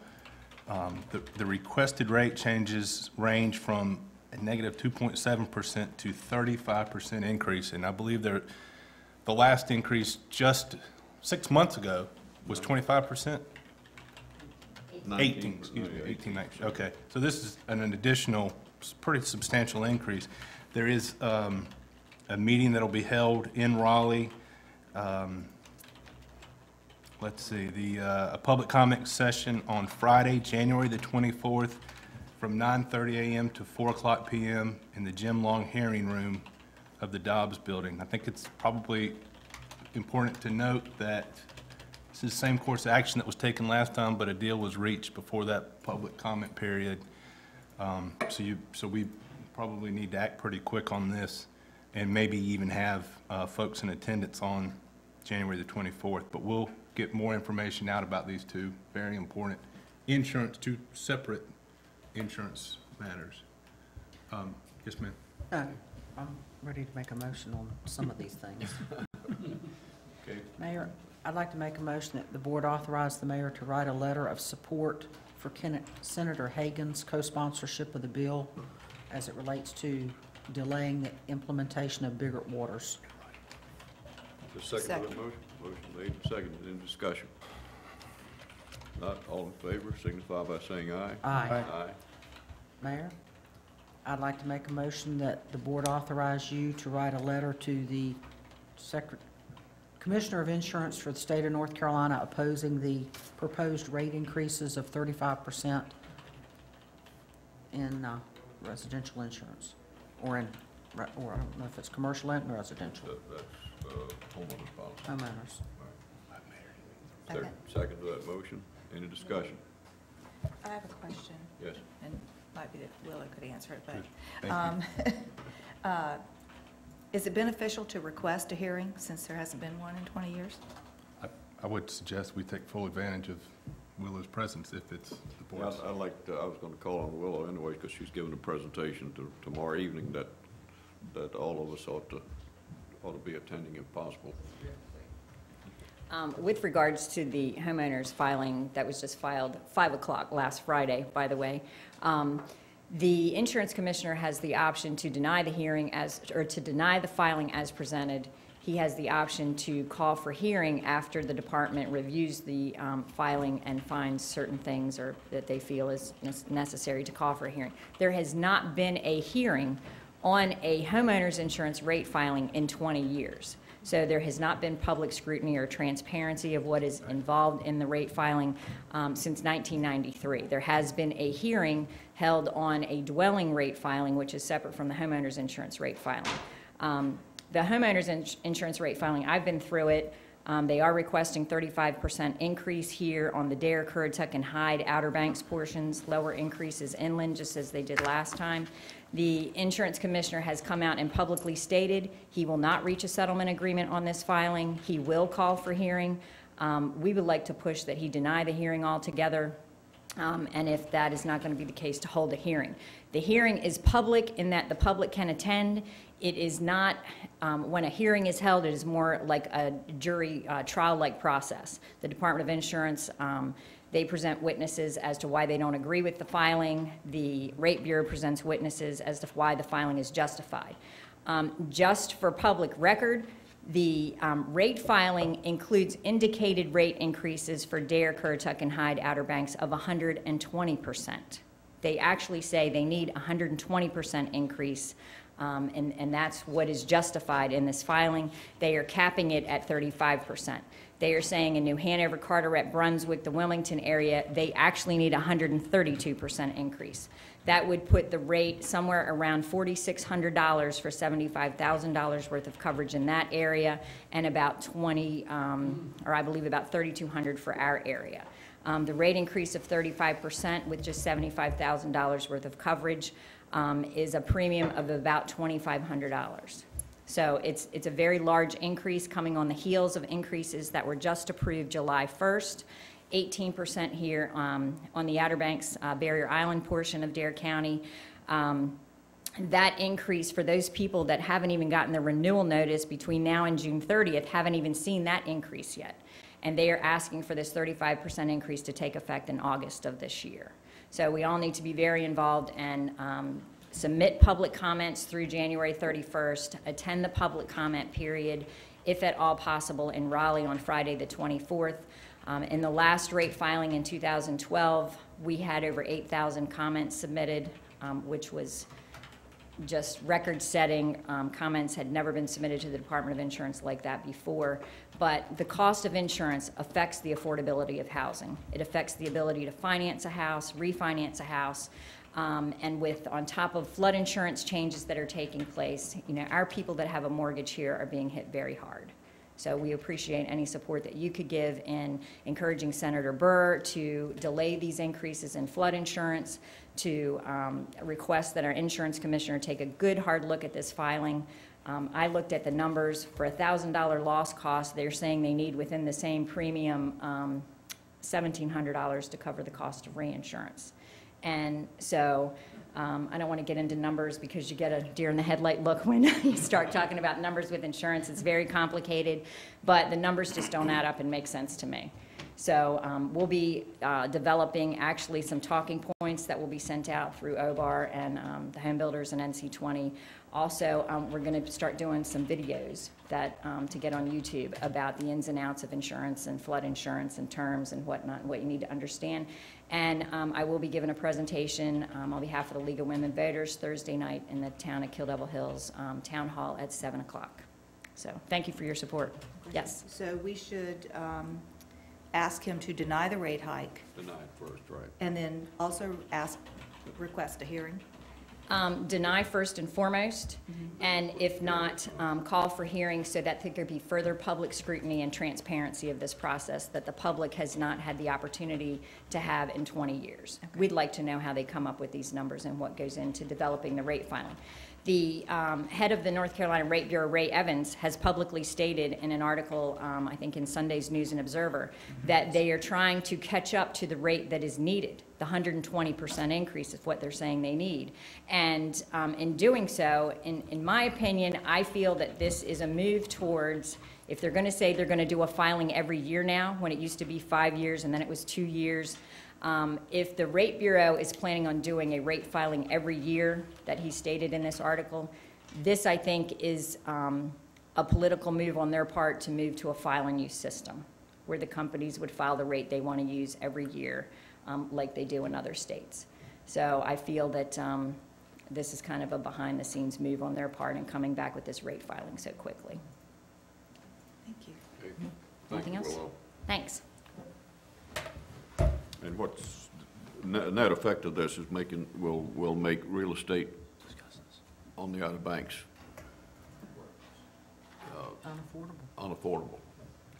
Speaker 13: the requested rate changes range from a negative 2.7% to 35% increase, and I believe the last increase just 6 months ago was 25%? 18, excuse me,
Speaker 1: 19.
Speaker 13: 18, 19, okay. So this is an additional, pretty substantial increase. There is a meeting that'll be held in Raleigh. Let's see, a public comment session on Friday, January the 24th, from 9:30 a.m. to 4 o'clock p.m. in the Jim Long Hearing Room of the Dobbs Building. I think it's probably important to note that this is the same course of action that was taken last time, but a deal was reached before that public comment period. So we probably need to act pretty quick on this, and maybe even have folks in attendance on January the 24th. But we'll get more information out about these two very important two separate insurance matters. Yes, ma'am.
Speaker 3: I'm ready to make a motion on some of these things.
Speaker 1: Okay.
Speaker 3: Mayor, I'd like to make a motion that the board authorize the mayor to write a letter of support for Senator Hagan's co-sponsorship of the bill as it relates to delaying the implementation of Biggert Waters.
Speaker 1: The second to that motion? Motion made and seconded. In discussion? Not all in favor, signify by saying aye.
Speaker 3: Aye.
Speaker 1: Aye.
Speaker 3: Mayor, I'd like to make a motion that the board authorize you to write a letter to the Commissioner of Insurance for the state of North Carolina opposing the proposed rate increases of 35% in residential insurance, or I don't know if it's commercial and residential.
Speaker 1: That's homeowners policy.
Speaker 3: Homeowners.
Speaker 1: Second to that motion. Any discussion?
Speaker 15: I have a question.
Speaker 1: Yes.
Speaker 15: And might be that Willa could answer it, but
Speaker 13: Thank
Speaker 15: is it beneficial to request a hearing since there hasn't been one in 20 years?
Speaker 13: I would suggest we take full advantage of Willa's presence if it's the
Speaker 1: Yeah,
Speaker 13: board's.
Speaker 1: I was going to call on Willow anyway, because she's giving a presentation tomorrow evening that all of us ought to be attending if possible.
Speaker 16: With regards to the homeowners filing that was just filed 5 o'clock last Friday, by the way, the insurance commissioner has the option to deny the hearing or to deny the filing as presented. He has the option to call for hearing after the department reviews the filing and finds certain things or that they feel is necessary to call for a hearing. There has not been a hearing on a homeowner's insurance rate filing in 20 years. So there has not been public scrutiny or transparency of what is involved in the rate filing since 1993. There has been a hearing held on a dwelling rate filing, which is separate from the homeowner's insurance rate filing. The homeowner's insurance rate filing, I've been through it. They are requesting 35% increase here on the Dare, Currituck, and Hyde Outer Banks portions, lower increases inland, just as they did last time. The insurance commissioner has come out and publicly stated he will not reach a settlement agreement on this filing. He will call for hearing. We would like to push that he deny the hearing altogether, and if that is not going to be the case, to hold a hearing. The hearing is public in that the public can attend. It is not, when a hearing is held, it is more like a jury trial-like process. The Department of Insurance, they present witnesses as to why they don't agree with the filing. The Rate Bureau presents witnesses as to why the filing is justified. Just for public record, the rate filing includes indicated rate increases for Dare, Currituck, and Hyde Outer Banks of 120%. They actually say they need 120% increase, and that's what is justified in this filing. They are capping it at 35%. They are saying in New Hanover, Carteret, Brunswick, the Wilmington area, they actually need 132% increase. That would put the rate somewhere around $4,600 for $75,000 worth of coverage in that area, and about I believe about $3,200 for our area. The rate increase of 35% with just $75,000 worth of coverage is a premium of about $2,500. So it's a very large increase coming on the heels of increases that were just approved July 1st. 18% here on the Outer Banks Barrier Island portion of Dare County. That increase for those people that haven't even gotten the renewal notice between now and June 30th haven't even seen that increase yet. And they are asking for this 35% increase to take effect in August of this year. So we all need to be very involved and submit public comments through January 31st, attend the public comment period, if at all possible, in Raleigh on Friday the 24th. In the last rate filing in 2012, we had over 8,000 comments submitted, which was just record-setting. Comments had never been submitted to the Department of Insurance like that before. But the cost of insurance affects the affordability of housing. It affects the ability to finance a house, refinance a house, and with, on top of flood insurance changes that are taking place, you know, our people that have a mortgage here are being hit very hard. So we appreciate any support that you could give in encouraging Senator Burr to delay these increases in flood insurance, to request that our insurance commissioner take a good hard look at this filing. I looked at the numbers. For a $1,000 loss cost, they're saying they need within the same premium $1,700 to cover the cost of reinsurance. And so I don't want to get into numbers because you get a deer in the headlight look when you start talking about numbers with insurance. It's very complicated, but the numbers just don't add up and make sense to me. So we'll be developing actually some talking points that will be sent out through OBAR and the home builders and NC20. Also, we're going to start doing some videos that to get on YouTube about the ins and outs of insurance and flood insurance and terms and whatnot, and what you need to understand. And I will be giving a presentation on behalf of the League of Women Voters Thursday night in the town of Kill Devil Hills Town Hall at 7 o'clock. So thank you for your support. Yes.
Speaker 15: So we should ask him to deny the rate hike.
Speaker 1: Deny it first, right.
Speaker 15: And then also request a hearing.
Speaker 16: Deny first and foremost, and if not, call for hearings so that there could be further public scrutiny and transparency of this process that the public has not had the opportunity to have in 20 years. Okay. We'd like to know how they come up with these numbers and what goes into developing the rate filing. The head of the North Carolina Rate Bureau, Ray Evans, has publicly stated in an article, I think in Sunday's News and Observer, that they are trying to catch up to the rate that is needed. The 120% increase is what they're saying they need. And in doing so, in my opinion, I feel that this is a move towards, if they're going to say they're going to do a filing every year now, when it used to be 5 years and then it was 2 years, if the Rate Bureau is planning on doing a rate filing every year that he stated in this article, this, I think, is a political move on their part to move to a file and use system, where the companies would file the rate they want to use every year, like they do in other states. So I feel that this is kind of a behind-the-scenes move on their part in coming back with this rate filing so quickly.
Speaker 15: Thank you.
Speaker 1: Okay.
Speaker 16: Anything else?
Speaker 1: Willow.
Speaker 16: Thanks.
Speaker 1: And what's net effect of this is will make real estate on the Outer Banks unaffordable,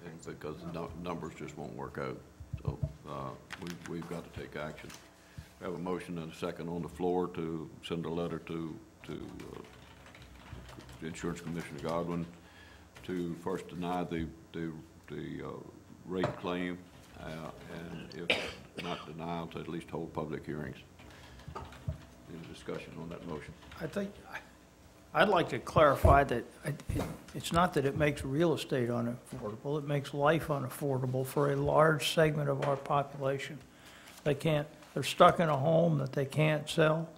Speaker 1: and because the numbers just won't work out. So we've got to take action. We have a motion and a second on the floor to send a letter to Insurance Commissioner Godwin to first deny the rate claim, and if not denial, to at least hold public hearings. Any discussion on that motion?
Speaker 9: I think, I'd like to clarify that it's not that it makes real estate unaffordable, it makes life unaffordable for a large segment of our population. They're stuck in a home that they can't sell,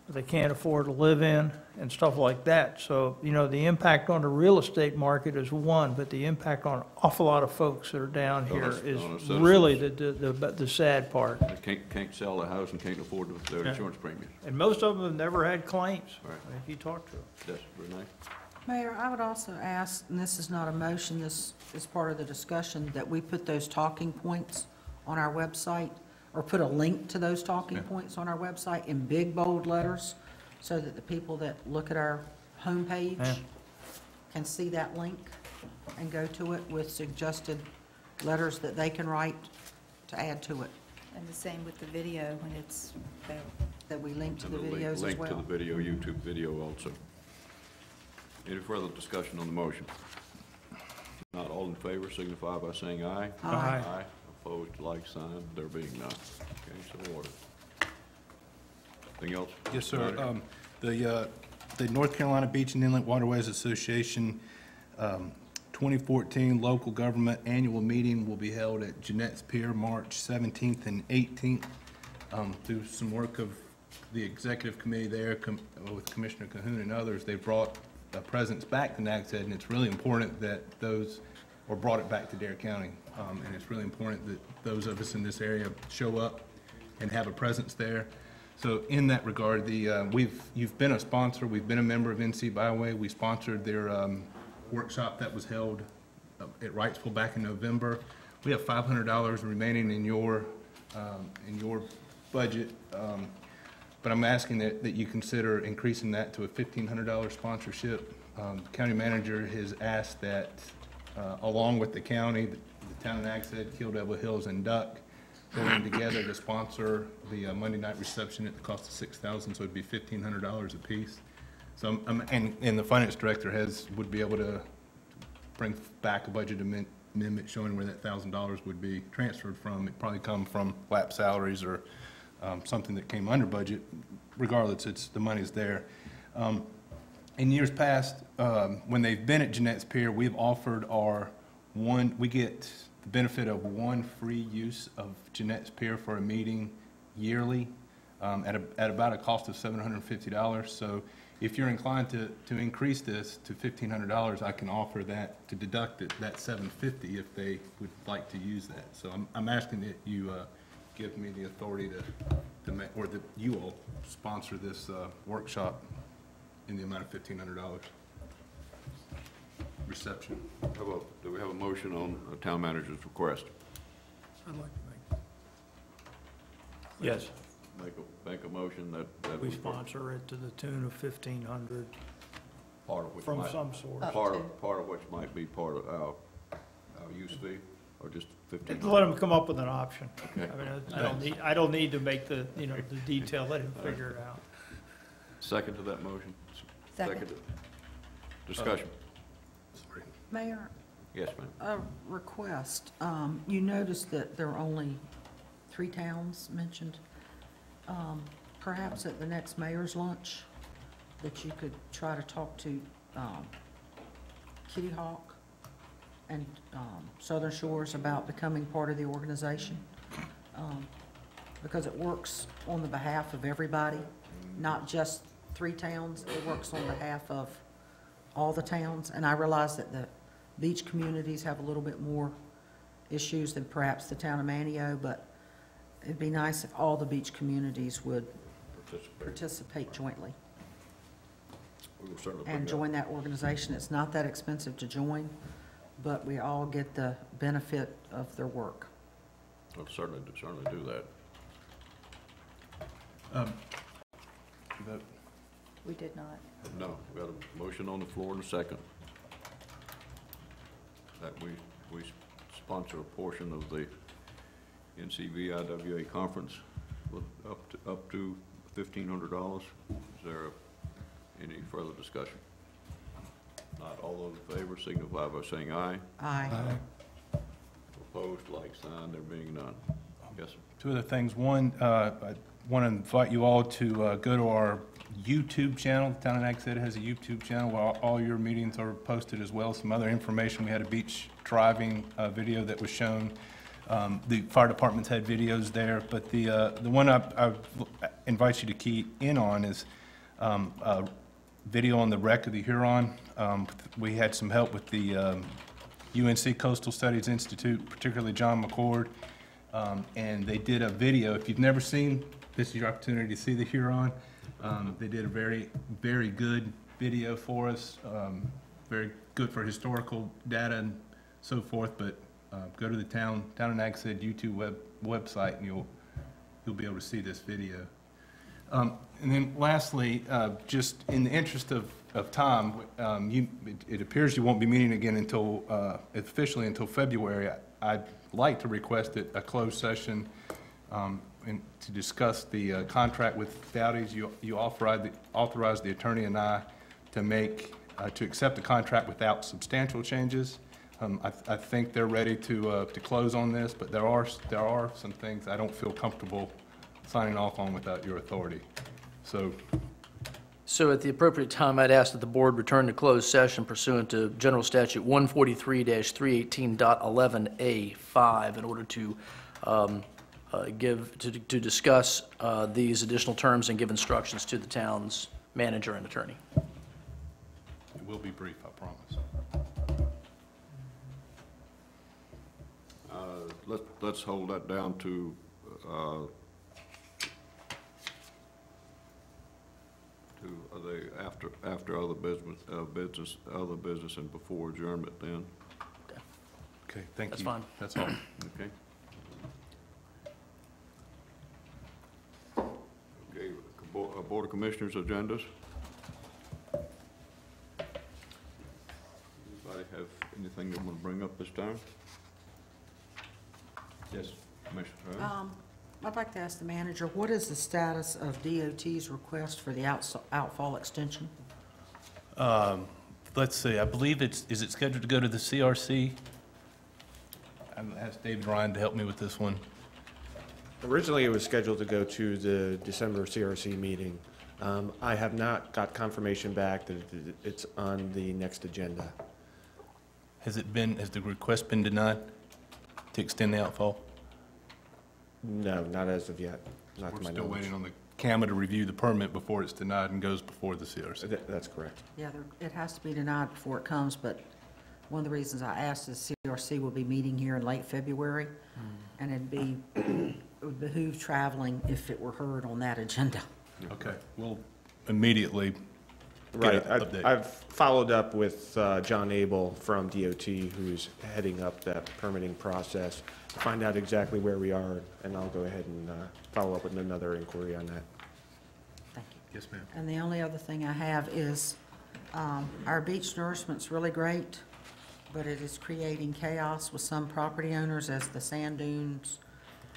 Speaker 9: that they can't afford to live in, and stuff like that. So, you know, the impact on the real estate market is one, but the impact on an awful lot of folks that are down here is really the sad part.
Speaker 1: They can't sell a house and can't afford their insurance premiums.
Speaker 9: And most of them have never had claims,
Speaker 1: Right.
Speaker 9: if you talk to them.
Speaker 1: Yes, Renee?
Speaker 3: Mayor, I would also ask, and this is not a motion, this is part of the discussion, that we put those talking points on our website, or put a link to those talking points on our website in big, bold letters, so that the people that look at our homepage can see that link and go to it with suggested letters that they can write to add to it.
Speaker 15: And the same with the video when it's available.
Speaker 3: That we link to the videos as well.
Speaker 1: Link to the video, YouTube video also. Any further discussion on the motion? Not all in favor, signify by saying aye.
Speaker 9: Aye.
Speaker 1: Aye. Opposed, like sign. There being none. Okay, so ordered. Anything else?
Speaker 13: Yes, sir. The North Carolina Beach and Inlet Waterways Association 2014 local government annual meeting will be held at Jeanette's Pier March 17th and 18th. Through some work of the executive committee there with Commissioner Cahoon and others, they brought a presence back to Nags Head, and it's really important that those or brought it back to Dare County. And it's really important that those of us in this area show up and have a presence there. So in that regard, you've been a sponsor, we've been a member of NC Byway. We sponsored their workshop that was held at Wrightsville back in November. We have $500 remaining in your budget, but I'm asking that you consider increasing that to a $1,500 sponsorship. The county manager has asked that, along with the county, the town of Nags Head, Kill Devil Hills, and Duck going together to sponsor the Monday night reception at the cost of $6,000, so it'd be $1,500 apiece. So, and the finance director would be able to bring back a budget amendment showing where that $1,000 would be transferred from. It'd probably come from lap salaries or something that came under budget. Regardless, the money's there. In years past, when they've been at Jeanette's Pier, we've offered we get the benefit of one free use of Jeanette's Pier for a meeting yearly at about a cost of $750. So if you're inclined to increase this to $1,500, I can offer that to deduct that $750 if they would like to use that. So I'm asking that you give me the authority to make, or that you all sponsor this workshop in the amount of $1,500 reception.
Speaker 1: Do we have a motion on the town manager's request?
Speaker 9: I'd like to
Speaker 2: Yes.
Speaker 1: Make a motion that
Speaker 9: we sponsor it to the tune of $1,500
Speaker 1: part of which
Speaker 9: from
Speaker 1: might,
Speaker 9: some source.
Speaker 1: part of which might be part of our use fee, or just $1,500.
Speaker 9: Let them come up with an option.
Speaker 1: Okay.
Speaker 9: I mean, I don't need to make the detail, let him figure it out.
Speaker 1: Second to that motion?
Speaker 15: Second.
Speaker 1: Discussion.
Speaker 13: Sorry.
Speaker 3: Mayor,
Speaker 1: Yes, ma'am.
Speaker 3: a request. You noticed that there are only 3 towns mentioned. Perhaps at the next mayor's lunch, that you could try to talk to Kitty Hawk and Southern Shores about becoming part of the organization, because it works on the behalf of everybody, not just 3 towns. It works on behalf of all the towns, and I realize that the beach communities have a little bit more issues than perhaps the town of Manio, but it'd be nice if all the beach communities would participate jointly
Speaker 1: We will certainly
Speaker 3: and join that organization. It's not that expensive to join, but we all get the benefit of their work.
Speaker 1: We'll certainly do that.
Speaker 13: Vote.
Speaker 15: We did not.
Speaker 1: No, we got a motion on the floor and a second that we sponsor a portion of the NCVIWA conference with up to $1,500. Is there any further discussion? Not all those in favor signify by saying aye.
Speaker 3: Aye.
Speaker 1: Opposed, like sign. There being none. Yes, sir.
Speaker 13: 2 other things. One, I want to invite you all to go to our YouTube channel. The town of Nags Head has a YouTube channel where all your meetings are posted, as well as some other information. We had a beach driving video that was shown. The fire departments had videos there, but the one I invite you to key in on is a video on the wreck of the Huron. We had some help with the UNC Coastal Studies Institute, particularly John McCord, and they did a video. If you've never seen, this is your opportunity to see the Huron. They did a very, very good video for us, very good for historical data and so forth, but go to the Town of Nags Head YouTube website, and you'll be able to see this video. And then lastly, just in the interest of time, it appears you won't be meeting again until officially until February. I'd like to request a closed session to discuss the contract with Dowdy's. You authorized the attorney and I to accept the contract without substantial changes. I think they're ready to close on this, but there are some things I don't feel comfortable signing off on without your authority.
Speaker 7: So at the appropriate time, I'd ask that the board return to closed session pursuant to General Statute 143-318.11A5 in order to to discuss these additional terms and give instructions to the town's manager and attorney.
Speaker 13: It will be brief, I promise.
Speaker 1: let's hold that down to after other business and before adjournment then.
Speaker 13: Okay, thank you.
Speaker 7: That's fine.
Speaker 13: That's all.
Speaker 1: Okay. Okay, Board of Commissioners agendas. Anybody have anything they want to bring up this time? Yes, Commissioner Rose.
Speaker 3: I'd like to ask the manager, what is the status of DOT's request for the outfall extension?
Speaker 13: Let's see, I believe is it scheduled to go to the CRC? I'm gonna ask David Ryan to help me with this one.
Speaker 8: Originally, it was scheduled to go to the December CRC meeting. I have not got confirmation back that it's on the next agenda.
Speaker 13: Has the request been denied to extend the outfall?
Speaker 8: No, not as of yet. Not
Speaker 13: We're
Speaker 8: to my
Speaker 13: still
Speaker 8: knowledge.
Speaker 13: waiting on the CAMA to review the permit before it's denied and goes before the CRC.
Speaker 8: That's correct.
Speaker 3: Yeah, it has to be denied before it comes, but one of the reasons I asked is CRC will be meeting here in late February, and it would behoove traveling if it were heard on that agenda.
Speaker 13: Okay, we'll immediately
Speaker 8: Right.
Speaker 13: get an update.
Speaker 8: I've followed up with John Abel from DOT, who's heading up that permitting process, to find out exactly where we are, and I'll go ahead and follow up with another inquiry on that.
Speaker 3: Thank you.
Speaker 13: Yes, ma'am.
Speaker 3: And the only other thing I have is, our beach nourishment's really great, but it is creating chaos with some property owners as the sand dunes.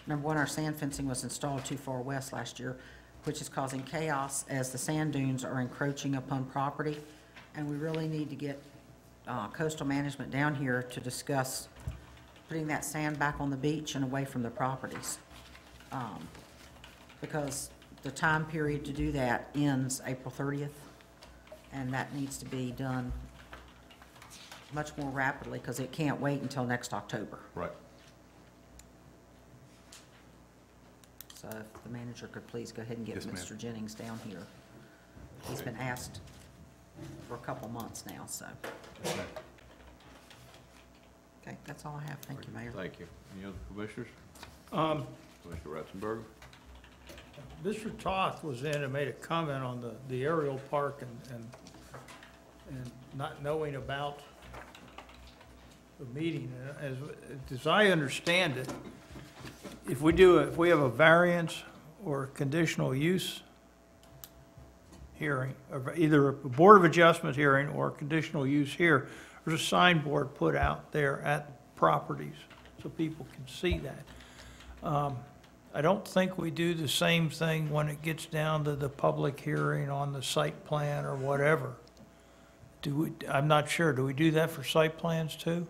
Speaker 3: Number one, our sand fencing was installed too far west last year, which is causing chaos as the sand dunes are encroaching upon property. And we really need to get coastal management down here to discuss putting that sand back on the beach and away from the properties. Because the time period to do that ends April 30th, and that needs to be done much more rapidly because it can't wait until next October.
Speaker 13: Right.
Speaker 3: So if the manager could please go ahead and get
Speaker 13: Yes, ma'am.
Speaker 3: Mr. Jennings down here. He's been asked for a couple months now, so.
Speaker 13: Yes, ma'am.
Speaker 3: Okay, that's all I have. Thank you, Mayor.
Speaker 1: Thank you. Any other commissioners? Commissioner Ratzenberger?
Speaker 9: Mr. Toth was in and made a comment on the aerial park and not knowing about the meeting. As I understand it, if we have a variance or conditional use hearing, or either a Board of Adjustment hearing or a conditional use here, there's a signboard put out there at properties so people can see that. I don't think we do the same thing when it gets down to the public hearing on the site plan or whatever. I'm not sure. Do we do that for site plans too?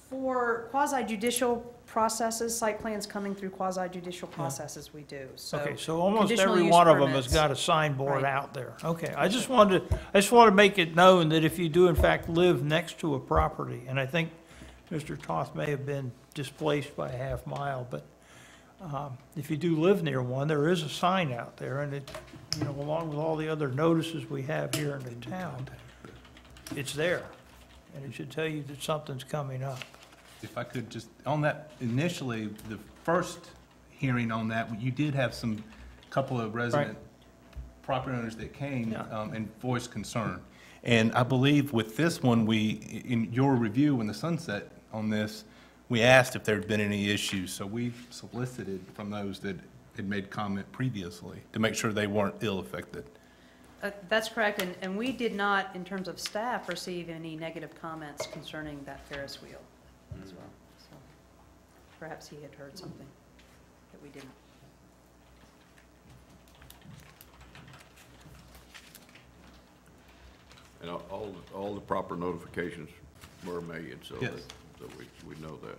Speaker 14: For quasi-judicial processes, site plans coming through quasi-judicial processes, we do.
Speaker 9: Okay, so almost
Speaker 14: conditional
Speaker 9: every
Speaker 14: use
Speaker 9: one of them has
Speaker 14: permits.
Speaker 9: got a signboard
Speaker 14: Right.
Speaker 9: out there. Okay, I just want to make it known that if you do in fact live next to a property, and I think Mr. Toth may have been displaced by a half mile, but if you do live near one, there is a sign out there, and it, along with all the other notices we have here in the town, it's there, and it should tell you that something's coming up.
Speaker 13: If I could just, on that, initially, the first hearing on that, you did have couple of resident property owners that came and voiced concern. And I believe with this one, in your review in the sunset on this, we asked if there had been any issues. So we solicited from those that had made comment previously to make sure they weren't ill-affected.
Speaker 14: That's correct, and we did not, in terms of staff, receive any negative comments concerning that Ferris wheel as well. So perhaps he had heard something that we didn't.
Speaker 1: And all the proper notifications were made, so
Speaker 13: Yes.
Speaker 1: that we know that.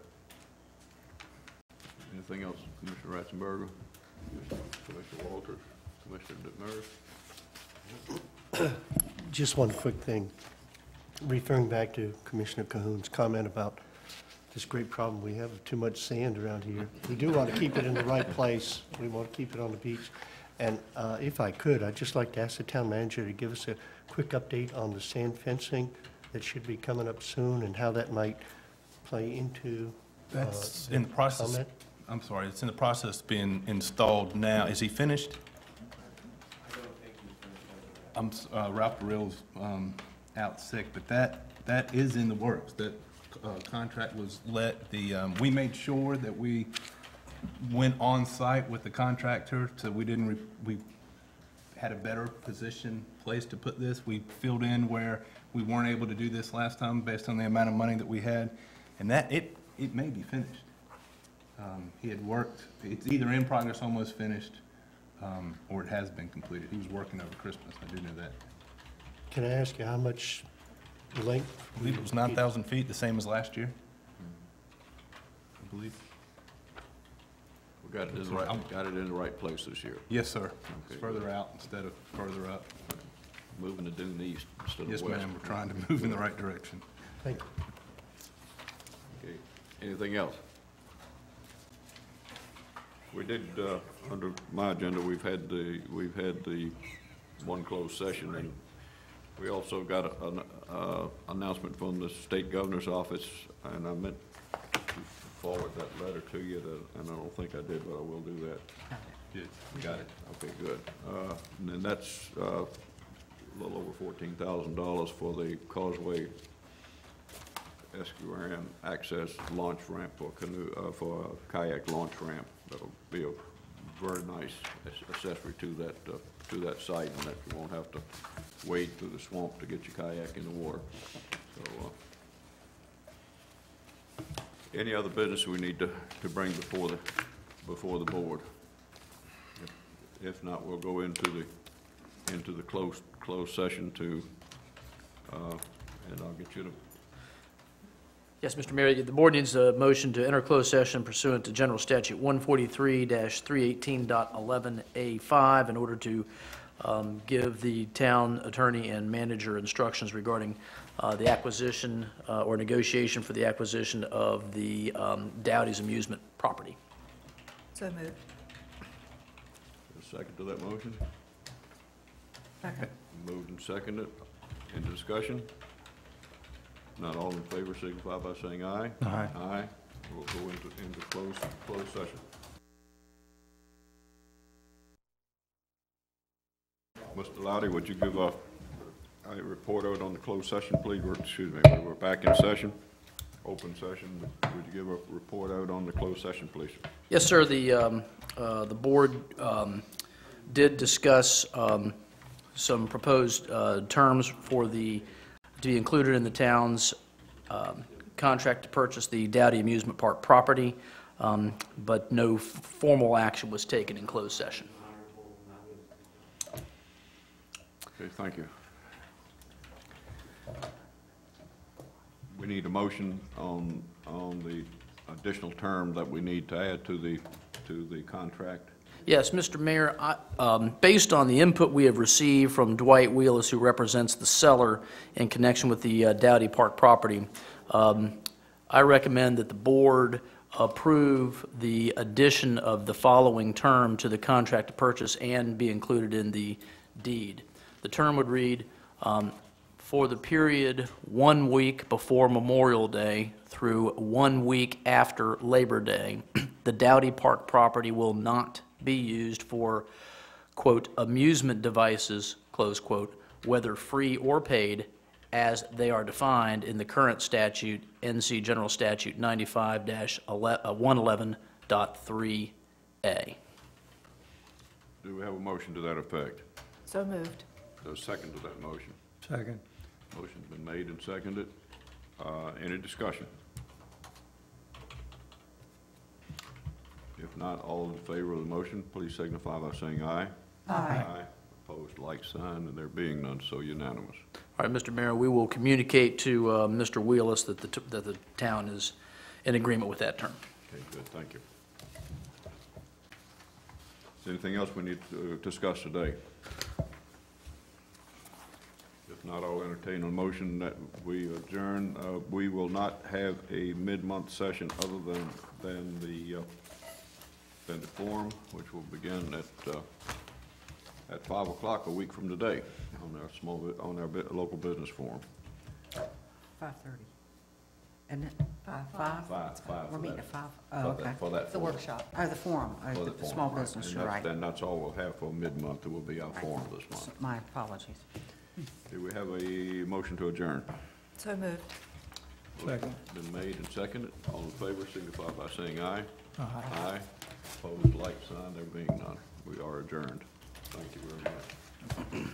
Speaker 1: Anything else, Commissioner Ratzenberger? Commissioner Walters? Commissioner DeMers?
Speaker 10: Just one quick thing. Referring back to Commissioner Cahoon's comment about this great problem we have with too much sand around here. We do want to keep it in the right place. We want to keep it on the beach. And if I could, I'd just like to ask the town manager to give us a quick update on the sand fencing that should be coming up soon and how that might play into
Speaker 13: That's in the process.
Speaker 10: comment?
Speaker 13: I'm sorry, it's in the process of being installed now. Is he finished? Ralph Burrell's out sick, but that is in the works. That contract was we made sure that we went on site with the contractor, so we had a better place to put this. We filled in where we weren't able to do this last time based on the amount of money that we had, and that it may be finished. He had worked, it's either in progress, almost finished, or it has been completed. He was working over Christmas, I do know that.
Speaker 10: Can I ask you how much length?
Speaker 13: I believe it was 9,000 feet, the same as last year. I believe.
Speaker 1: We got it in the right place this year.
Speaker 13: Yes, sir.
Speaker 1: Okay,
Speaker 13: It's further out instead of further up.
Speaker 1: Moving to due east instead of west.
Speaker 13: Yes, ma'am, we're trying to move in the right direction.
Speaker 10: Thank you.
Speaker 1: Okay, anything else? We did, under my agenda, we've had the one closed session, and we also got an announcement from the state governor's office, and I meant to forward that letter to you, and I don't think I did, but I will do that.
Speaker 13: Good. We got it.
Speaker 1: Okay, good. And then that's a little over $14,000 for the Causeway Estuarian access launch ramp for for a kayak launch ramp. That'll be a very nice accessory to that site, and that you won't have to wade through the swamp to get your kayak in the water. So, any other business we need to bring before the board? If not, we'll go into the closed session and I'll get you to.
Speaker 7: Yes, Mr. Mayor, the board needs a motion to enter closed session pursuant to General Statute 143-318.11A5 in order to give the town attorney and manager instructions regarding the acquisition or negotiation for the acquisition of the Dowdy's amusement property.
Speaker 15: So moved.
Speaker 1: A second to that motion?
Speaker 3: Second.
Speaker 1: Moved and seconded. In discussion? Not all in favor signify by saying aye.
Speaker 13: Aye.
Speaker 1: Aye. We'll go into closed session. Mr. Loudy, would you give a report out on the closed session, please? Excuse me, we're back in session, open session. Would you give a report out on the closed session, please?
Speaker 7: Yes, sir. The board did discuss some proposed terms for to be included in the town's contract to purchase the Dowdy Amusement Park property, but no formal action was taken in closed session.
Speaker 1: Okay, thank you. We need a motion on the additional term that we need to add to the contract.
Speaker 7: Yes, Mr. Mayor, based on the input we have received from Dwight Wheelis, who represents the seller in connection with the Dowdy Park property, I recommend that the board approve the addition of the following term to the contract to purchase and be included in the deed. The term would read, for the period 1 week before Memorial Day through 1 week after Labor Day, the Dowdy Park property will not be used for, quote, amusement devices, close quote, whether free or paid, as they are defined in the current statute, NC General Statute 95-111.3A.
Speaker 1: Do we have a motion to that effect?
Speaker 15: So moved.
Speaker 1: There's a second to that motion.
Speaker 9: Second.
Speaker 1: Motion's been made and seconded. Any discussion? If not, all in favor of the motion, please signify by saying aye.
Speaker 3: Aye.
Speaker 1: Opposed, like sign, and there being none, so unanimous.
Speaker 7: All right, Mr. Mayor, we will communicate to Mr. Wheelis that the town is in agreement with that term.
Speaker 1: Okay, good, thank you. Is there anything else we need to discuss today? If not, I'll entertain a motion that we adjourn. We will not have a mid-month session other than the forum, which will begin at 5 o'clock a week from today on our local business forum.
Speaker 3: 5:30. Isn't it? 5?
Speaker 1: Five
Speaker 3: We're
Speaker 1: for
Speaker 3: meeting
Speaker 1: that.
Speaker 3: at 5?
Speaker 1: For
Speaker 3: Oh,
Speaker 1: that-
Speaker 3: okay.
Speaker 1: For that
Speaker 15: The
Speaker 1: forum.
Speaker 15: workshop.
Speaker 3: Oh, the forum,
Speaker 1: For
Speaker 3: oh,
Speaker 1: the
Speaker 3: the
Speaker 1: forum,
Speaker 3: small
Speaker 1: right.
Speaker 3: business,
Speaker 1: And
Speaker 3: you're
Speaker 1: that's-
Speaker 3: right.
Speaker 1: And that's all we'll have for mid-month, it will be our forum this month.
Speaker 3: My apologies.
Speaker 1: Do we have a motion to adjourn?
Speaker 15: So moved.
Speaker 9: Second.
Speaker 1: Been made and seconded. All in favor signify by saying aye. Aye. Opposed, like sign. There being none. We are adjourned. Thank you very much.